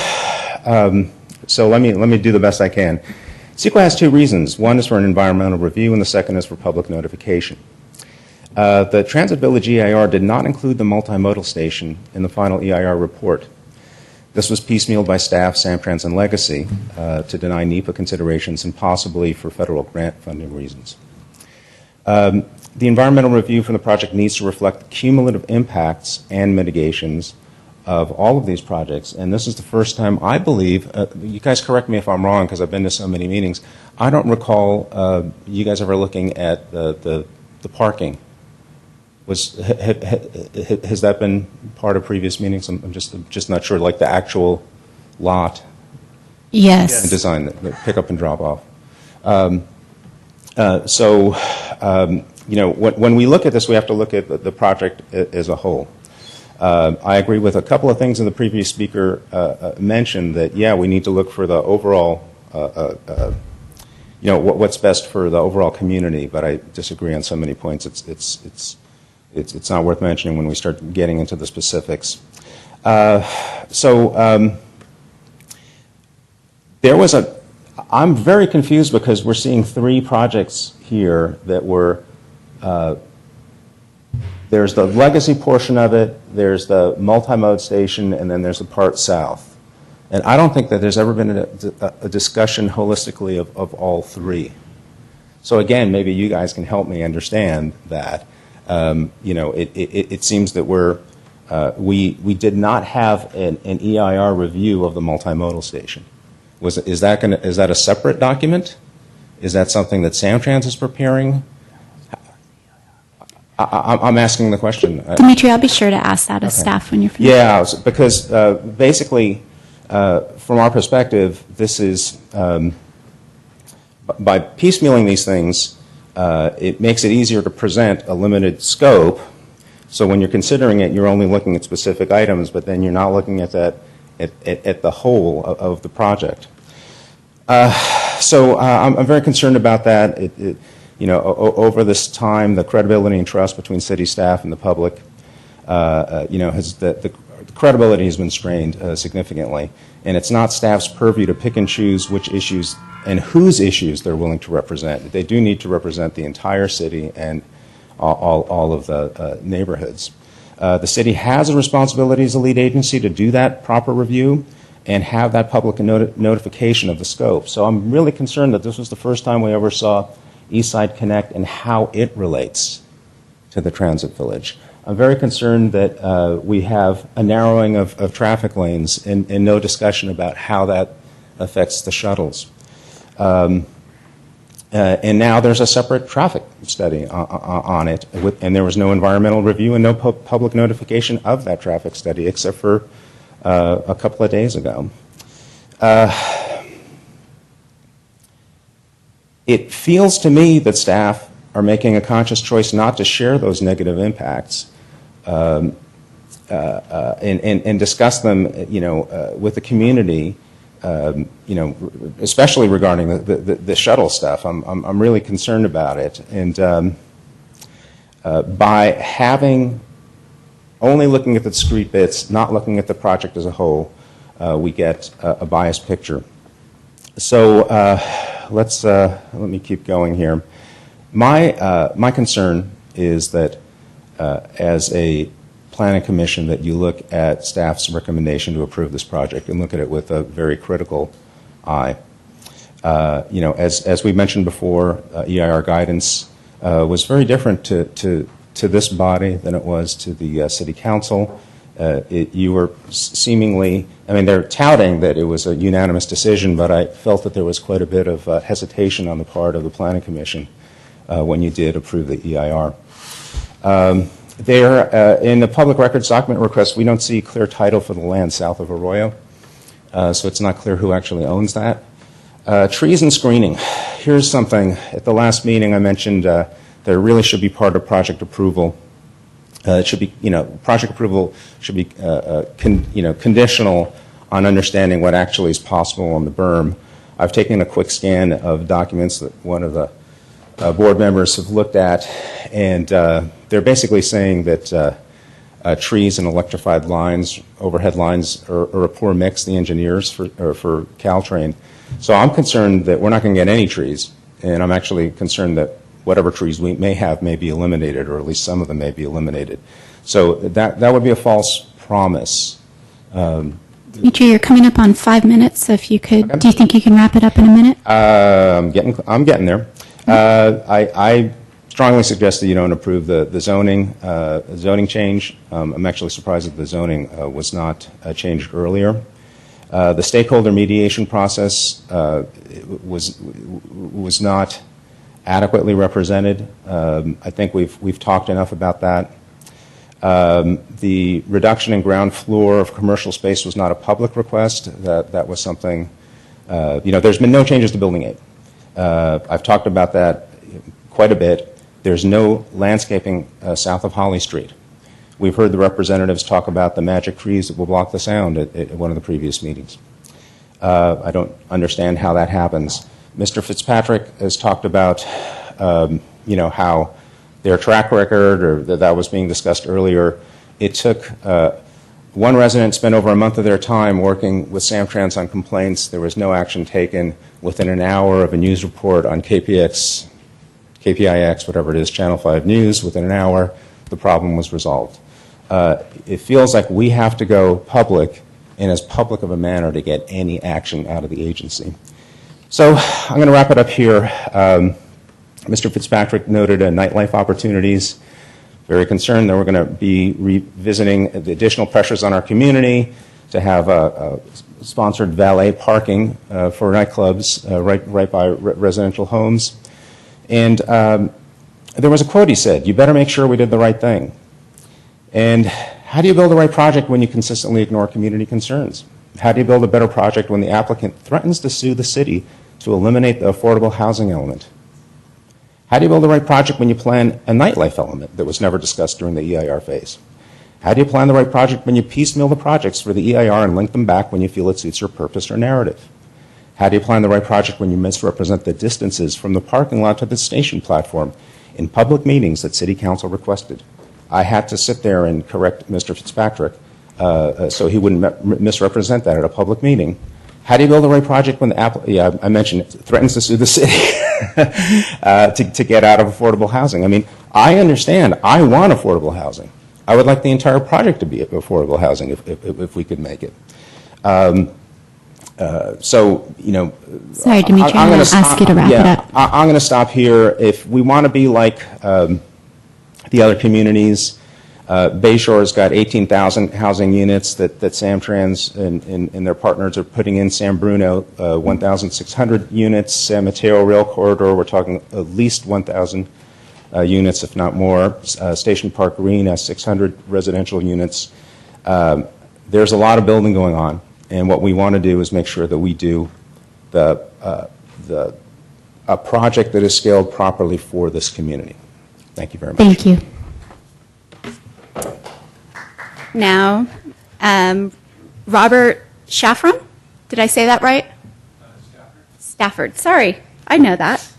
Speaker 6: so let me do the best I can. CEQA has two reasons. One is for an environmental review, and the second is for public notification. The Transit Village EIR did not include the multimodal station in the final EIR report. This was piecemealed by staff, Samtrans, and Legacy to deny NEPA considerations and possibly for federal grant funding reasons. The environmental review for the project needs to reflect the cumulative impacts and mitigations of all of these projects, and this is the first time, I believe, you guys correct me if I'm wrong because I've been to so many meetings, I don't recall you guys ever looking at the parking. Has that been part of previous meetings? I'm just not sure, like the actual lot.
Speaker 2: Yes.
Speaker 6: And design, the pick up and drop off. When we look at this, we have to look at the project as a whole. I agree with a couple of things in the previous speaker mentioned that, yeah, we need to look for the overall, what's best for the overall community, but I disagree on so many points. It's not worth mentioning when we start getting into the specifics. I'm very confused because we're seeing three projects here that were, there's the Legacy portion of it, there's the multi-mode station, and then there's the part south. And I don't think that there's ever been a discussion holistically of all three. So again, maybe you guys can help me understand that. It seems that we did not have an EIR review of the multimodal station. Is that a separate document? Is that something that Samtrans is preparing? I'm asking the question.
Speaker 2: Dimitri, I'll be sure to ask that of staff when you're finished.
Speaker 6: Yeah, because basically, from our perspective, this is, by piecemealing these things, it makes it easier to present a limited scope. So when you're considering it, you're only looking at specific items, but then you're not looking at that at the whole of the project. I'm very concerned about that. Over this time, the credibility and trust between city staff and the public, the credibility has been strained significantly, and it's not staff's purview to pick and choose which issues and whose issues they're willing to represent. They do need to represent the entire city and all of the neighborhoods. The city has a responsibility as a lead agency to do that proper review and have that public notification of the scope. So I'm really concerned that this was the first time we ever saw Eastside Connect and how it relates to the transit village. I'm very concerned that we have a narrowing of traffic lanes and no discussion about how that affects the shuttles. And now there's a separate traffic study on it, and there was no environmental review and no public notification of that traffic study except for a couple of days ago. It feels to me that staff are making a conscious choice not to share those negative impacts and discuss them, with the community, especially regarding the shuttle stuff. I'm really concerned about it, and by having only looking at the discrete bits, not looking at the project as a whole, we get a biased picture. So let me keep going here. My concern is that as a planning commission that you look at staff's recommendation to approve this project and look at it with a very critical eye. As we mentioned before, EIR guidance was very different to this body than it was to the city council. You were seemingly, they're touting that it was a unanimous decision, but I felt that there was quite a bit of hesitation on the part of the planning commission when you did approve the EIR. In the public records document request, we don't see clear title for the land south of Arroyo, so it's not clear who actually owns that. Trees and screening. Here's something. At the last meeting I mentioned there really should be part of project approval. It should be, project approval should be, conditional on understanding what actually is possible on the berm. I've taken a quick scan of documents that one of the board members have looked at, and they're basically saying that trees and electrified lines, overhead lines, are a poor mix, the engineers for Caltrain. So I'm concerned that we're not going to get any trees, and I'm actually concerned that whatever trees we may have may be eliminated, or at least some of them may be eliminated. So that would be a false promise.
Speaker 2: Dimitri, you're coming up on 5 minutes, so if you could, okay. Do you think you can wrap it up in a minute?
Speaker 6: I'm getting there. I strongly suggest that you don't approve the zoning change. I'm actually surprised that the zoning was not changed earlier. The stakeholder mediation process was not adequately represented. I think we've talked enough about that. The reduction in ground floor of commercial space was not a public request. That was something, there's been no changes to Building 8. I've talked about that quite a bit. There's no landscaping south of Holly Street. We've heard the representatives talk about the magic trees that will block the sound at one of the previous meetings. I don't understand how that happens. Mr. Fitzpatrick has talked about, how their track record, or that was being discussed earlier. It took one resident spent over a month of their time working with Samtrans on complaints. There was no action taken. Within an hour of a news report on KPIX, whatever it is, Channel 5 News, within an hour, the problem was resolved. It feels like we have to go public in as public of a manner to get any action out of the agency. So I'm going to wrap it up here. Mr. Fitzpatrick noted nightlife opportunities. Very concerned that we're going to be revisiting the additional pressures on our community to have a sponsored valet parking for nightclubs right by residential homes. And there was a quote he said, "You better make sure we did the right thing." And how do you build the right project when you consistently ignore community concerns? How do you build a better project when the applicant threatens to sue the city to eliminate the affordable housing element? How do you build the right project when you plan a nightlife element that was never discussed during the EIR phase? How do you plan the right project when you piecemeal the projects for the EIR and link them back when you feel it suits your purpose or narrative? How do you plan the right project when you misrepresent the distances from the parking lot to the station platform in public meetings that City Council requested? I had to sit there and correct Mr. Fitzpatrick so he wouldn't misrepresent that at a public meeting. How do you build the right project when the I mentioned it threatens to sue the city to get out of affordable housing? I mean, I understand. I want affordable housing. I would like the entire project to be affordable housing if we could make it. So, you know.
Speaker 2: Sorry, Dimitri, I'm going to ask you to wrap it up.
Speaker 6: I'm going to stop here. If we want to be like the other communities, Bayshore's got 18,000 housing units that Samtrans and their partners are putting in. San Bruno, 1,600 units. San Mateo Rail Corridor, we're talking at least 1,000 units, if not more. Station Park Green has 600 residential units. There's a lot of building going on, and what we want to do is make sure that we do a project that is scaled properly for this community. Thank you very much.
Speaker 2: Thank you. Now, Robert Shaffron, did I say that right? Stafford, sorry, I know that.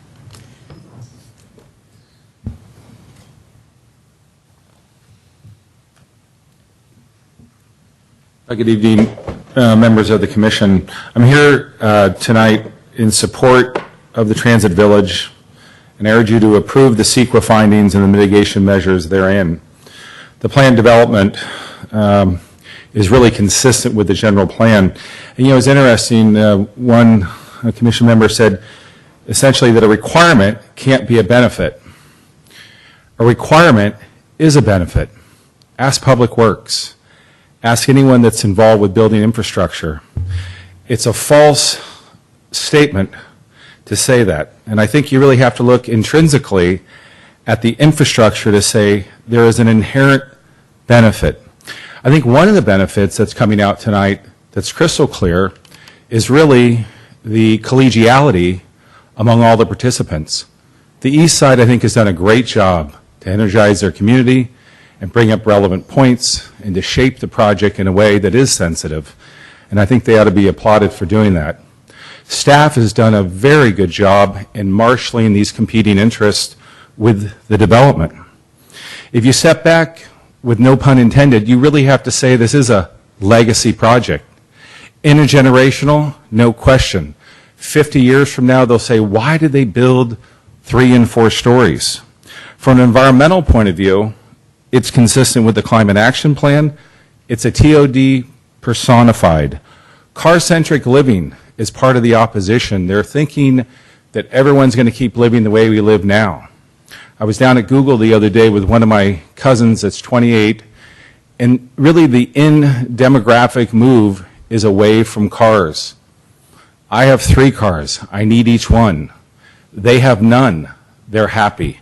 Speaker 17: Good evening, members of the Commission. I'm here tonight in support of the Transit Village and urge you to approve the CEQA findings and the mitigation measures therein. The plan development is really consistent with the general plan. And, you know, it's interesting, one Commission member said essentially that a requirement can't be a benefit. A requirement is a benefit. Ask Public Works. Ask anyone that's involved with building infrastructure. It's a false statement to say that. And I think you really have to look intrinsically at the infrastructure to say there is an inherent benefit. I think one of the benefits that's coming out tonight that's crystal clear is really the collegiality among all the participants. The East Side, I think, has done a great job to energize their community and bring up relevant points and to shape the project in a way that is sensitive. And I think they ought to be applauded for doing that. Staff has done a very good job in marshaling these competing interests with the development. If you step back, with no pun intended, you really have to say this is a legacy project. Intergenerational, no question. 50 years from now, they'll say, why did they build 3 and 4 stories? From an environmental point of view, it's consistent with the Climate Action Plan. It's a TOD personified. Car-centric living is part of the opposition. They're thinking that everyone's going to keep living the way we live now. I was down at Google the other day with one of my cousins that's 28, and really the demographic move is away from cars. I have 3 cars. I need each one. They have none. They're happy.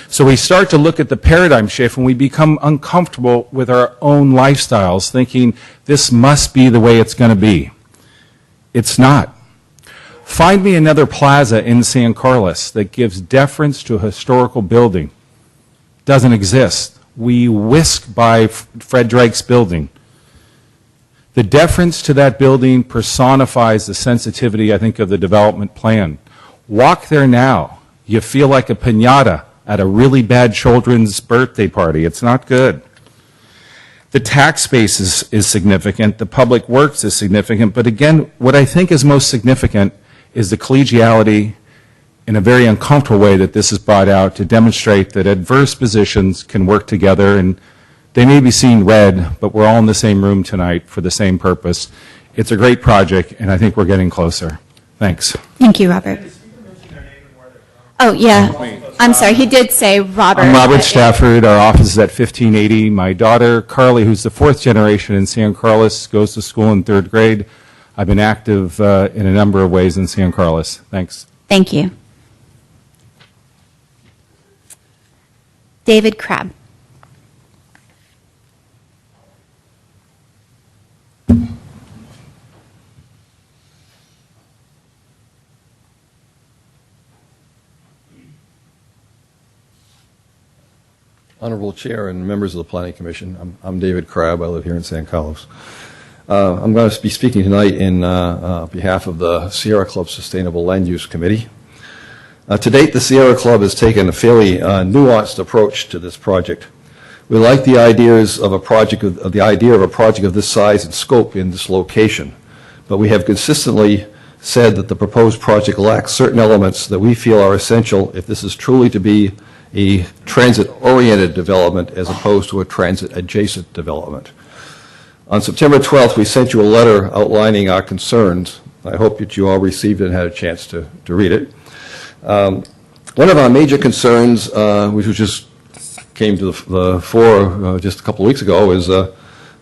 Speaker 17: So we start to look at the paradigm shift and we become uncomfortable with our own lifestyles, thinking this must be the way it's going to be. It's not. Find me another plaza in San Carlos that gives deference to a historical building. Doesn't exist. We whisk by Fred Drake's building. The deference to that building personifies the sensitivity, I think, of the development plan. Walk there now. You feel like a piñata at a really bad children's birthday party. It's not good. The tax base is significant. The public works is significant. But again, what I think is most significant is the collegiality in a very uncomfortable way that this is brought out to demonstrate that adverse positions can work together, and they may be seen red, but we're all in the same room tonight for the same purpose. It's a great project, and I think we're getting closer. Thanks.
Speaker 2: Thank you, Robert. Oh, yeah. I'm sorry. He did say Robert.
Speaker 17: I'm Robert Stafford. Our office is at 1580. My daughter, Carly, who's the 4th generation in San Carlos, goes to school in 3rd grade. I've been active in a number of ways in San Carlos. Thanks.
Speaker 2: Thank you. David Crabb.
Speaker 18: Honorable Chair and members of the Planning Commission, I'm David Crabb. I live here in San Carlos. I'm going to be speaking tonight in behalf of the Sierra Club Sustainable Land Use Committee. To date, the Sierra Club has taken a fairly nuanced approach to this project. We like the ideas of a project of this size and scope in this location, but we have consistently said that the proposed project lacks certain elements that we feel are essential if this is truly to be a transit-oriented development as opposed to a transit-adjacent development. On September 12th, we sent you a letter outlining our concerns. I hope that you all received it and had a chance to read it. One of our major concerns, which just came to the fore just a couple of weeks ago, is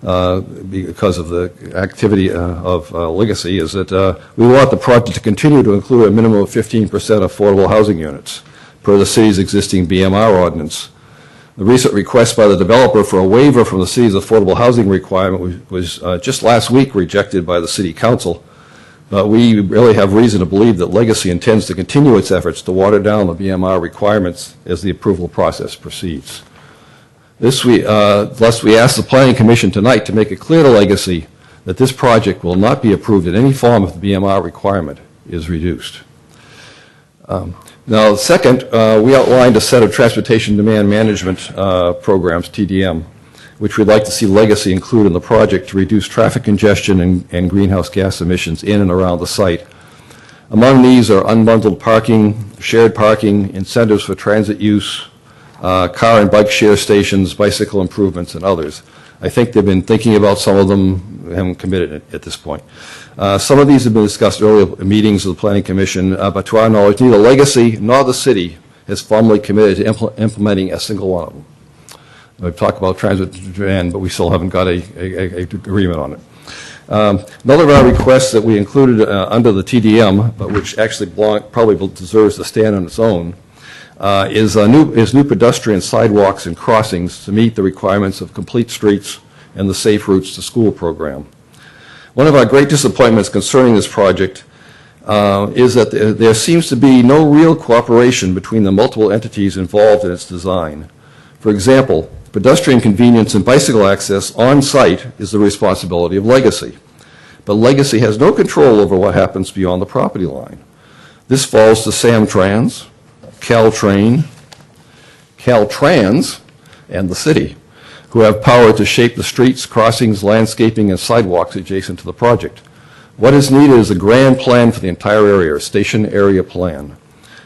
Speaker 18: because of the activity of Legacy, is that we want the project to continue to include a minimum of 15% affordable housing units per the city's existing BMR ordinance. The recent request by the developer for a waiver from the city's affordable housing requirement was just last week rejected by the city council. But we really have reason to believe that Legacy intends to continue its efforts to water down the BMR requirements as the approval process proceeds. Thus, we ask the Planning Commission tonight to make it clear to Legacy that this project will not be approved in any form if the BMR requirement is reduced. Now, second, we outlined a set of transportation demand management programs, TDM, which we'd like to see Legacy include in the project to reduce traffic congestion and greenhouse gas emissions in and around the site. Among these are unbundled parking, shared parking, incentives for transit use, car and bike share stations, bicycle improvements, and others. I think they've been thinking about some of them, haven't committed at this point. Some of these have been discussed earlier in meetings of the Planning Commission, but to our knowledge, neither Legacy nor the city has formally committed to implementing a single one of them. We've talked about transit demand, but we still haven't got a agreement on it. Another of our requests that we included under the TDM, but which actually probably deserves to stand on its own, is new pedestrian sidewalks and crossings to meet the requirements of Complete Streets and the Safe Routes to School program. One of our great disappointments concerning this project is that there seems to be no real cooperation between the multiple entities involved in its design. For example, pedestrian convenience and bicycle access on site is the responsibility of Legacy, but Legacy has no control over what happens beyond the property line. This falls to Samtrans, Caltrans, and the city, who have power to shape the streets, crossings, landscaping, and sidewalks adjacent to the project. What is needed is a grand plan for the entire area, a station area plan.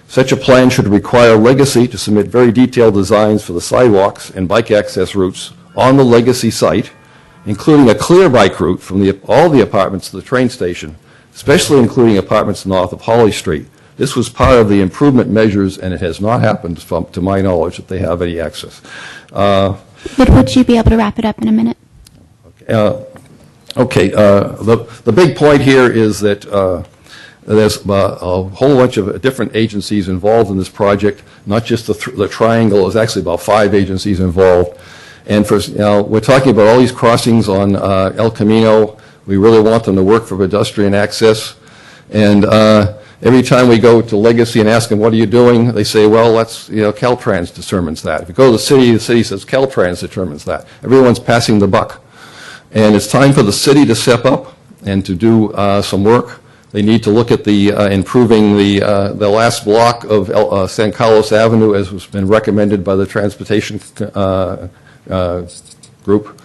Speaker 18: Such a plan should require Legacy to submit very detailed designs for the sidewalks and bike access routes on the Legacy site, including a clear bike route from all the apartments to the train station, especially including apartments north of Holly Street. This was part of the improvement measures, and it has not happened, to my knowledge, that they have any access.
Speaker 2: But would you be able to wrap it up in a minute?
Speaker 18: Okay. The big point here is that there's a whole bunch of different agencies involved in this project, not just the triangle. There's actually about 5 agencies involved. And we're talking about all these crossings on El Camino. We really want them to work for pedestrian access. And every time we go to Legacy and ask them, what are you doing? They say, well, that's, Caltrans determines that. If you go to the city says Caltrans determines that. Everyone's passing the buck. And it's time for the city to step up and to do some work. They need to look at the improving the last block of San Carlos Avenue, as has been recommended by the transportation group,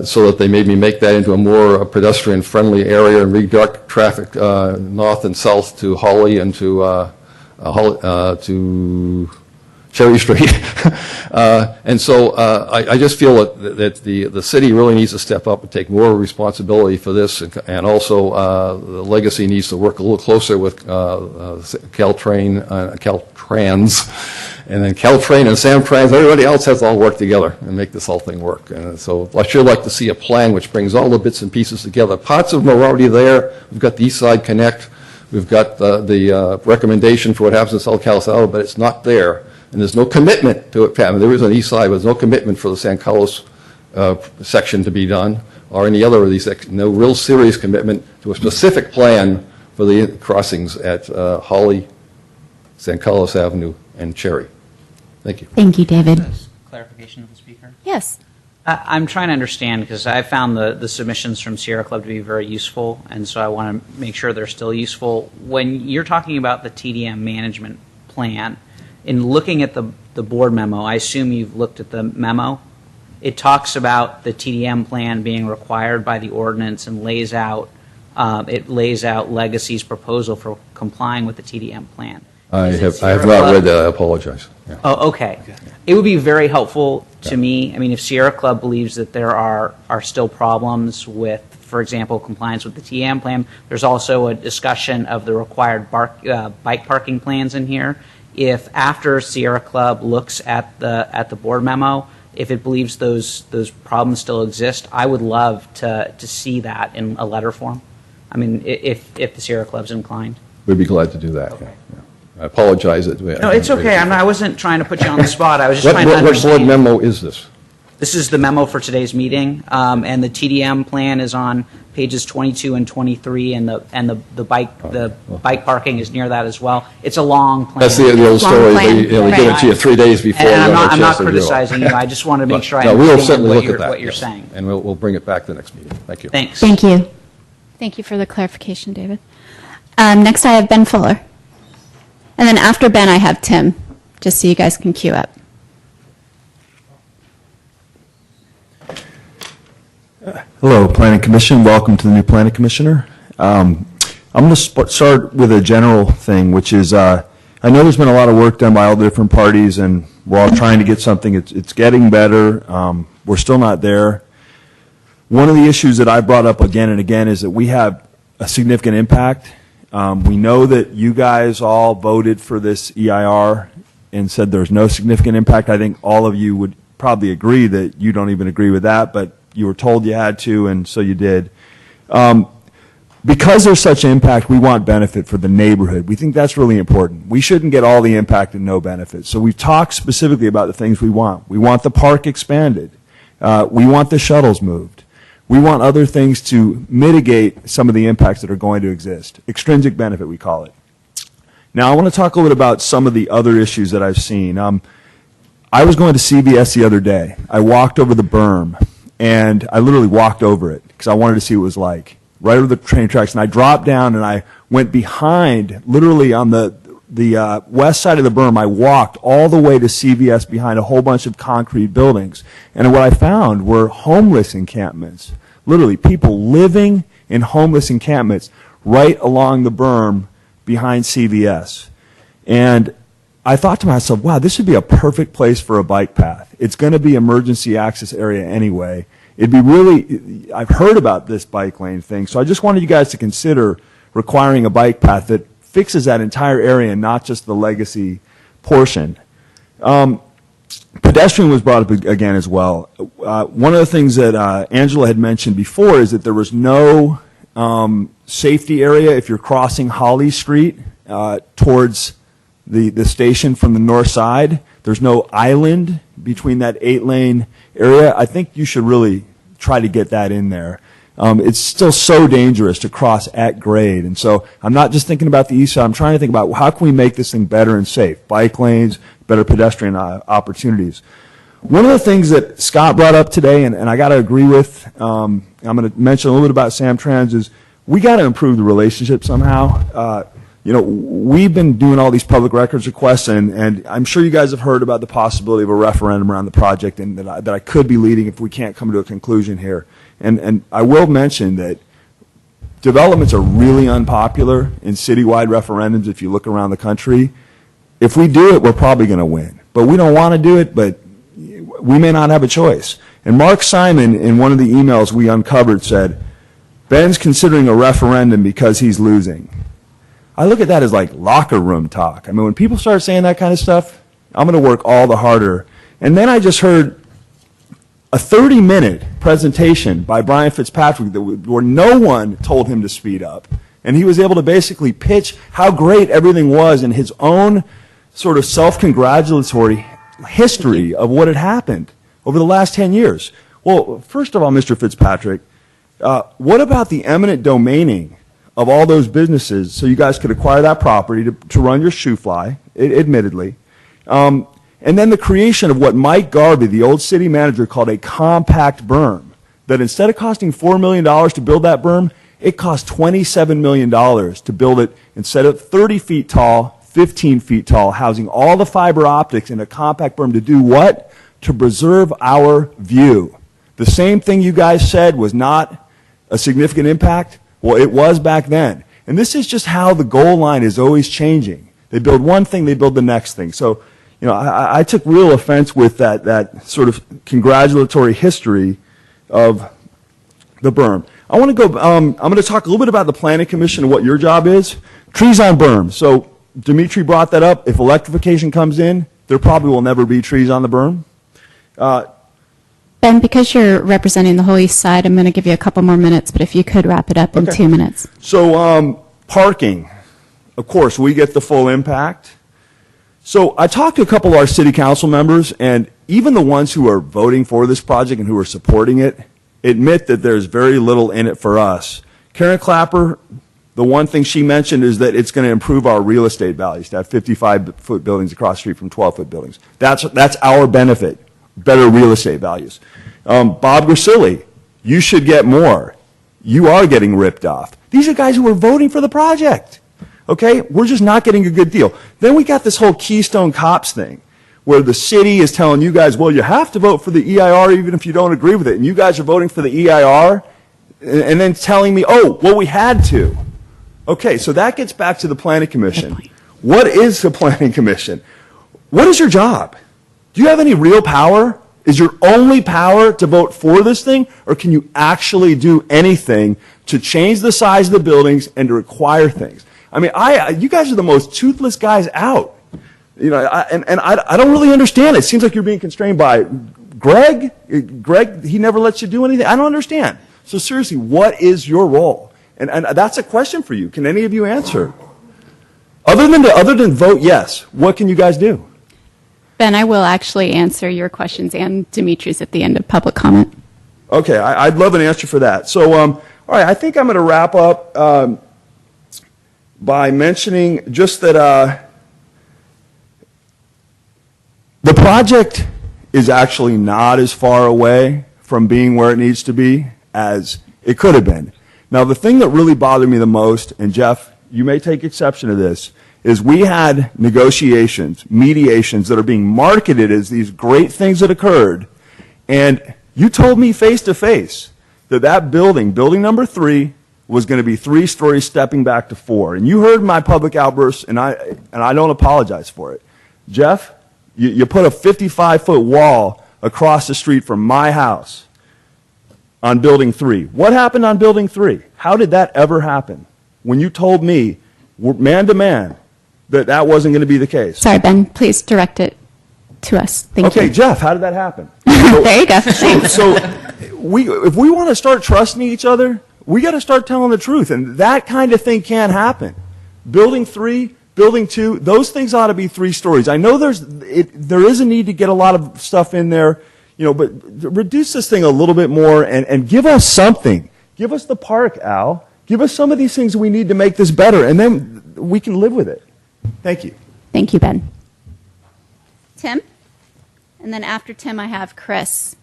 Speaker 18: so that they maybe make that into a more pedestrian-friendly area and redirect traffic north and south to Holly and to Cherry Street. And so I just feel that the city really needs to step up and take more responsibility for this, and also the Legacy needs to work a little closer with Caltrans, and then Caltrain and Samtrans. Everybody else has to all work together and make this whole thing work. And so I'd sure like to see a plan which brings all the bits and pieces together. Parts of them are already there. We've got the East Side Connect. We've got the recommendation for what happens in South Carlos, but it's not there. And there's no commitment to it, Pat. I mean, there is an east side, but there's no commitment for the San Carlos section to be done, or any other of these sections. No real serious commitment to a specific plan for the crossings at Holly, San Carlos Avenue, and Cherry. Thank you.
Speaker 2: Thank you, David.
Speaker 1: Clarification of the speaker?
Speaker 2: Yes.
Speaker 1: I'm trying to understand, because I found the submissions from Sierra Club to be very useful, and so I want to make sure they're still useful. When you're talking about the TDM management plan, in looking at the board memo, I assume you've looked at the memo. It talks about the TDM plan being required by the ordinance and lays out Legacy's proposal for complying with the TDM plan.
Speaker 18: I
Speaker 1: Is it
Speaker 18: have
Speaker 1: Sierra
Speaker 18: not
Speaker 1: Club?
Speaker 18: read that, I apologize. Yeah.
Speaker 1: Oh, okay. It would be very helpful to me. I mean, if Sierra Club believes that there are still problems with, for example, compliance with the TM plan, there's also a discussion of the required bike parking plans in here. If after Sierra Club looks at the board memo, if it believes those problems still exist, I would love to see that in a letter form. I mean, if the Sierra Club's inclined.
Speaker 18: We'd be glad to do that. Yeah. I apologize.
Speaker 1: No, it's okay. I wasn't trying to put you on the spot. I was just trying to
Speaker 18: What
Speaker 1: understand.
Speaker 18: board memo is this?
Speaker 1: This is the memo for today's meeting, and the TDM plan is on pages 22 and 23, and the bike parking is near that as well. It's a long plan.
Speaker 18: That's the old story. They give it to you 3 days before.
Speaker 1: And
Speaker 18: you have a
Speaker 1: I'm not
Speaker 18: chance to review it.
Speaker 1: criticizing you. I just want to make sure I
Speaker 18: No, we'll
Speaker 1: understand
Speaker 18: certainly look at that,
Speaker 1: what you're
Speaker 18: yes.
Speaker 1: saying.
Speaker 18: And we'll bring it back to the next meeting. Thank you.
Speaker 1: Thanks.
Speaker 2: Thank you. Thank you for the clarification, David. Next, I have Ben Fuller. And then after Ben, I have Tim, just so you guys can queue up.
Speaker 19: Hello, Planning Commission. Welcome to the new Planning Commissioner. I'm going to start with a general thing, which is I know there's been a lot of work done by all the different parties, and we're all trying to get something. It's getting better. We're still not there. One of the issues that I brought up again and again is that we have a significant impact. We know that you guys all voted for this EIR and said there's no significant impact. I think all of you would probably agree that you don't even agree with that, but you were told you had to, and so you did. Because there's such impact, we want benefit for the neighborhood. We think that's really important. We shouldn't get all the impact and no benefit. So we've talked specifically about the things we want. We want the park expanded. We want the shuttles moved. We want other things to mitigate some of the impacts that are going to exist. Extrinsic benefit, we call it. Now, I want to talk a little bit about some of the other issues that I've seen. I was going to CVS the other day. I walked over the berm, and I literally walked over it because I wanted to see what it was like, right over the train tracks. And I dropped down, and I went behind, literally on the west side of the berm. I walked all the way to CVS behind a whole bunch of concrete buildings. And what I found were homeless encampments, literally people living in homeless encampments right along the berm behind CVS. And I thought to myself, wow, this would be a perfect place for a bike path. It's going to be emergency access area anyway. It'd be really, I've heard about this bike lane thing, so I just wanted you guys to consider requiring a bike path that fixes that entire area and not just the legacy portion. Pedestrian was brought up again as well. One of the things that Angela had mentioned before is that there was no safety area if you're crossing Holly Street towards the station from the north side. There's no island between that 8-lane area. I think you should really try to get that in there. It's still so dangerous to cross at grade. And so I'm not just thinking about the east side. I'm trying to think about how can we make this thing better and safe? Bike lanes, better pedestrian opportunities. One of the things that Scott brought up today, and I got to agree with, I'm going to mention a little bit about Samtrans, is we got to improve the relationship somehow. We've been doing all these public records requests, and I'm sure you guys have heard about the possibility of a referendum around the project, and that I could be leading if we can't come to a conclusion here. And I will mention that developments are really unpopular in citywide referendums if you look around the country. If we do it, we're probably going to win. But we don't want to do it, but we may not have a choice. And Mark Simon, in one of the emails we uncovered, said, Ben's considering a referendum because he's losing. I look at that as like locker room talk. I mean, when people start saying that kind of stuff, I'm going to work all the harder. And then I just heard a 30-minute presentation by Brian Fitzpatrick where no one told him to speed up. And he was able to basically pitch how great everything was in his own sort of self-congratulatory history of what had happened over the last 10 years. Well, first of all, Mr. Fitzpatrick, what about the eminent domaining of all those businesses so you guys could acquire that property to run your shoe fly, admittedly? And then the creation of what Mike Garvey, the old city manager, called a compact berm, that instead of costing $4 million to build that berm, it cost $27 million to build it instead of 30 feet tall, 15 feet tall, housing all the fiber optics in a compact berm to do what? To preserve our view. The same thing you guys said was not a significant impact. Well, it was back then. And this is just how the goal line is always changing. They build one thing, they build the next thing. So, you know, I took real offense with that sort of congratulatory history of the berm. I want to go, I'm going to talk a little bit about the Planning Commission and what your job is. Trees on berm. So Dimitri brought that up. If electrification comes in, there probably will never be trees on the berm.
Speaker 2: Ben, because you're representing the whole east side, I'm going to give you a couple more minutes, but if you could wrap it up in 2 minutes.
Speaker 19: So parking, of course, we get the full impact. So I talked to a couple of our city council members, and even the ones who are voting for this project and who are supporting it admit that there's very little in it for us. Karen Clapper, the one thing she mentioned is that it's going to improve our real estate values to have 55-foot buildings across the street from 12-foot buildings. That's our benefit, better real estate values. Bob Grisilli, you should get more. You are getting ripped off. These are guys who are voting for the project. Okay? We're just not getting a good deal. Then we got this whole Keystone Cops thing, where the city is telling you guys, well, you have to vote for the EIR even if you don't agree with it. And you guys are voting for the EIR and then telling me, oh, well, we had to. Okay, so that gets back to the Planning Commission. What is the Planning Commission? What is your job? Do you have any real power? Is your only power to vote for this thing, or can you actually do anything to change the size of the buildings and to require things? I mean, you guys are the most toothless guys out. You know, I don't really understand it. It seems like you're being constrained by Greg. Greg, he never lets you do anything. I don't understand. So seriously, what is your role? And that's a question for you. Can any of you answer? Other than vote yes, what can you guys do?
Speaker 2: Ben, I will actually answer your questions and Dimitri's at the end of public comment.
Speaker 19: Okay, I'd love an answer for that. So, all right, I think I'm going to wrap up by mentioning just that the project is actually not as far away from being where it needs to be as it could have been. Now, the thing that really bothered me the most, and Jeff, you may take exception to this, is we had negotiations, mediations that are being marketed as these great things that occurred, and you told me face to face that building number 3, was going to be 3 stories stepping back to 4. And you heard my public outbursts, and I don't apologize for it. Jeff, you put a 55-foot wall across the street from my house on building 3. What happened on building 3? How did that ever happen? When you told me, man to man, that wasn't going to be the case.
Speaker 2: Sorry, Ben, please direct it to us. Thank you.
Speaker 19: Okay, Jeff, how did that happen?
Speaker 2: There you go.
Speaker 19: So if we want to start trusting each other, we got to start telling the truth, and that kind of thing can't happen. Building 3, building 2, those things ought to be 3 stories. I know there is a need to get a lot of stuff in there, you know, but reduce this thing a little bit more and give us something. Give us the park, Al. Give us some of these things we need to make this better, and then we can live with it. Thank you.
Speaker 2: Thank you, Ben. Tim? And then after Tim, I have Chris.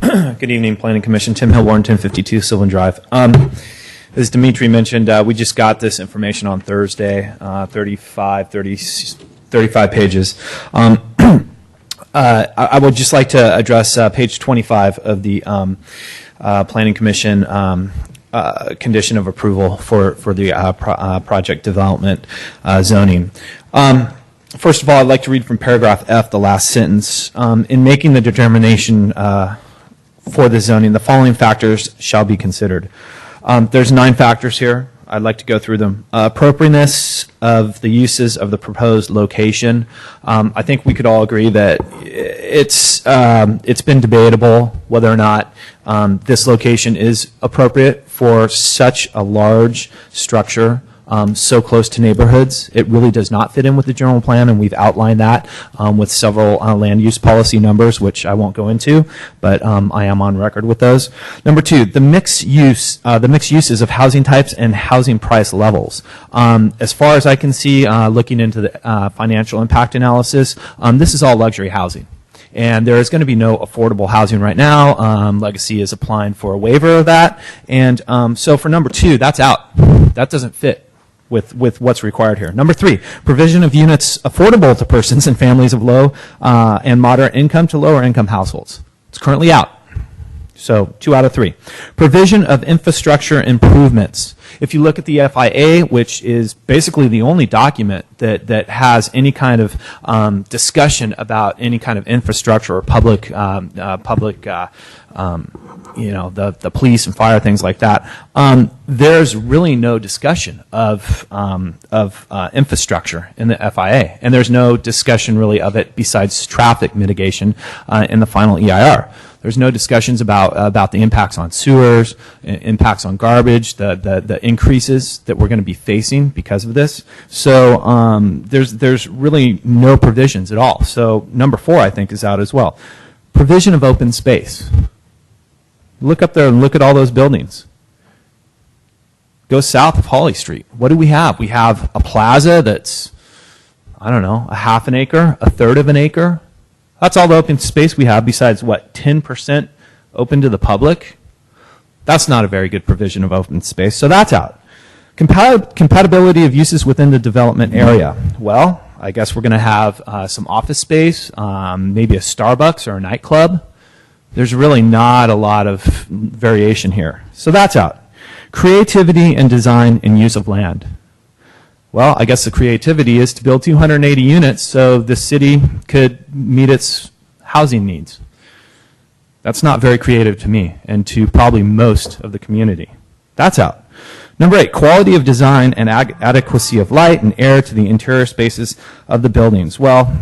Speaker 20: Good evening, Planning Commission. Tim Hill, 1052 Sylvan Drive. As Dimitri mentioned, we just got this information on Thursday, 35 pages. I would just like to address page 25 of the Planning Commission condition of approval for the project development zoning. First of all, I'd like to read from paragraph F, the last sentence. In making the determination for the zoning, the following factors shall be considered. There's 9 factors here. I'd like to go through them. Appropriateness of the uses of the proposed location. I think we could all agree that it's been debatable whether or not this location is appropriate for such a large structure so close to neighborhoods. It really does not fit in with the general plan, and we've outlined that with several land use policy numbers, which I won't go into, but I am on record with those. Number 2, the mixed uses of housing types and housing price levels. As far as I can see, looking into the financial impact analysis, this is all luxury housing. And there is going to be no affordable housing right now. Legacy is applying for a waiver of that. And so for number 2, that's out. That doesn't fit with what's required here. Number 3, provision of units affordable to persons and families of low and moderate income to lower income households. It's currently out. So 2 out of 3. Provision of infrastructure improvements. If you look at the FIA, which is basically the only document that has any kind of discussion about any kind of infrastructure or public the police and fire, things like that, there's really no discussion of infrastructure in the FIA, and there's no discussion really of it besides traffic mitigation in the final EIR. There's no discussions about the impacts on sewers, impacts on garbage, the increases that we're going to be facing because of this. So there's really no provisions at all. So number 4, I think, is out as well. Provision of open space. Look up there and look at all those buildings. Go south of Hawley Street. What do we have? We have a plaza that's, I don't know, a half an acre, a third of an acre. That's all the open space we have besides, what, 10% open to the public? That's not a very good provision of open space, so that's out. Compatibility of uses within the development area. Well, I guess we're going to have some office space, maybe a Starbucks or a nightclub. There's really not a lot of variation here. So that's out. Creativity and design and use of land. Well, I guess the creativity is to build 280 units so the city could meet its housing needs. That's not very creative to me and to probably most of the community. That's out. Number 8, quality of design and adequacy of light and air to the interior spaces of the buildings. Well,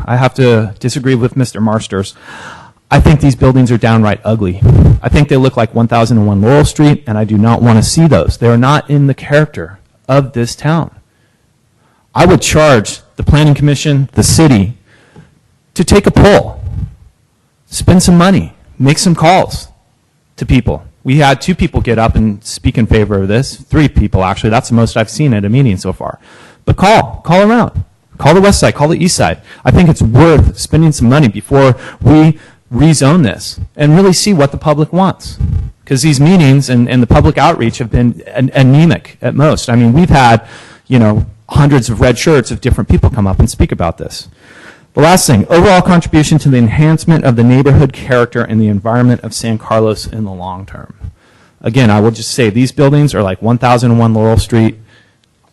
Speaker 20: I have to disagree with Mr. Marsters. I think these buildings are downright ugly. I think they look like 1001 Laurel Street, and I do not want to see those. They are not in the character of this town. I would charge the Planning Commission, the city, to take a poll, spend some money, make some calls to people. We had 2 people get up and speak in favor of this, 3 people actually. That's the most I've seen at a meeting so far. But call around. Call the west side, call the east side. I think it's worth spending some money before we rezone this and really see what the public wants. Because these meetings and the public outreach have been anemic at most. I mean, we've had, hundreds of red shirts of different people come up and speak about this. The last thing, overall contribution to the enhancement of the neighborhood character and the environment of San Carlos in the long term. Again, I will just say these buildings are like 1001 Laurel Street.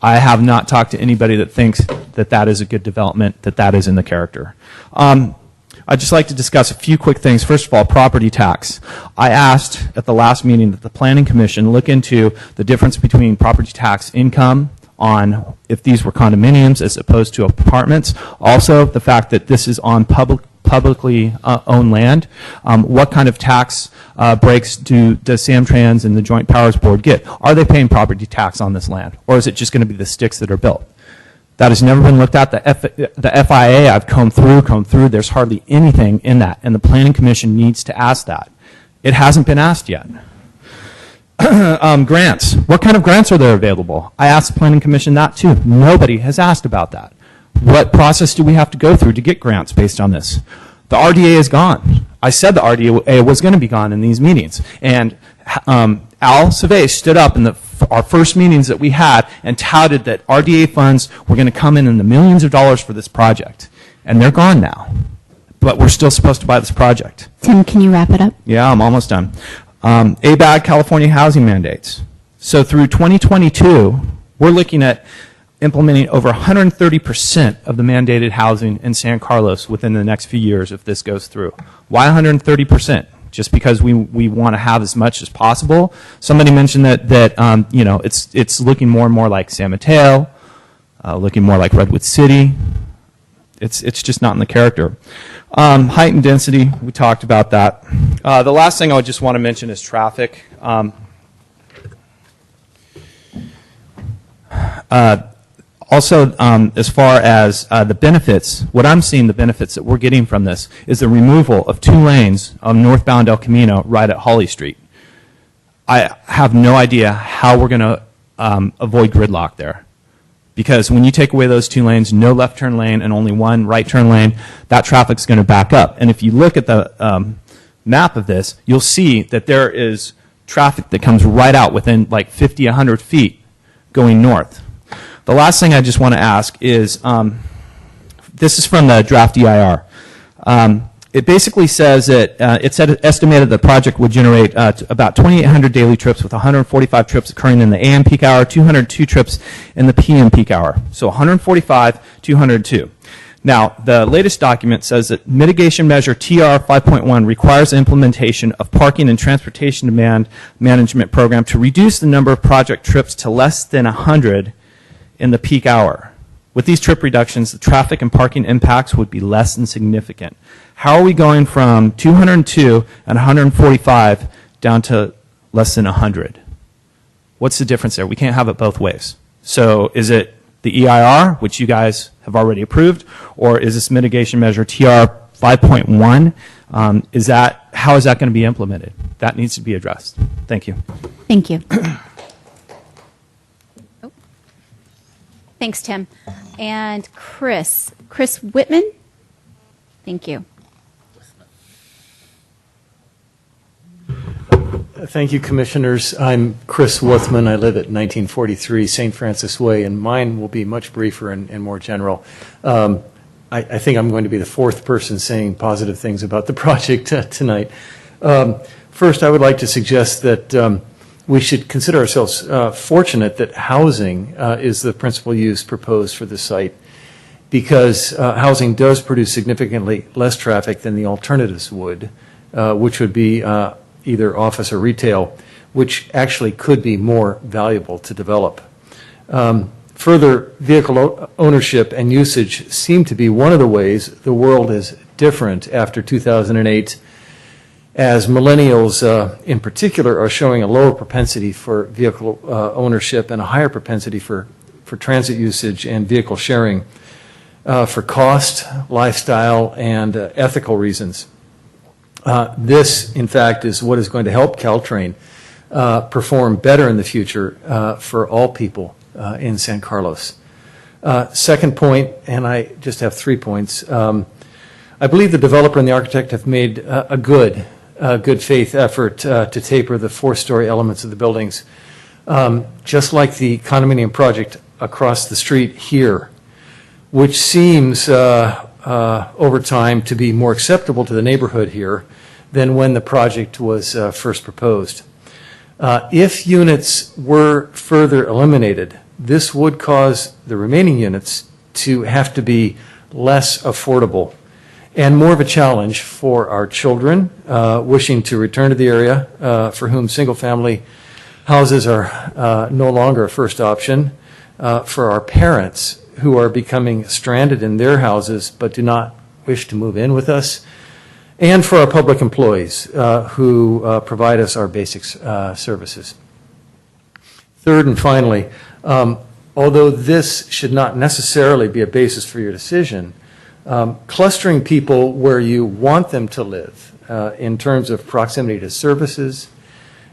Speaker 20: I have not talked to anybody that thinks that that is a good development, that is in the character. I'd just like to discuss a few quick things. First of all, property tax. I asked at the last meeting that the Planning Commission look into the difference between property tax income on if these were condominiums as opposed to apartments. Also, the fact that this is on publicly owned land. What kind of tax breaks does Samtrans and the Joint Powers Board get? Are they paying property tax on this land? Or is it just going to be the sticks that are built? That has never been looked at. The FIA, I've combed through. There's hardly anything in that, and the Planning Commission needs to ask that. It hasn't been asked yet. Grants. What kind of grants are there available? I asked the Planning Commission that too. Nobody has asked about that. What process do we have to go through to get grants based on this? The RDA is gone. I said the RDA was going to be gone in these meetings, and Al Savay stood up in our first meetings that we had and touted that RDA funds were going to come in the millions of dollars for this project. And they're gone now. But we're still supposed to buy this project.
Speaker 2: Tim, can you wrap it up?
Speaker 20: Yeah, I'm almost done. ABAG, California housing mandates. So through 2022, we're looking at implementing over 130% of the mandated housing in San Carlos within the next few years if this goes through. Why 130%? Just because we want to have as much as possible. Somebody mentioned that it's looking more and more like San Mateo, looking more like Redwood City. It's just not in the character. Height and density, we talked about that. The last thing I would just want to mention is traffic. Also, as far as the benefits, what I'm seeing the benefits that we're getting from this is the removal of 2 lanes on northbound El Camino right at Hawley Street. I have no idea how we're going to avoid gridlock there. Because when you take away those 2 lanes, no left turn lane and only 1 right turn lane, that traffic's going to back up. And if you look at the map of this, you'll see that there is traffic that comes right out within like 50, 100 feet going north. The last thing I just want to ask is, this is from the draft EIR. it basically says that it's estimated the project would generate about 2,800 daily trips, with 145 trips occurring in the AM peak hour, 202 trips in the PM peak hour. So 145, 202. Now, the latest document says that mitigation measure TR 5.1 requires the implementation of parking and transportation demand management program to reduce the number of project trips to less than 100 in the peak hour. With these trip reductions, the traffic and parking impacts would be less than significant. How are we going from 202 and 145 down to less than 100? What's the difference there? We can't have it both ways. So is it the EIR, which you guys have already approved, or is this mitigation measure TR 5.1? How is that going to be implemented? That needs to be addressed. Thank you.
Speaker 2: Thank you. Oh. Thanks, Tim. And Chris Whitman? Thank you.
Speaker 21: Thank you, Commissioners. I'm Chris Wuthman. I live at 1943 St. Francis Way, and mine will be much briefer and more general. I think I'm going to be the fourth person saying positive things about the project tonight. First, I would like to suggest that we should consider ourselves fortunate that housing is the principal use proposed for the site, because housing does produce significantly less traffic than the alternatives would, which would be either office or retail, which actually could be more valuable to develop. Further, vehicle ownership and usage seem to be one of the ways the world is different after 2008, as millennials in particular are showing a lower propensity for vehicle ownership and a higher propensity for transit usage and vehicle sharing for cost, lifestyle, and ethical reasons. This, in fact, is what is going to help Caltrain perform better in the future for all people in San Carlos. Second point, and I just have 3 points. I believe the developer and the architect have made a good faith effort to taper the 4-story elements of the buildings, just like the condominium project across the street here, which seems over time to be more acceptable to the neighborhood here than when the project was first proposed. If units were further eliminated, this would cause the remaining units to have to be less affordable and more of a challenge for our children wishing to return to the area, for whom single-family houses are no longer a first option, for our parents who are becoming stranded in their houses but do not wish to move in with us, and for our public employees who provide us our basic services. Third and finally, although this should not necessarily be a basis for your decision, clustering people where you want them to live in terms of proximity to services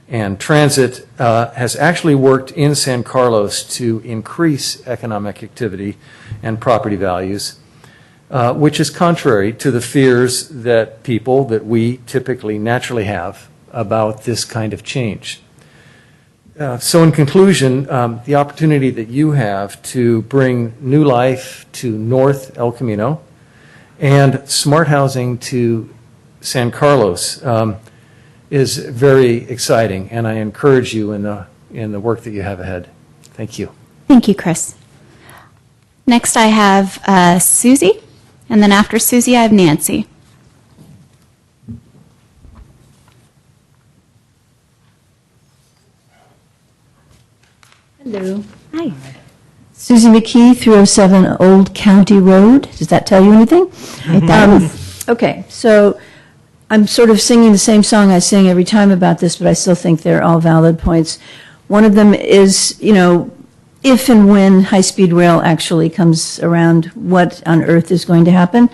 Speaker 21: and transit has actually worked in San Carlos to increase economic activity and property values, which is contrary to the fears that we typically naturally have about this kind of change. So in conclusion, the opportunity that you have to bring new life to North El Camino and smart housing to San Carlos is very exciting, and I encourage you in the work that you have ahead. Thank you.
Speaker 2: Thank you, Chris. Next I have Susie, and then after Susie I have Nancy.
Speaker 22: Hello.
Speaker 2: Hi.
Speaker 22: Susie McKee, 307 Old County Road. Does that tell you anything?
Speaker 2: It does.
Speaker 22: Okay, so I'm sort of singing the same song I sing every time about this, but I still think they're all valid points. One of them is, if and when high-speed rail actually comes around, what on earth is going to happen?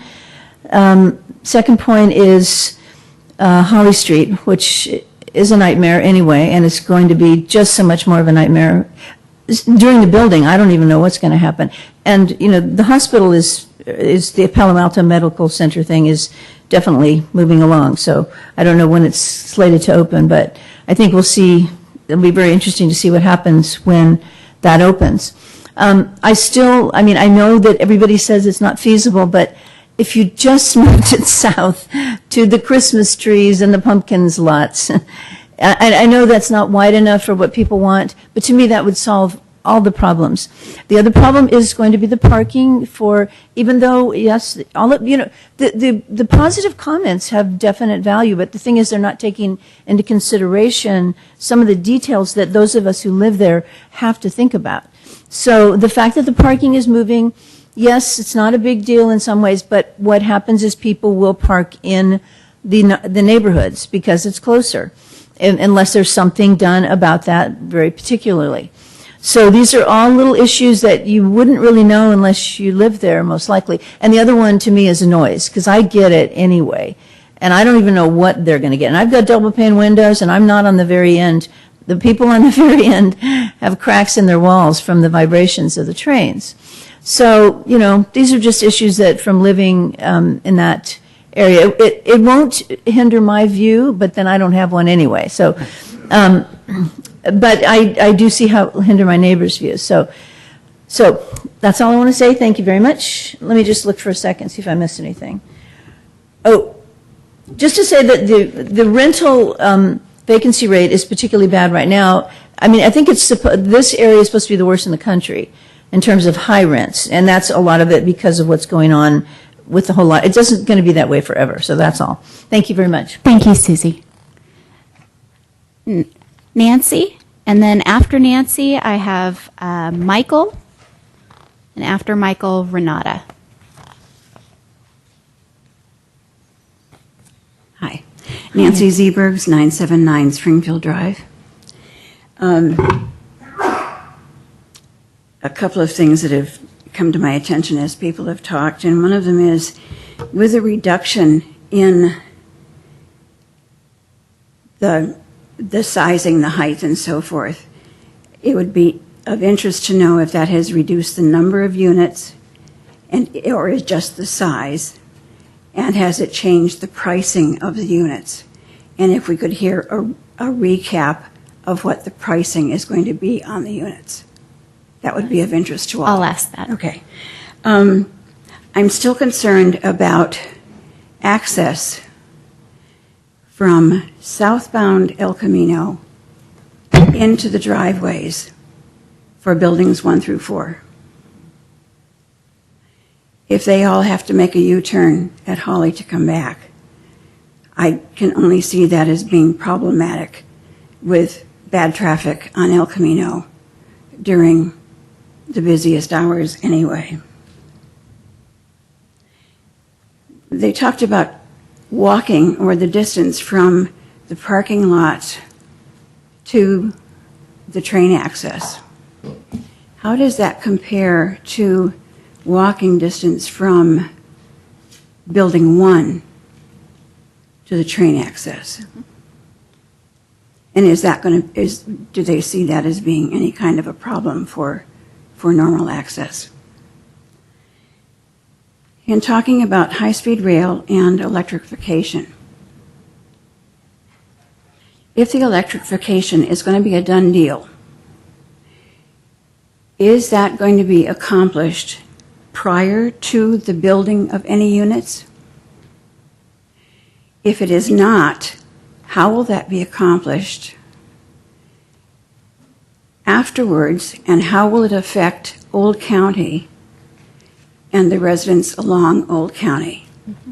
Speaker 22: Second point is Holly Street, which is a nightmare anyway, and it's going to be just so much more of a nightmare during the building. I don't even know what's going to happen. And, the hospital is the Palo Alto Medical Center thing is definitely moving along. So I don't know when it's slated to open, but I think we'll see. It'll be very interesting to see what happens when that opens. I know that everybody says it's not feasible, but if you just moved it south to the Christmas trees and the pumpkins lots. I know that's not wide enough for what people want, but to me that would solve all the problems. The other problem is going to be the parking for, even though, yes, all of, the positive comments have definite value, but the thing is they're not taking into consideration some of the details that those of us who live there have to think about. So the fact that the parking is moving, yes, it's not a big deal in some ways, but what happens is people will park in the neighborhoods because it's closer, unless there's something done about that very particularly. So these are all little issues that you wouldn't really know unless you live there, most likely. And the other one to me is noise, because I get it anyway. And I don't even know what they're going to get. And I've got double pane windows, and I'm not on the very end. The people on the very end have cracks in their walls from the vibrations of the trains. So, these are just issues that from living in that area, it won't hinder my view, but then I don't have one anyway. So, but I do see how it will hinder my neighbor's views. So that's all I want to say. Thank you very much. Let me just look for a second, see if I missed anything. Oh, just to say that the rental vacancy rate is particularly bad right now. I mean, I think this area is supposed to be the worst in the country in terms of high rents, and that's a lot of it because of what's going on with the whole lot. It isn't going to be that way forever, so that's all. Thank you very much.
Speaker 2: Thank you, Susie. Nancy, and then after Nancy, I have Michael, and after Michael, Renata.
Speaker 3: Hi. Nancy Zebergs, 979 Springfield Drive. A couple of things that have come to my attention as people have talked, and one of them is with a reduction in the sizing, the height, and so forth, it would be of interest to know if that has reduced the number of units or is just the size, and has it changed the pricing of the units? And if we could hear a recap of what the pricing is going to be on the units. That would be of interest to all.
Speaker 2: I'll ask that.
Speaker 3: Okay. I'm still concerned about access from southbound El Camino into the driveways for buildings 1 through 4. If they all have to make a U-turn at Holly to come back, I can only see that as being problematic with bad traffic on El Camino during the busiest hours anyway. They talked about walking or the distance from the parking lot to the train access. How does that compare to walking distance from Building 1 to the train access? And do they see that as being any kind of a problem for normal access? In talking about high-speed rail and electrification, if the electrification is going to be a done deal, is that going to be accomplished prior to the building of any units? If it is not, how will that be accomplished afterwards, and how will it affect Old County and the residents along Old County? Mm-hmm.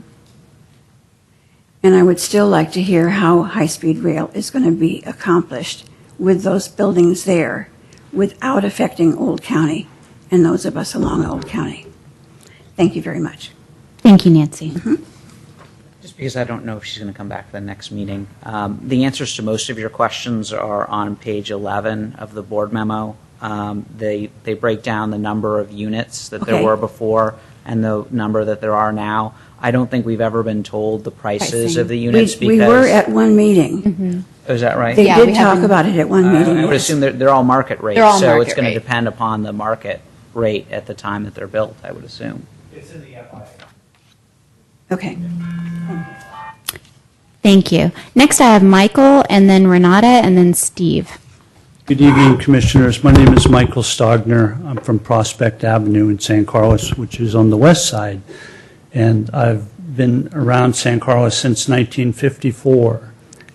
Speaker 3: And I would still like to hear how high-speed rail is going to be accomplished with those buildings there without affecting Old County and those of us along Old County. Thank you very much.
Speaker 2: Thank you, Nancy.
Speaker 3: Mm-hmm.
Speaker 1: Just because I don't know if she's going to come back for the next meeting. The answers to most of your questions are on page 11 of the board memo. They break down the number of units that there were before and the number that there are now. I don't think we've ever been told the prices of the units because...
Speaker 3: We were at one meeting.
Speaker 2: Mm-hmm.
Speaker 1: Oh, is that right?
Speaker 3: They did talk about it at one meeting.
Speaker 1: I would assume they're all market rates,
Speaker 2: all
Speaker 1: so
Speaker 2: market
Speaker 1: it's going to
Speaker 2: rate.
Speaker 1: depend upon the market rate at the time that they're built, I would assume.
Speaker 13: It's in the FIA.
Speaker 3: Okay.
Speaker 2: Thank you. Next, I have Michael, and then Renata, and then Steve.
Speaker 5: Good evening, Commissioners. My name is Michael Stogner. I'm from Prospect Avenue in San Carlos, which is on the west side. and I've been around San Carlos since 1954.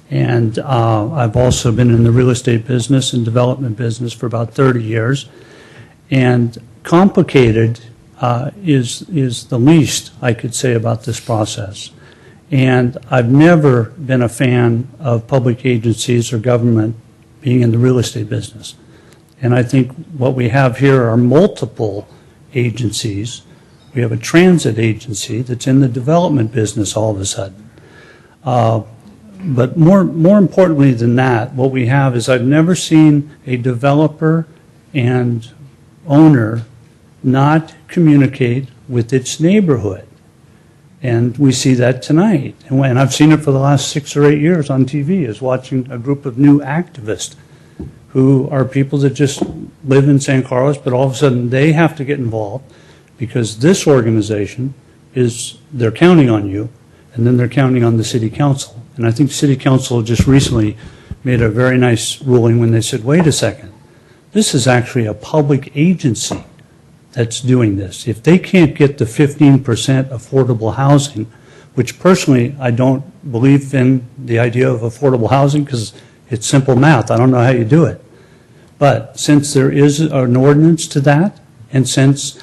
Speaker 5: And I've also been in the real estate business and development business for about 30 years. And complicated is the least I could say about this process. And I've never been a fan of public agencies or government being in the real estate business. And I think what we have here are multiple agencies. We have a transit agency that's in the development business all of a sudden. But more importantly than that, what we have is I've never seen a developer and owner not communicate with its neighborhood. And we see that tonight. And I've seen it for the last 6 or 8 years on TV, is watching a group of new activists who are people that just live in San Carlos, but all of a sudden they have to get involved because this organization they're counting on you, and then they're counting on the city council. And I think city council just recently made a very nice ruling when they said, wait a second, this is actually a public agency that's doing this. If they can't get the 15% affordable housing, which personally I don't believe in the idea of affordable housing because it's simple math. I don't know how you do it. But since there is an ordinance to that, and since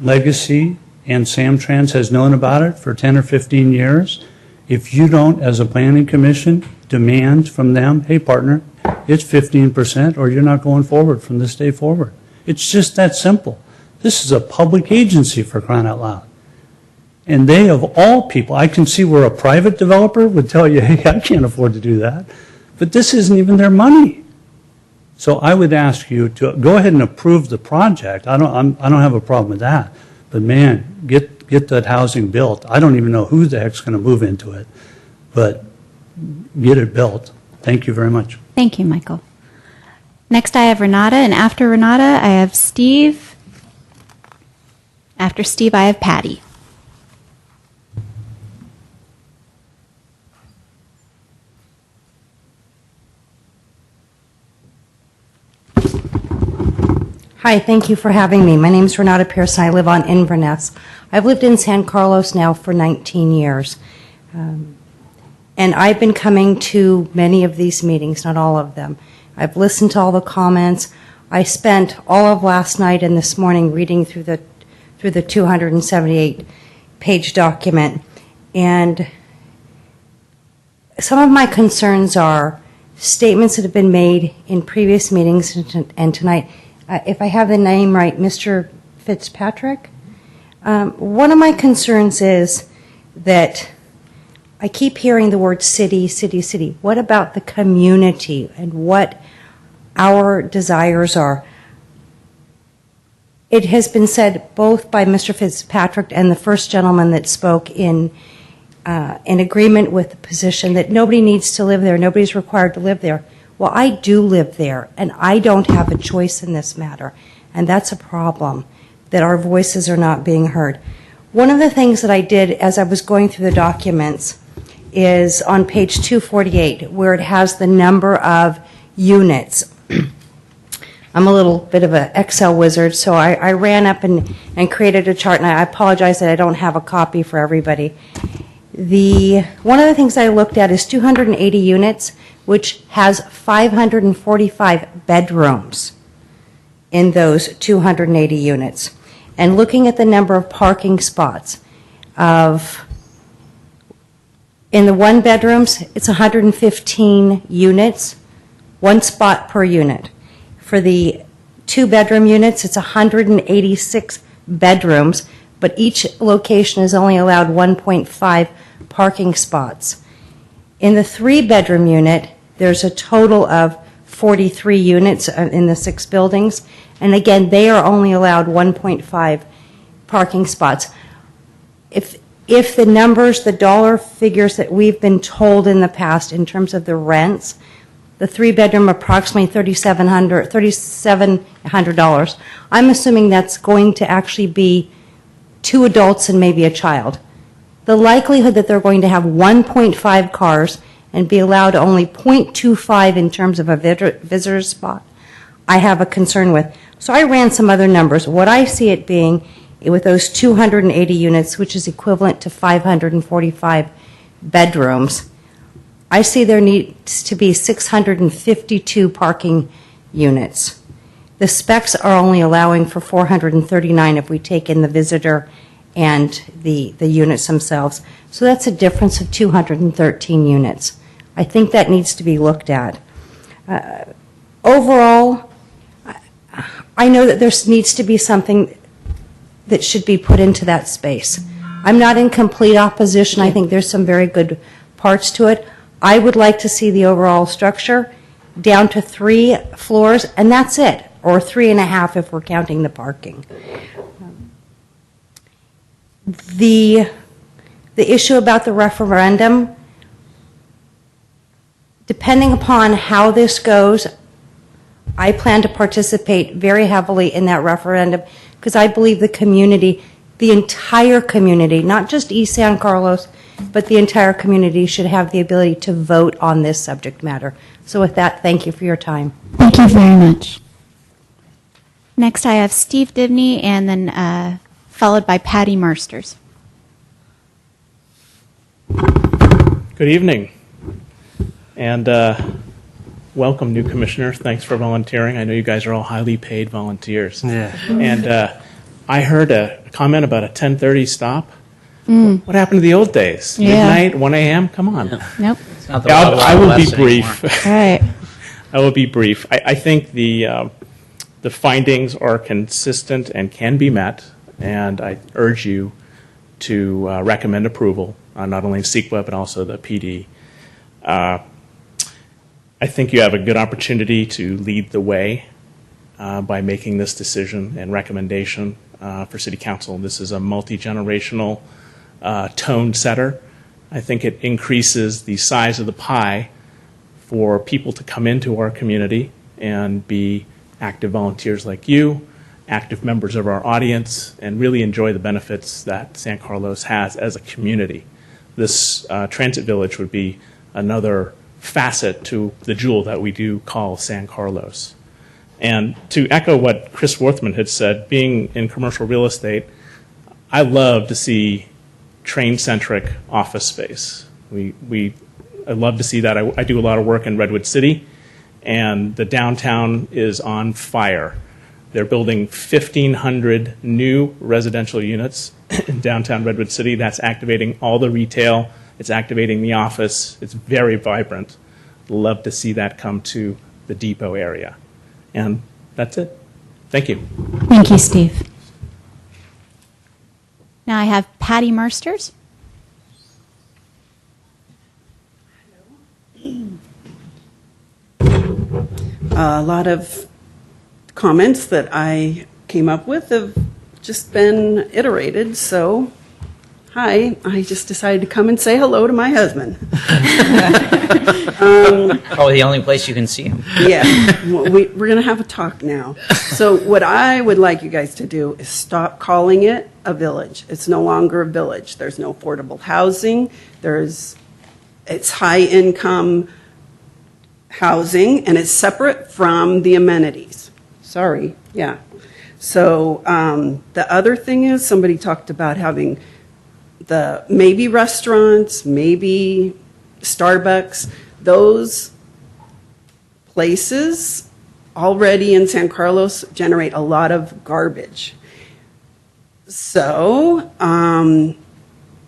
Speaker 5: Legacy and Samtrans has known about it for 10 or 15 years, if you don't, as a planning commission, demand from them, hey partner, it's 15% or you're not going forward from this day forward. It's just that simple. This is a public agency, for crying out loud. And they, of all people, I can see where a private developer would tell you, hey, I can't afford to do that. But this isn't even their money. So I would ask you to go ahead and approve the project. I don't have a problem with that. But man, get that housing built. I don't even know who the heck's going to move into it. But get it built. Thank you very much.
Speaker 2: Thank you, Michael. Next I have Renata, and after Renata I have Steve. After Steve, I have Patty.
Speaker 7: Hi, thank you for having me. My name is Renata Pearson. I live on Inverness. I've lived in San Carlos now for 19 years. And I've been coming to many of these meetings, not all of them. I've listened to all the comments. I spent all of last night and this morning reading through the 278-page document. And some of my concerns are statements that have been made in previous meetings and tonight. If I have the name right, Mr. Fitzpatrick? One of my concerns is that I keep hearing the word city, city, city. What about the community and what our desires are? It has been said both by Mr. Fitzpatrick and the first gentleman that spoke in agreement with the position that nobody needs to live there, nobody's required to live there. Well, I do live there, and I don't have a choice in this matter, and that's a problem, that our voices are not being heard. One of the things that I did as I was going through the documents is on page 248, where it has the number of units. I'm a little bit of an Excel wizard, so I ran up and created a chart, and I apologize that I don't have a copy for everybody. One of the things I looked at is 280 units, which has 545 bedrooms in those 280 units. And looking at the number of parking spots in the one bedrooms, it's 115 units, one spot per unit. For the 2-bedroom units, it's 186 bedrooms, but each location is only allowed 1.5 parking spots. In the 3-bedroom unit, there's a total of 43 units in the 6 buildings, and again, they are only allowed 1.5 parking spots. If the numbers, the dollar figures that we've been told in the past in terms of the rents, the 3-bedroom approximately $3,700, I'm assuming that's going to actually be 2 adults and maybe a child. The likelihood that they're going to have 1.5 cars and be allowed only 0.25 in terms of a visitor spot, I have a concern with. So I ran some other numbers. What I see it being with those 280 units, which is equivalent to 545 bedrooms, I see there needs to be 652 parking units. The specs are only allowing for 439 if we take in the visitor and the units themselves. So that's a difference of 213 units. I think that needs to be looked at. Overall, I know that there needs to be something that should be put into that space. I'm not in complete opposition. I think there's some very good parts to it. I would like to see the overall structure down to 3 floors, and that's it, or 3.5 if we're counting the parking. The issue about the referendum, depending upon how this goes, I plan to participate very heavily in that referendum because I believe the community, the entire community, not just East San Carlos, but the entire community should have the ability to vote on this subject matter. So with that, thank you for your time.
Speaker 2: Thank you very much. Next, I have Steve Dibney, and then followed by Patty Mersters.
Speaker 10: Good evening, and welcome, new commissioners. Thanks for volunteering. I know you guys are all highly paid volunteers.
Speaker 8: Yeah.
Speaker 10: And I heard a comment about a 10:30 stop.
Speaker 2: Mm.
Speaker 10: What happened to the old days?
Speaker 2: Yeah.
Speaker 10: Midnight, 1 a.m.? Come on.
Speaker 2: Nope.
Speaker 1: Not the
Speaker 10: Yeah,
Speaker 1: Wild
Speaker 10: I
Speaker 1: Wild
Speaker 10: will be
Speaker 1: West
Speaker 10: brief.
Speaker 1: anymore.
Speaker 2: All right.
Speaker 10: I will be brief. I think the findings are consistent and can be met, and I urge you to recommend approval on not only CEQA but also the PD. I think you have a good opportunity to lead the way by making this decision and recommendation for City Council. This is a multi-generational tone setter. I think it increases the size of the pie for people to come into our community and be active volunteers like you, active members of our audience, and really enjoy the benefits that San Carlos has as a community. This transit village would be another facet to the jewel that we do call San Carlos. And to echo what Chris Worthman had said, being in commercial real estate, I love to see train-centric office space. I love to see that. I do a lot of work in Redwood City, and the downtown is on fire. They're building 1,500 new residential units in downtown Redwood City. That's activating all the retail. It's activating the office. It's very vibrant. Love to see that come to the depot area. And that's it. Thank you.
Speaker 2: Thank you, Steve. Now I have Patty Mersters.
Speaker 11: A lot of comments that I came up with have just been iterated, so hi, I just decided to come and say hello to my husband.
Speaker 1: Probably the only place you can see him.
Speaker 11: Yeah, we're going to have a talk now. So what I would like you guys to do is stop calling it a village. It's no longer a village. There's no affordable housing. It's high-income housing, and it's separate from the amenities. Sorry, yeah. So the other thing is, somebody talked about having the maybe restaurants, maybe Starbucks. Those places already in San Carlos generate a lot of garbage. So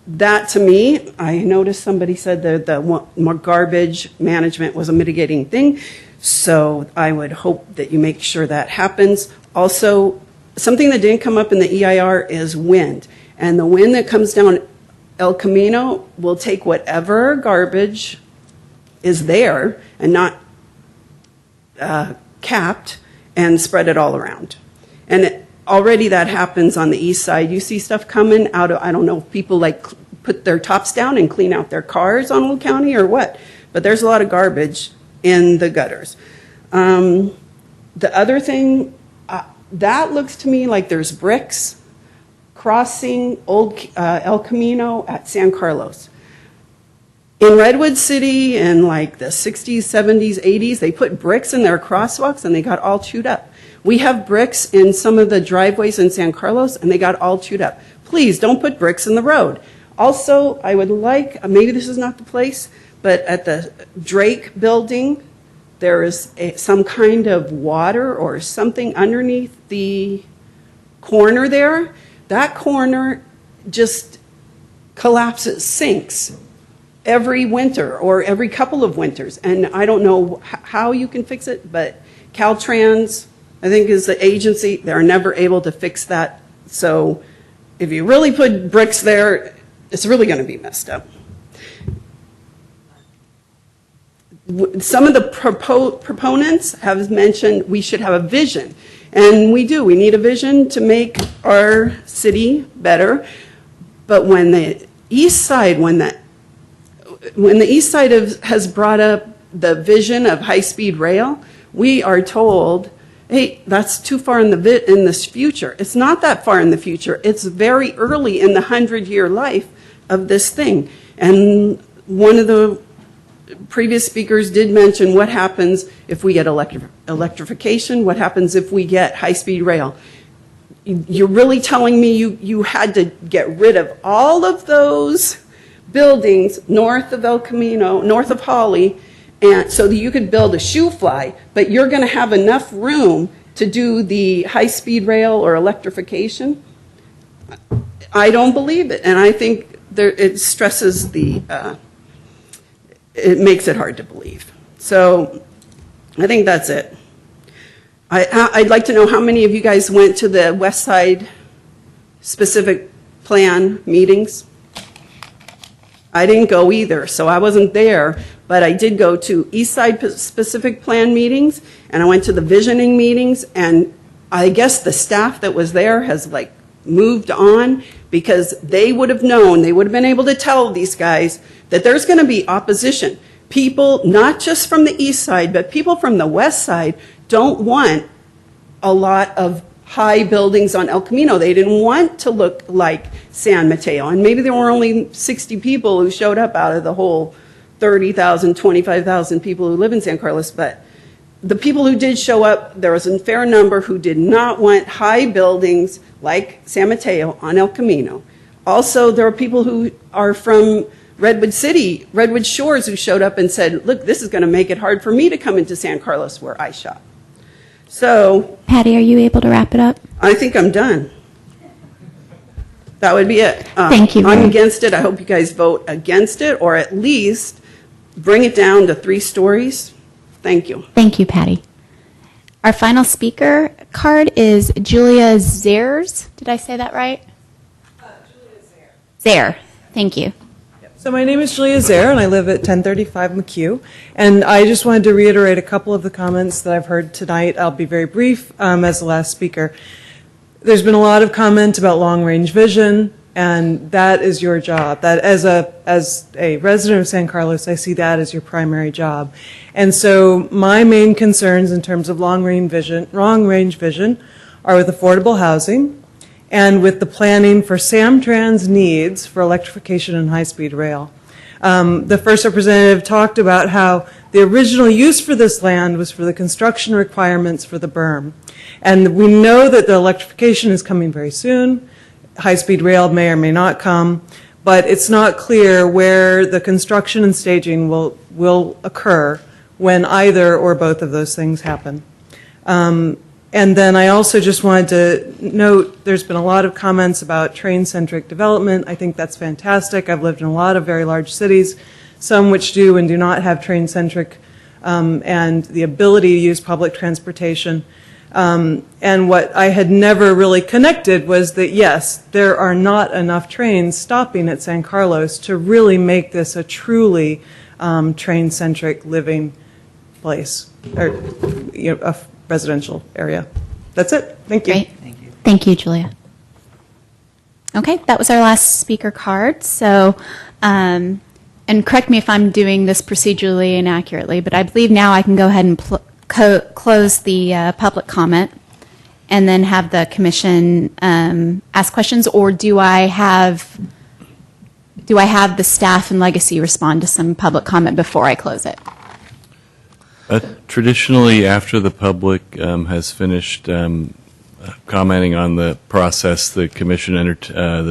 Speaker 11: that to me, I noticed somebody said that the more garbage management was a mitigating thing. So I would hope that you make sure that happens. Also, something that didn't come up in the EIR is wind. And the wind that comes down El Camino will take whatever garbage is there and not capped and spread it all around. And already that happens on the east side. You see stuff coming out of, I don't know if people like put their tops down and clean out their cars on Old County or what, but there's a lot of garbage in the gutters. The other thing, that looks to me like there's bricks crossing Old El Camino at San Carlos. In Redwood City in like the 60s, 70s, 80s, they put bricks in their crosswalks and they got all chewed up. We have bricks in some of the driveways in San Carlos, and they got all chewed up. Please, don't put bricks in the road. Also, I would like, maybe this is not the place, but at the Drake building, there is some kind of water or something underneath the corner there. That corner just collapses, sinks every winter or every couple of winters. And I don't know how you can fix it, but Caltrans, I think, is the agency. They're never able to fix that. So if you really put bricks there, it's really going to be messed up. Some of the proponents have mentioned we should have a vision. And we do. We need a vision to make our city better. But when the east side, has brought up the vision of high-speed rail, we are told, hey, that's too far in this future. It's not that far in the future. It's very early in the 100-year life of this thing. And one of the previous speakers did mention what happens if we get electrification, what happens if we get high-speed rail. You're really telling me you had to get rid of all of those buildings north of El Camino, north of Holly, and so that you could build a shoe fly, but you're going to have enough room to do the high-speed rail or electrification? I don't believe it, and I think it stresses it makes it hard to believe. So I think that's it. I'd like to know how many of you guys went to the West Side specific plan meetings. I didn't go either, so I wasn't there, but I did go to East Side specific plan meetings, and I went to the visioning meetings, and I guess the staff that was there has moved on, because they would have known, they would have been able to tell these guys that there's going to be opposition. People, not just from the east side, but people from the west side don't want a lot of high buildings on El Camino. They didn't want to look like San Mateo. And maybe there were only 60 people who showed up out of the whole 30,000, 25,000 people who live in San Carlos. But the people who did show up, there was a fair number who did not want high buildings like San Mateo on El Camino. Also, there are people who are from Redwood City, Redwood Shores, who showed up and said, look, this is going to make it hard for me to come into San Carlos where I shop. So,
Speaker 2: Patty, are you able to wrap it up?
Speaker 11: I think I'm done. That would be it.
Speaker 2: Thank you.
Speaker 11: I'm against it. I hope you guys vote against it, or at least bring it down to 3 stories. Thank you.
Speaker 2: Thank you, Patty. Our final speaker card is Julia Zers. Did I say that right? Julia Zare. Thank you.
Speaker 12: So my name is Julia Zare, and I live at 1035 McHugh. And I just wanted to reiterate a couple of the comments that I've heard tonight. I'll be very brief as the last speaker. There's been a lot of comment about long-range vision, and that is your job. That as a resident of San Carlos, I see that as your primary job. And so my main concerns in terms of long-range vision are with affordable housing and with the planning for Samtrans needs for electrification and high-speed rail. The first representative talked about how the original use for this land was for the construction requirements for the berm. And we know that the electrification is coming very soon. High-speed rail may or may not come, but it's not clear where the construction and staging will occur when either or both of those things happen. And then I also just wanted to note there's been a lot of comments about train-centric development. I think that's fantastic. I've lived in a lot of very large cities, some which do and do not have train-centric and the ability to use public transportation. And what I had never really connected was that, yes, there are not enough trains stopping at San Carlos to really make this a truly train-centric living place, or a residential area. That's it. Thank you.
Speaker 2: Great. Thank you, Julia. Okay, that was our last speaker card. So, and correct me if I'm doing this procedurally inaccurately, but I believe now I can go ahead and close the public comment and then have the commission ask questions, or do I have the staff and legacy respond to some public comment before I close it?
Speaker 9: Traditionally, after the public has finished commenting on the process, the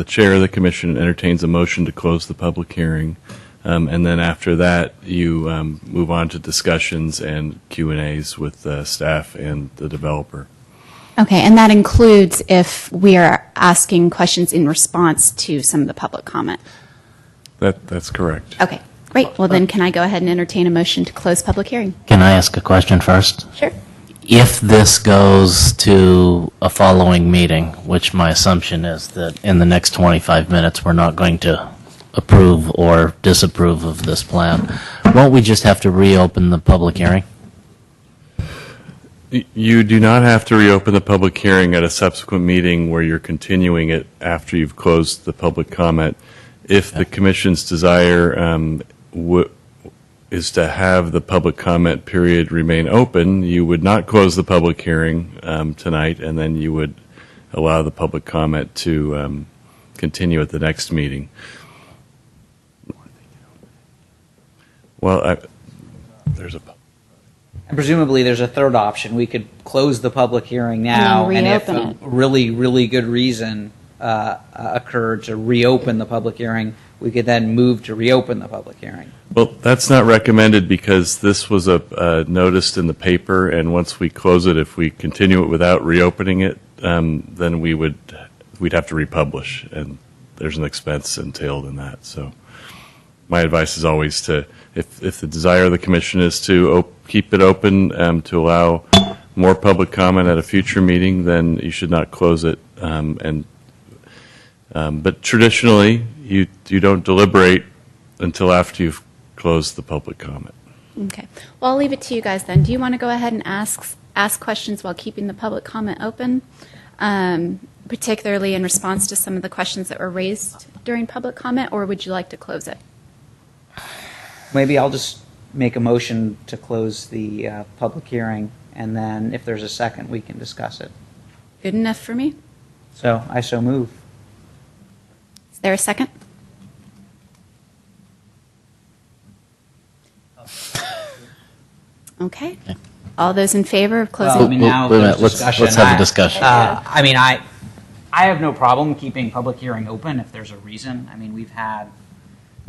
Speaker 9: chair of the commission entertains a motion to close the public hearing, and then after that, you move on to discussions and Q&As with staff and the developer.
Speaker 2: Okay, and that includes if we are asking questions in response to some of the public comment.
Speaker 9: That's correct.
Speaker 2: Okay, great. Well, then can I go ahead and entertain a motion to close public hearing?
Speaker 4: Can I ask a question first?
Speaker 2: Sure.
Speaker 4: If this goes to a following meeting, which my assumption is that in the next 25 minutes we're not going to approve or disapprove of this plan, won't we just have to reopen the public hearing?
Speaker 9: You do not have to reopen the public hearing at a subsequent meeting where you're continuing it after you've closed the public comment. If the commission's desire is to have the public comment period remain open, you would not close the public hearing tonight, and then you would allow the public comment to continue at the next meeting. Well, there's a...
Speaker 1: And presumably, there's a third option. We could close the public hearing now,
Speaker 2: And then
Speaker 1: if
Speaker 2: reopen
Speaker 1: a
Speaker 2: it.
Speaker 1: really, really good reason occurred to reopen the public hearing, we could then move to reopen the public hearing.
Speaker 9: Well, that's not recommended because this was noticed in the paper, and once we close it, if we continue it without reopening it, then we'd have to republish, and there's an expense entailed in that. So my advice is always to, if the desire of the commission is to keep it open to allow more public comment at a future meeting, then you should not close it. But traditionally, you don't deliberate until after you've closed the public comment.
Speaker 2: Okay. Well, I'll leave it to you guys then. Do you want to go ahead and ask questions while keeping the public comment open, particularly in response to some of the questions that were raised during public comment, or would you like to close it?
Speaker 1: Maybe I'll just make a motion to close the public hearing, and then if there's a second, we can discuss it.
Speaker 2: Good enough for me?
Speaker 1: So I so move.
Speaker 2: Is there a second? Okay. All those in favor of closing?
Speaker 1: Well, I mean, now
Speaker 4: Wait a
Speaker 1: there's
Speaker 4: minute, let's
Speaker 1: discussion.
Speaker 4: have a discussion.
Speaker 1: I mean, I have no problem keeping public hearing open if there's a reason. I mean, we've had,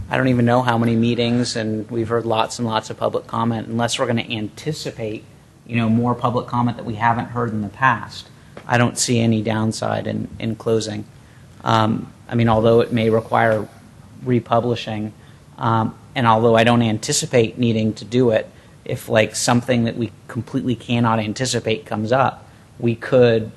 Speaker 1: I don't even know how many meetings, and we've heard lots and lots of public comment. Unless we're going to anticipate, more public comment that we haven't heard in the past, I don't see any downside in closing. I mean, although it may require republishing, and although I don't anticipate needing to do it, if like something that we completely cannot anticipate comes up, we could,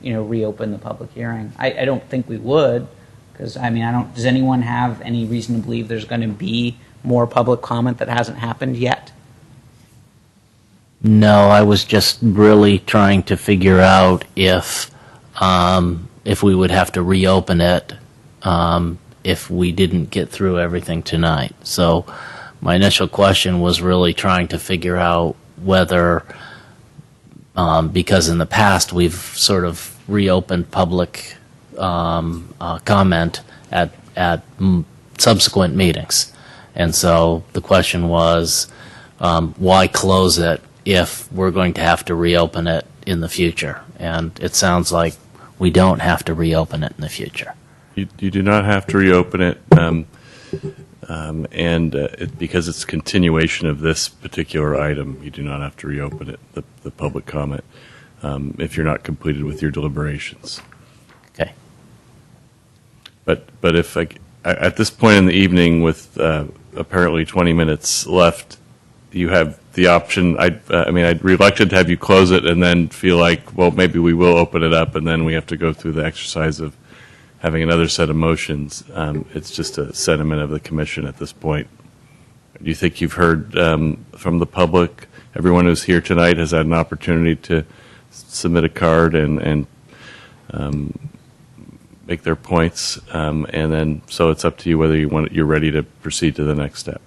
Speaker 1: reopen the public hearing. I don't think we would, because I mean, does anyone have any reason to believe there's going to be more public comment that hasn't happened yet?
Speaker 4: No, I was just really trying to figure out if we would have to reopen it if we didn't get through everything tonight. So my initial question was really trying to figure out whether, because in the past we've sort of reopened public comment at subsequent meetings. And so the question was, why close it if we're going to have to reopen it in the future? And it sounds like we don't have to reopen it in the future.
Speaker 9: You do not have to reopen it, because it's continuation of this particular item, you do not have to reopen it, the public comment, if you're not completed with your deliberations.
Speaker 4: Okay.
Speaker 9: But if at this point in the evening, with apparently 20 minutes left, you have the option. I'd reluctant to have you close it and then feel like, well, maybe we will open it up, and then we have to go through the exercise of having another set of motions. It's just a sentiment of the commission at this point. Do you think you've heard from the public? Everyone who's here tonight has had an opportunity to submit a card and make their points, and then so it's up to you whether you're ready to proceed to the next step.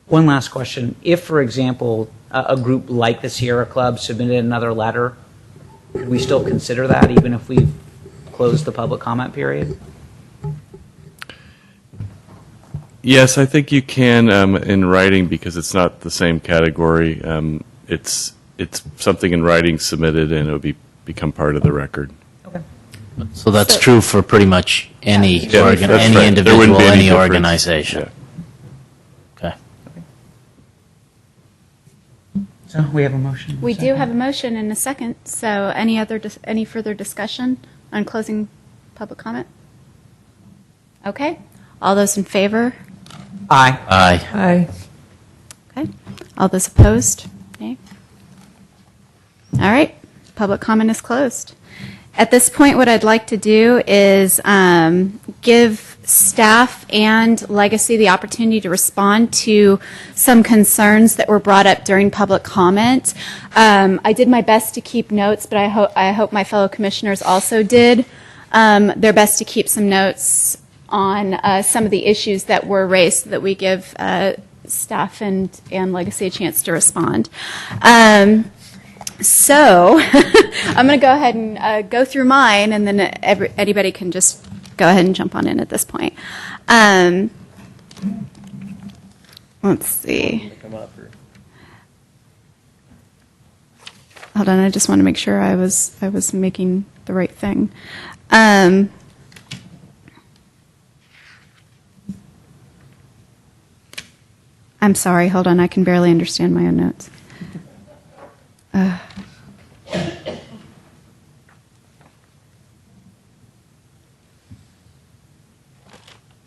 Speaker 1: One last question. If, for example, a group like the Sierra Club submitted another letter, could we still consider that even if we've closed the public comment period?
Speaker 9: Yes, I think you can in writing because it's not the same category. It's something in writing submitted and it would become part of the record.
Speaker 4: So that's true for pretty much any
Speaker 9: Yeah, that's right.
Speaker 4: any
Speaker 9: There
Speaker 4: individual,
Speaker 9: wouldn't be any
Speaker 4: any
Speaker 9: difference.
Speaker 4: organization. Okay.
Speaker 1: So we have a motion.
Speaker 2: We do have a motion and a second, so any further discussion on closing public comment? Okay, all those in favor?
Speaker 1: Aye.
Speaker 4: Aye.
Speaker 12: Aye.
Speaker 2: Okay, all those opposed? Nay? All right, public comment is closed. At this point, what I'd like to do is give staff and Legacy the opportunity to respond to some concerns that were brought up during public comment. I did my best to keep notes, but I hope my fellow commissioners also did their best to keep some notes on some of the issues that were raised so that we give staff and Legacy a chance to respond. So I'm going to go ahead and go through mine, and then anybody can just go ahead and jump on in at this point. Let's see. Hold on, I just want to make sure I was making the right thing. I'm sorry, hold on, I can barely understand my own notes.
Speaker 1: Do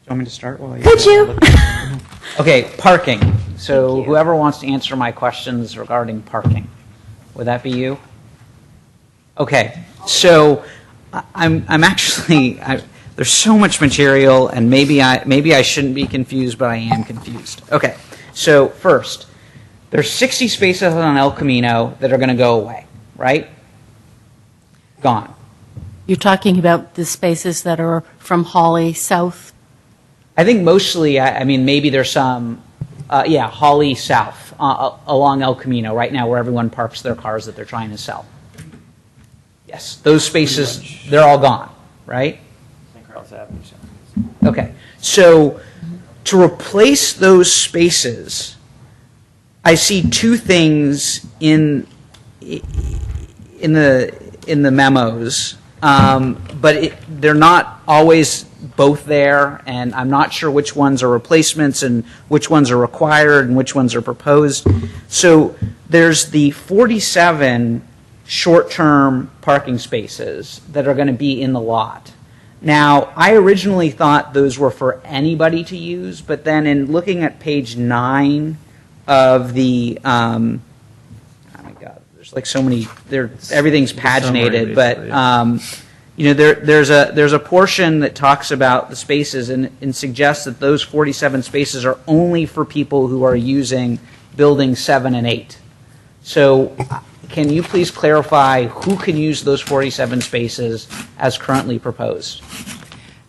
Speaker 1: you want me to start?
Speaker 2: Could you?
Speaker 1: Okay, parking. So whoever wants to answer my questions regarding parking, would that be you? Okay, so I'm actually, there's so much material, and maybe I shouldn't be confused, but I am confused. Okay, so first, there's 60 spaces on El Camino that are going to go away, right? Gone.
Speaker 14: You're talking about the spaces that are from Hawley South?
Speaker 1: I think mostly, I mean, maybe there's some, Hawley South along El Camino right now where everyone parks their cars that they're trying to sell. Yes, those spaces, they're all gone, right?
Speaker 8: St. Carlos Avenue.
Speaker 1: Okay, so to replace those spaces, I see two things in the memos, but they're not always both there, and I'm not sure which ones are replacements and which ones are required and which ones are proposed. So there's the 47 short-term parking spaces that are going to be in the lot. Now, I originally thought those were for anybody to use, but then in looking at page 9 of the, oh my God, there's like so many, everything's paginated, but there's a portion that talks about the spaces and suggests that those 47 spaces are only for people who are using buildings 7 and 8. So can you please clarify who can use those 47 spaces as currently proposed?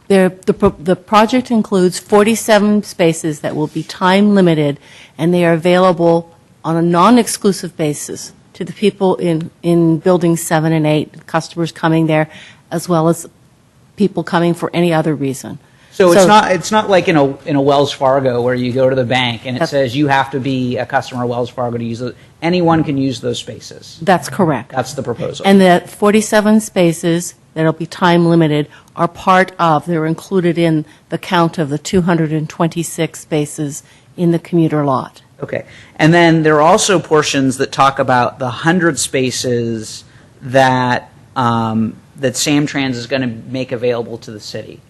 Speaker 14: The project includes 47 spaces that will be time limited, and they are available on a non-exclusive basis to the people in buildings 7 and 8, customers coming there, as well as people coming for any other reason.
Speaker 1: So it's not like in a Wells Fargo where you go to the bank and it says you have to be a customer of Wells Fargo to use those. Anyone can use those spaces.
Speaker 14: That's correct.
Speaker 1: That's the proposal.
Speaker 14: And the 47 spaces that'll be time limited are they're included in the count of the 226 spaces in the commuter lot.
Speaker 1: Okay. And then there are also portions that talk about the 100 spaces that Samtrans is going to make available to the city.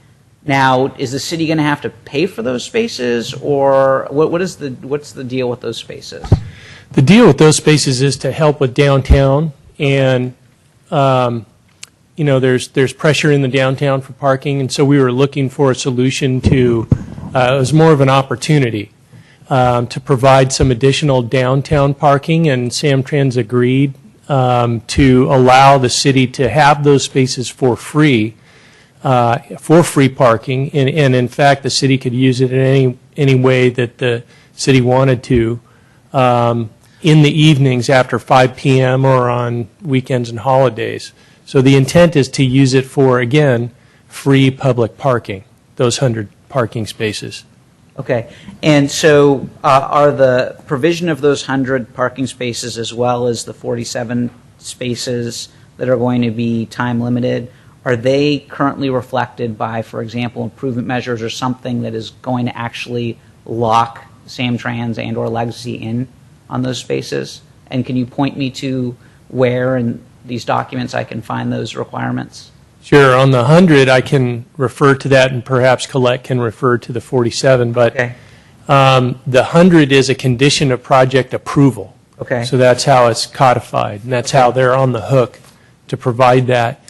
Speaker 1: Now, is the city going to have to pay for those spaces, or what's the deal with those spaces?
Speaker 15: The deal with those spaces is to help with downtown, and there's pressure in the downtown for parking, and so we were looking for a solution to. It was more of an opportunity to provide some additional downtown parking, and Samtrans agreed to allow the city to have those spaces for free parking, and in fact, the city could use it in any way that the city wanted to in the evenings after 5 p.m. or on weekends and holidays. So the intent is to use it for, again, free public parking, those 100 parking spaces.
Speaker 1: Okay, and so are the provision of those 100 parking spaces as well as the 47 spaces that are going to be time limited, are they currently reflected by, for example, improvement measures or something that is going to actually lock Samtrans and or Legacy in on those spaces? And can you point me to where in these documents I can find those requirements?
Speaker 15: Sure. On the 100, I can refer to that, and perhaps Colette can refer to the 47. But
Speaker 1: Okay.
Speaker 15: the 100 is a condition of project approval.
Speaker 1: Okay.
Speaker 15: So that's how it's codified, and that's how they're on the hook to provide that.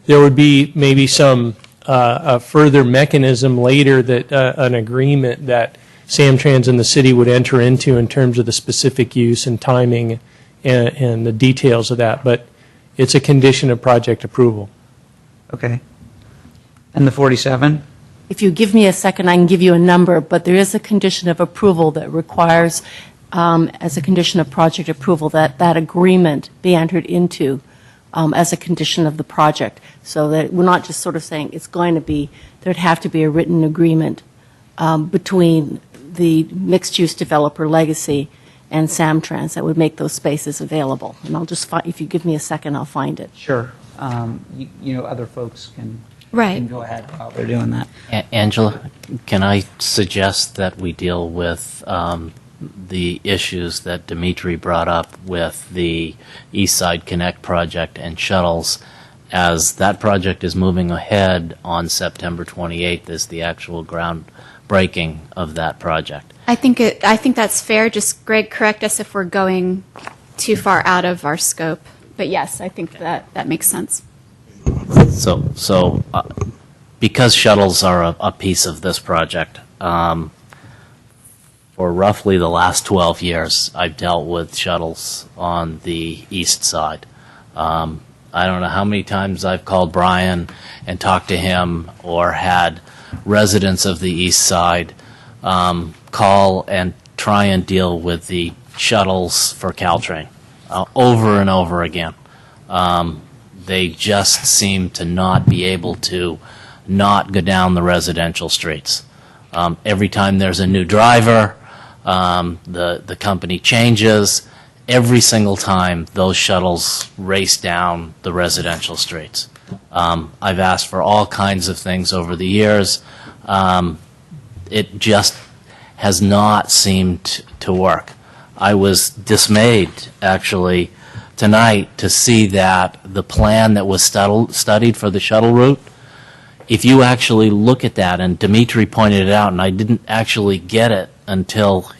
Speaker 15: There would be maybe some a further mechanism later that an agreement that Samtrans and the city would enter into in terms of the specific use and timing and the details of that. But it's a condition of project approval.
Speaker 1: Okay. And the 47?
Speaker 14: If you give me a second, I can give you a number, but there is a condition of approval that requires, as a condition of project approval, that that agreement be entered into as a condition of the project, so that we're not just sort of saying it's going to be, there'd have to be a written agreement between the mixed-use developer Legacy and Samtrans that would make those spaces available. And I'll just find, if you give me a second, I'll find it.
Speaker 1: Sure. Other folks can,
Speaker 2: Right.
Speaker 1: can go ahead while they're doing that.
Speaker 4: Angela, can I suggest that we deal with the issues that Dimitri brought up with the East Side Connect project and shuttles, as that project is moving ahead on September 28th is the actual groundbreaking of that project.
Speaker 2: I think that's fair. Just, Greg, correct us if we're going too far out of our scope. But yes, I think that makes sense.
Speaker 4: So because shuttles are a piece of this project, for roughly the last 12 years, I've dealt with shuttles on the east side. I don't know how many times I've called Brian and talked to him, or had residents of the east side call and try and deal with the shuttles for Caltrain over and over again. They just seem to not be able to not go down the residential streets. Every time there's a new driver, the company changes. Every single time, those shuttles race down the residential streets. I've asked for all kinds of things over the years. It just has not seemed to work. I was dismayed, actually, tonight to see that the plan that was studied for the shuttle route, if you actually look at that, and Dimitri pointed it out, and I didn't actually get it until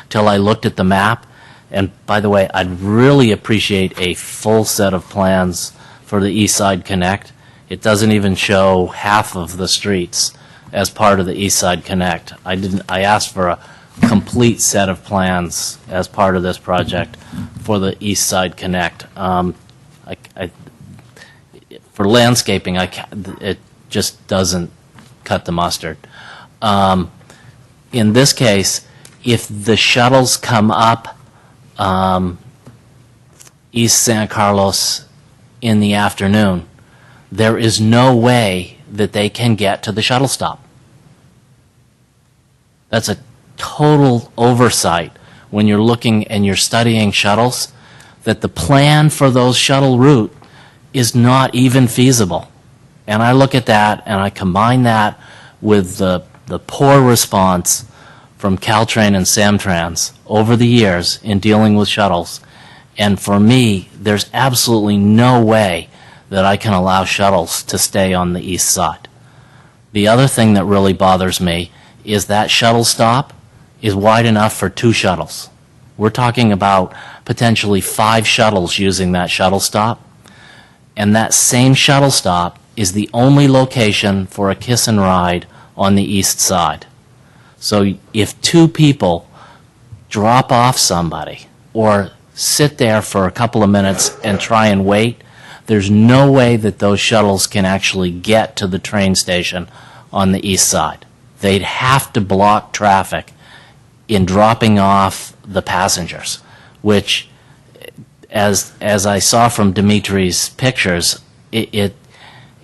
Speaker 4: till I looked at the map. And by the way, I'd really appreciate a full set of plans for the East Side Connect. It doesn't even show half of the streets as part of the East Side Connect. I asked for a complete set of plans as part of this project for the East Side Connect. For landscaping, it just doesn't cut the mustard. In this case, if the shuttles come up East San Carlos in the afternoon, there is no way that they can get to the shuttle stop. That's a total oversight when you're looking and you're studying shuttles, that the plan for those shuttle route is not even feasible. And I look at that and I combine that with the poor response from Caltrain and Samtrans over the years in dealing with shuttles. And for me, there's absolutely no way that I can allow shuttles to stay on the east side. The other thing that really bothers me is that shuttle stop is wide enough for 2 shuttles. We're talking about potentially 5 shuttles using that shuttle stop. And that same shuttle stop is the only location for a kiss and ride on the east side. So if 2 people drop off somebody or sit there for a couple of minutes and try and wait, there's no way that those shuttles can actually get to the train station on the east side. They'd have to block traffic in dropping off the passengers, which, as I saw from Dimitri's pictures, and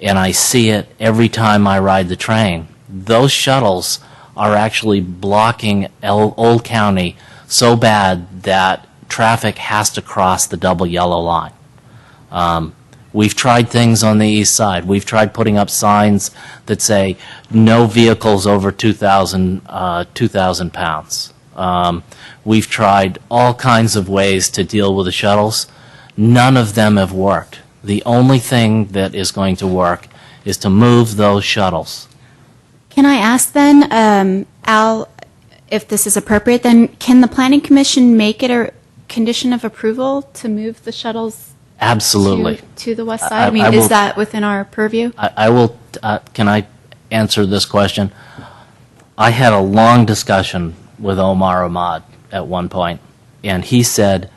Speaker 4: I see it every time I ride the train, those shuttles are actually blocking Old County so bad that traffic has to cross the double yellow line. We've tried things on the east side. We've tried putting up signs that say no vehicles over 2,000 pounds. We've tried all kinds of ways to deal with the shuttles. None of them have worked. The only thing that is going to work is to move those shuttles.
Speaker 2: Can I ask then, Al, if this is appropriate, then can the Planning Commission make it a condition of approval to move the shuttles
Speaker 4: Absolutely.
Speaker 2: to the west side? I mean,
Speaker 4: I will-
Speaker 2: is that within our purview?
Speaker 4: I will, can I answer this question? I had a long discussion with Omar Ahmad at one point, and he said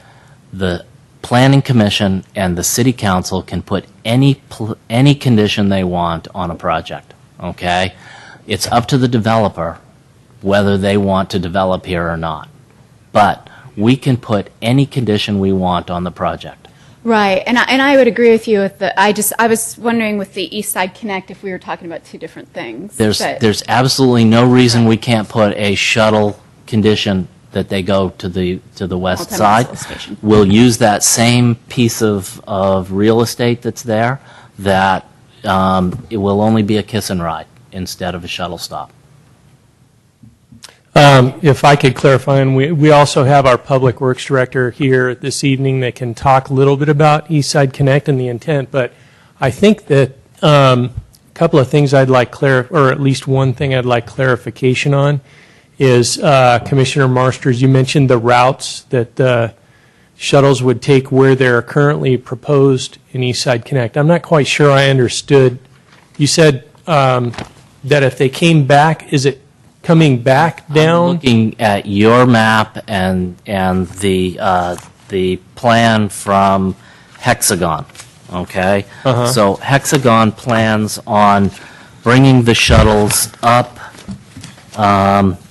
Speaker 4: the Planning Commission and the City Council can put any condition they want on a project, okay? It's up to the developer whether they want to develop here or not. But we can put any condition we want on the project.
Speaker 2: Right, and I would agree with you with the, I was wondering with the East Side Connect if we were talking about two different things. but-
Speaker 4: There's absolutely no reason we can't put a shuttle condition that they go to the west side.
Speaker 2: Multimodal station.
Speaker 4: We'll use that same piece of real estate that's there, that it will only be a kiss and ride instead of a shuttle stop.
Speaker 15: If I could clarify, and we also have our Public Works Director here this evening that can talk a little bit about East Side Connect and the intent, but I think that a couple of things I'd like or at least one thing I'd like clarification on is, Commissioner Marsters, you mentioned the routes that the shuttles would take where they're currently proposed in East Side Connect. I'm not quite sure I understood. You said that if they came back, is it coming back down?
Speaker 4: I'm looking at your map and the plan from Hexagon, okay?
Speaker 15: Uh-huh.
Speaker 4: So Hexagon plans on bringing the shuttles up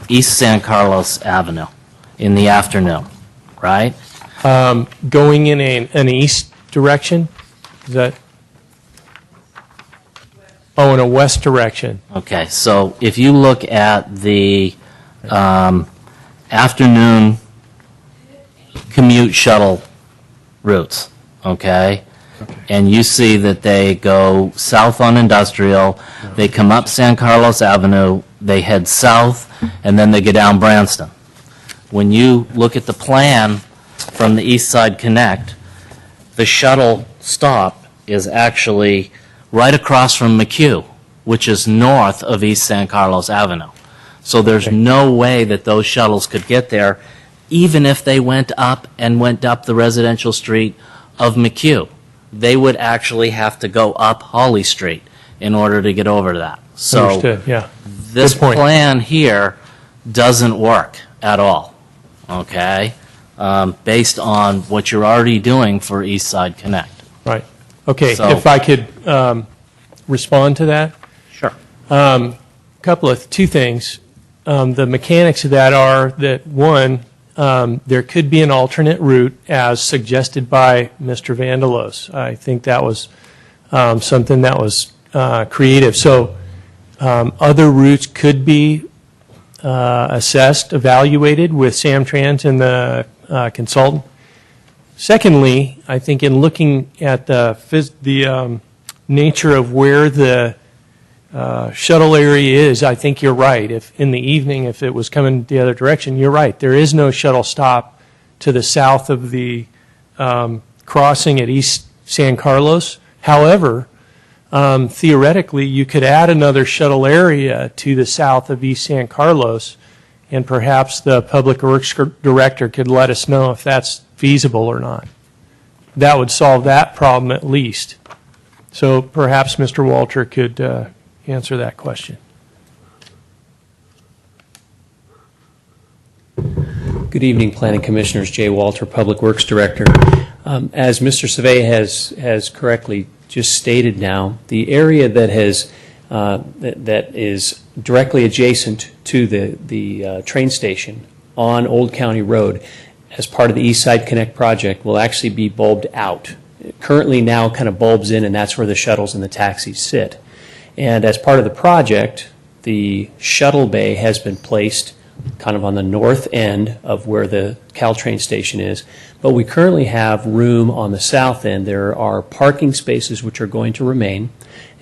Speaker 4: East San Carlos Avenue in the afternoon, right?
Speaker 15: Going in an east direction? Is that? Oh, in a west direction.
Speaker 4: Okay, so if you look at the afternoon commute shuttle routes, okay? And you see that they go south on Industrial, they come up San Carlos Avenue, they head south, and then they go down Branston. When you look at the plan from the East Side Connect, the shuttle stop is actually right across from McHugh, which is north of East San Carlos Avenue. So there's no way that those shuttles could get there, even if they went up the residential street of McHugh. They would actually have to go up Hawley Street in order to get over that. So
Speaker 15: Understood, yeah.
Speaker 4: this
Speaker 15: Good point.
Speaker 4: plan here doesn't work at all, okay? Based on what you're already doing for East Side Connect.
Speaker 15: Right. Okay,
Speaker 4: So-
Speaker 15: if I could respond to that?
Speaker 4: Sure.
Speaker 15: Two things. The mechanics of that are that, one, there could be an alternate route as suggested by Mr. Vandelos. I think that was something that was creative. So other routes could be assessed, evaluated with Samtrans and the consultant. Secondly, I think in looking at the nature of where the shuttle area is, I think you're right. If in the evening, if it was coming the other direction, you're right. There is no shuttle stop to the south of the crossing at East San Carlos. However, theoretically, you could add another shuttle area to the south of East San Carlos, and perhaps the Public Works Director could let us know if that's feasible or not. That would solve that problem at least. So perhaps Mr. Walter could answer that question.
Speaker 6: Good evening, Planning Commissioners. Jay Walter, Public Works Director. As Mr. Savea has correctly just stated now, the area that has that is directly adjacent to the train station on Old County Road as part of the East Side Connect project will actually be bulbed out. It currently now kind of bulbs in, and that's where the shuttles and the taxis sit. And as part of the project, the shuttle bay has been placed kind of on the north end of where the Caltrain station is, but we currently have room on the south end. There are parking spaces which are going to remain,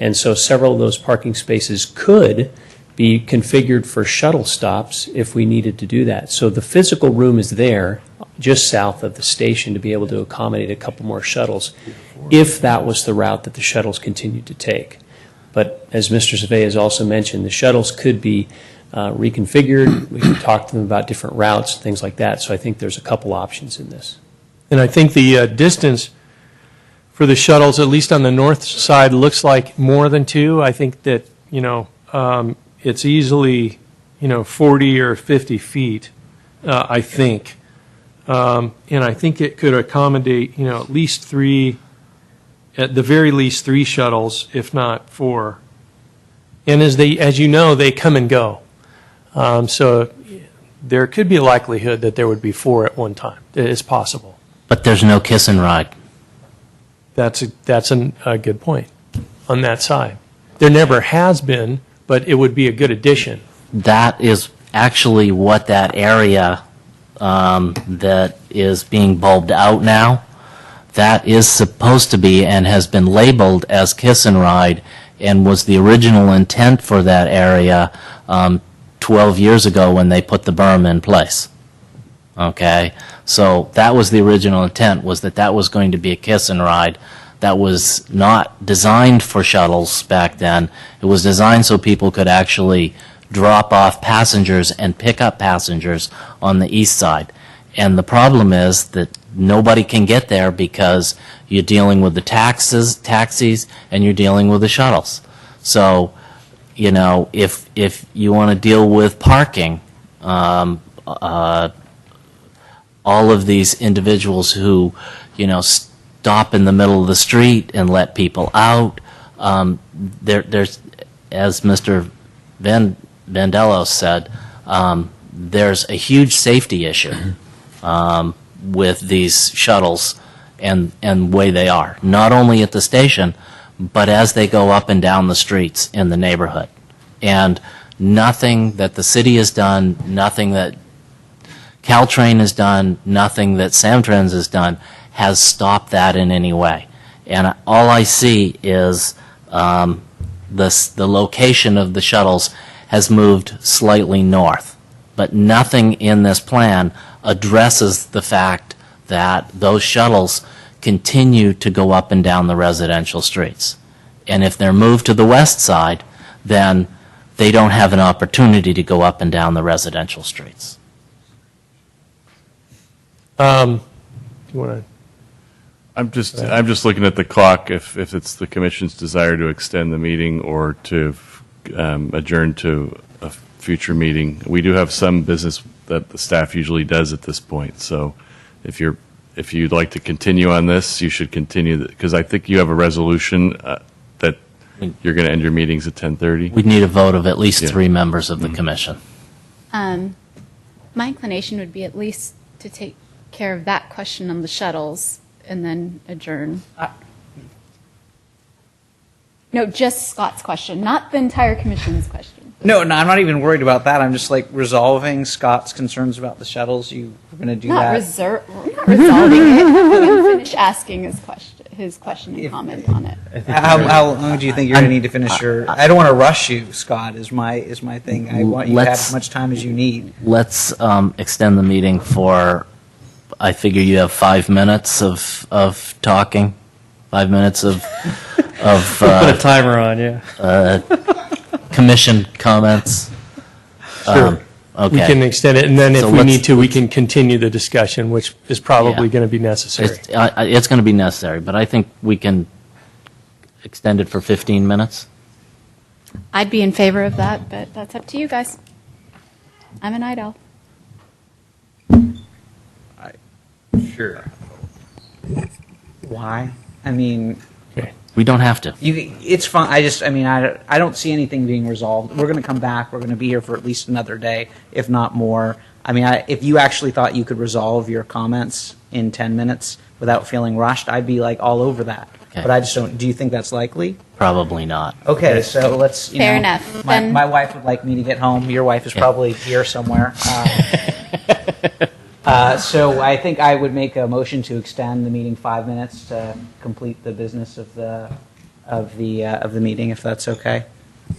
Speaker 6: and so several of those parking spaces could be configured for shuttle stops if we needed to do that. So the physical room is there just south of the station to be able to accommodate a couple more shuttles if that was the route that the shuttles continued to take. But as Mr. Savay has also mentioned, the shuttles could be reconfigured. We can talk to them about different routes, things like that. So I think there's a couple options in this.
Speaker 15: And I think the distance for the shuttles, at least on the north side, looks like more than 2. I think that, it's easily, 40 or 50 feet, I think. And I think it could accommodate, at least 3, at the very least 3 shuttles, if not 4. And as you know, they come and go. So there could be a likelihood that there would be 4 at one time. It's possible.
Speaker 4: But there's no kiss and ride.
Speaker 15: That's a good point on that side. There never has been, but it would be a good addition.
Speaker 4: That is actually what that area that is being bulbed out now, that is supposed to be and has been labeled as kiss and ride and was the original intent for that area 12 years ago when they put the berm in place. Okay? So that was the original intent, was that was going to be a kiss and ride. That was not designed for shuttles back then. It was designed so people could actually drop off passengers and pick up passengers on the east side. And the problem is that nobody can get there because you're dealing with the taxis, and you're dealing with the shuttles. So, if you want to deal with parking, all of these individuals who, stop in the middle of the street and let people out, there's, as Mr. Vandellos said, there's a huge safety issue with these shuttles and the way they are, not only at the station, but as they go up and down the streets in the neighborhood. And nothing that the city has done, nothing that Caltrain has done, nothing that Samtrans has done has stopped that in any way. And all I see is the location of the shuttles has moved slightly north, but nothing in this plan addresses the fact that those shuttles continue to go up and down the residential streets. And if they're moved to the west side, then they don't have an opportunity to go up and down the residential streets.
Speaker 15: You want to?
Speaker 9: I'm just looking at the clock, if it's the commission's desire to extend the meeting or to adjourn to a future meeting. We do have some business that the staff usually does at this point. So if you'd like to continue on this, you should continue, because I think you have a resolution that you're going to end your meetings at 10:30.
Speaker 4: We need a vote of at least 3 members of the commission.
Speaker 2: My inclination would be at least to take care of that question on the shuttles and then adjourn. No, just Scott's question, not the entire commission's question.
Speaker 1: No, I'm not even worried about that. I'm just resolving Scott's concerns about the shuttles. You were going to do that.
Speaker 2: We're not resolving it. Let him finish asking his question and comment on it.
Speaker 1: How long do you think you're going to need to finish your? I don't want to rush you, Scott. Is my thing. I want you to have as much time as you need.
Speaker 4: Let's extend the meeting for. I figure you have 5 minutes of talking. 5 minutes of
Speaker 8: put a timer on, yeah.
Speaker 4: Commission comments.
Speaker 15: Sure.
Speaker 4: Okay.
Speaker 15: We can extend it, and then
Speaker 4: So
Speaker 15: if we need to, we can continue the discussion, which is probably going to be necessary.
Speaker 4: It's going to be necessary, but I think we can extend it for 15 minutes.
Speaker 2: I'd be in favor of that, but that's up to you guys. I'm a night owl.
Speaker 1: Sure. Why? I mean,
Speaker 4: we don't have to.
Speaker 1: It's fine. I don't see anything being resolved. We're going to come back. We're going to be here for at least another day, if not more. If you actually thought you could resolve your comments in 10 minutes without feeling rushed, I'd be all over that. but I just don't, do you think that's likely?
Speaker 4: Probably not.
Speaker 1: Okay, so let's,
Speaker 2: Fair enough.
Speaker 1: My,
Speaker 2: Then-
Speaker 1: my wife would like me to get home. Your wife is probably here somewhere. So I think I would make a motion to extend the meeting 5 minutes to complete the business of the meeting, if that's okay.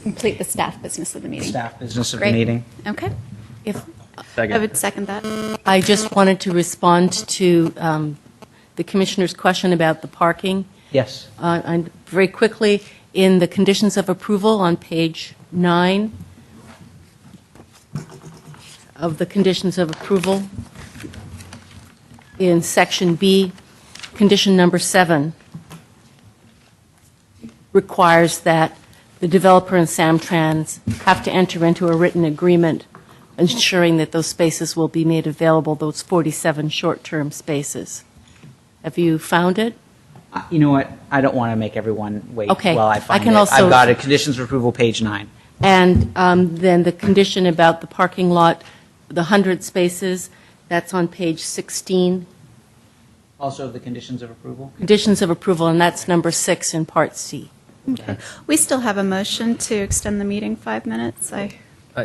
Speaker 2: Complete the staff business of the meeting.
Speaker 1: Staff business of
Speaker 2: Great.
Speaker 1: the meeting.
Speaker 2: Okay.
Speaker 14: If
Speaker 2: I would second that.
Speaker 14: I just wanted to respond to the commissioner's question about the parking.
Speaker 1: Yes.
Speaker 14: And very quickly, in the conditions of approval on page 9 of the conditions of approval, in section B, condition number 7 requires that the developer and Samtrans have to enter into a written agreement ensuring that those spaces will be made available, those 47 short-term spaces. Have you found it?
Speaker 1: You know what? I don't want to make everyone wait
Speaker 14: Okay.
Speaker 1: while I find
Speaker 14: I can
Speaker 1: it.
Speaker 14: also-
Speaker 1: I've got it. Conditions of approval, page 9.
Speaker 14: And then the condition about the parking lot, the 100 spaces, that's on page 16.
Speaker 1: Also the conditions of approval?
Speaker 14: Conditions of approval, and that's number 6 in Part C.
Speaker 2: Okay. We still have a motion to extend the meeting 5 minutes.
Speaker 8: I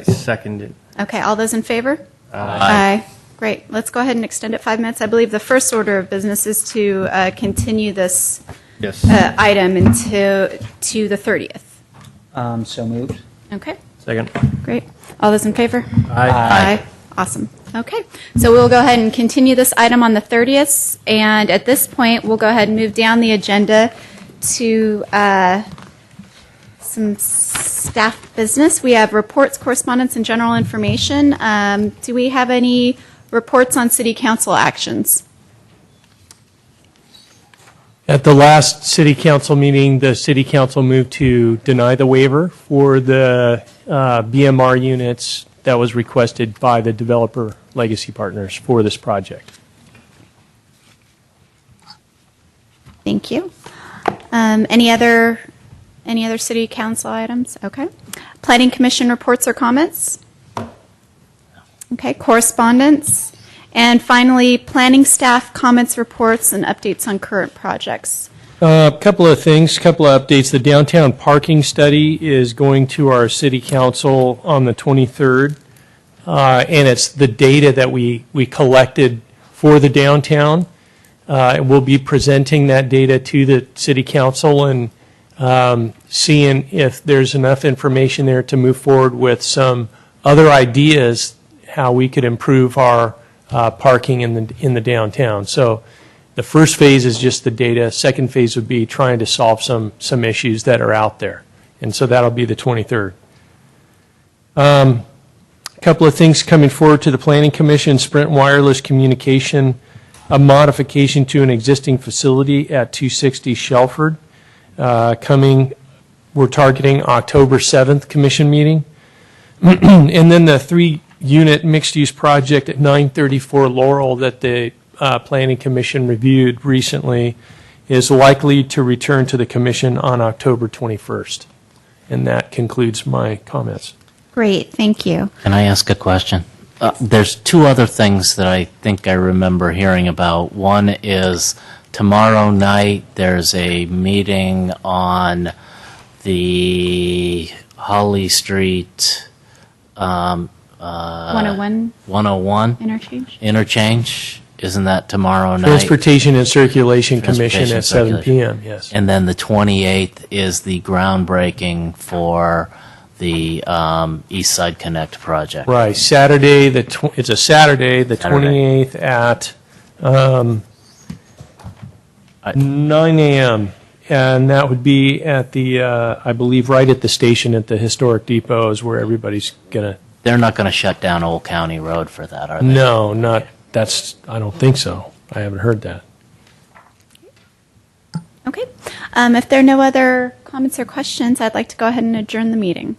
Speaker 8: second it.
Speaker 2: Okay, all those in favor?
Speaker 8: Aye.
Speaker 2: Great. Let's go ahead and extend it 5 minutes. I believe the first order of business is to continue this
Speaker 8: Yes.
Speaker 2: item to the 30th.
Speaker 1: So moved.
Speaker 2: Okay,
Speaker 8: Second.
Speaker 2: great. All those in favor?
Speaker 8: Aye.
Speaker 2: Awesome. Okay, so we'll go ahead and continue this item on the 30th, and at this point, we'll go ahead and move down the agenda to some staff business. We have reports, correspondence, and general information. Do we have any reports on city council actions?
Speaker 15: At the last city council meeting, the city council moved to deny the waiver for the BMR units that was requested by the developer Legacy Partners for this project.
Speaker 2: Thank you. Any other city council items? Okay. Planning commission reports or comments? Okay, correspondence. And finally, planning staff comments, reports, and updates on current projects.
Speaker 15: A couple of things, couple of updates. The downtown parking study is going to our city council on the 23rd. And it's the data that we collected for the downtown. We'll be presenting that data to the city council and seeing if there's enough information there to move forward with some other ideas how we could improve our parking in the downtown. So the first phase is just the data. Second phase would be trying to solve some issues that are out there. And so that'll be the 23rd. A couple of things coming forward to the Planning Commission, Sprint Wireless Communication, a modification to an existing facility at 260 Shelford. We're targeting October 7th commission meeting. And then the 3-unit mixed-use project at 934 Laurel that the Planning Commission reviewed recently is likely to return to the commission on October 21st. And that concludes my comments.
Speaker 2: Great, thank you.
Speaker 4: Can I ask a question? There's two other things that I think I remember hearing about. One is tomorrow night there's a meeting on the Holly Street
Speaker 2: 101
Speaker 4: 101
Speaker 2: interchange.
Speaker 4: Isn't that tomorrow night?
Speaker 15: Transportation and Circulation Commission
Speaker 4: Transportation
Speaker 15: at 7
Speaker 4: Circulation.
Speaker 15: p.m., yes.
Speaker 4: And then the 28th is the groundbreaking for the East Side Connect project.
Speaker 15: Right, Saturday, it's a Saturday, the 28th at 9 a.m. And that would be at the, I believe, right at the station at the Historic Depot is where everybody's going to.
Speaker 4: They're not going to shut down Old County Road for that, are they?
Speaker 15: No, I don't think so. I haven't heard that.
Speaker 2: Okay. If there are no other comments or questions, I'd like to go ahead and adjourn the meeting.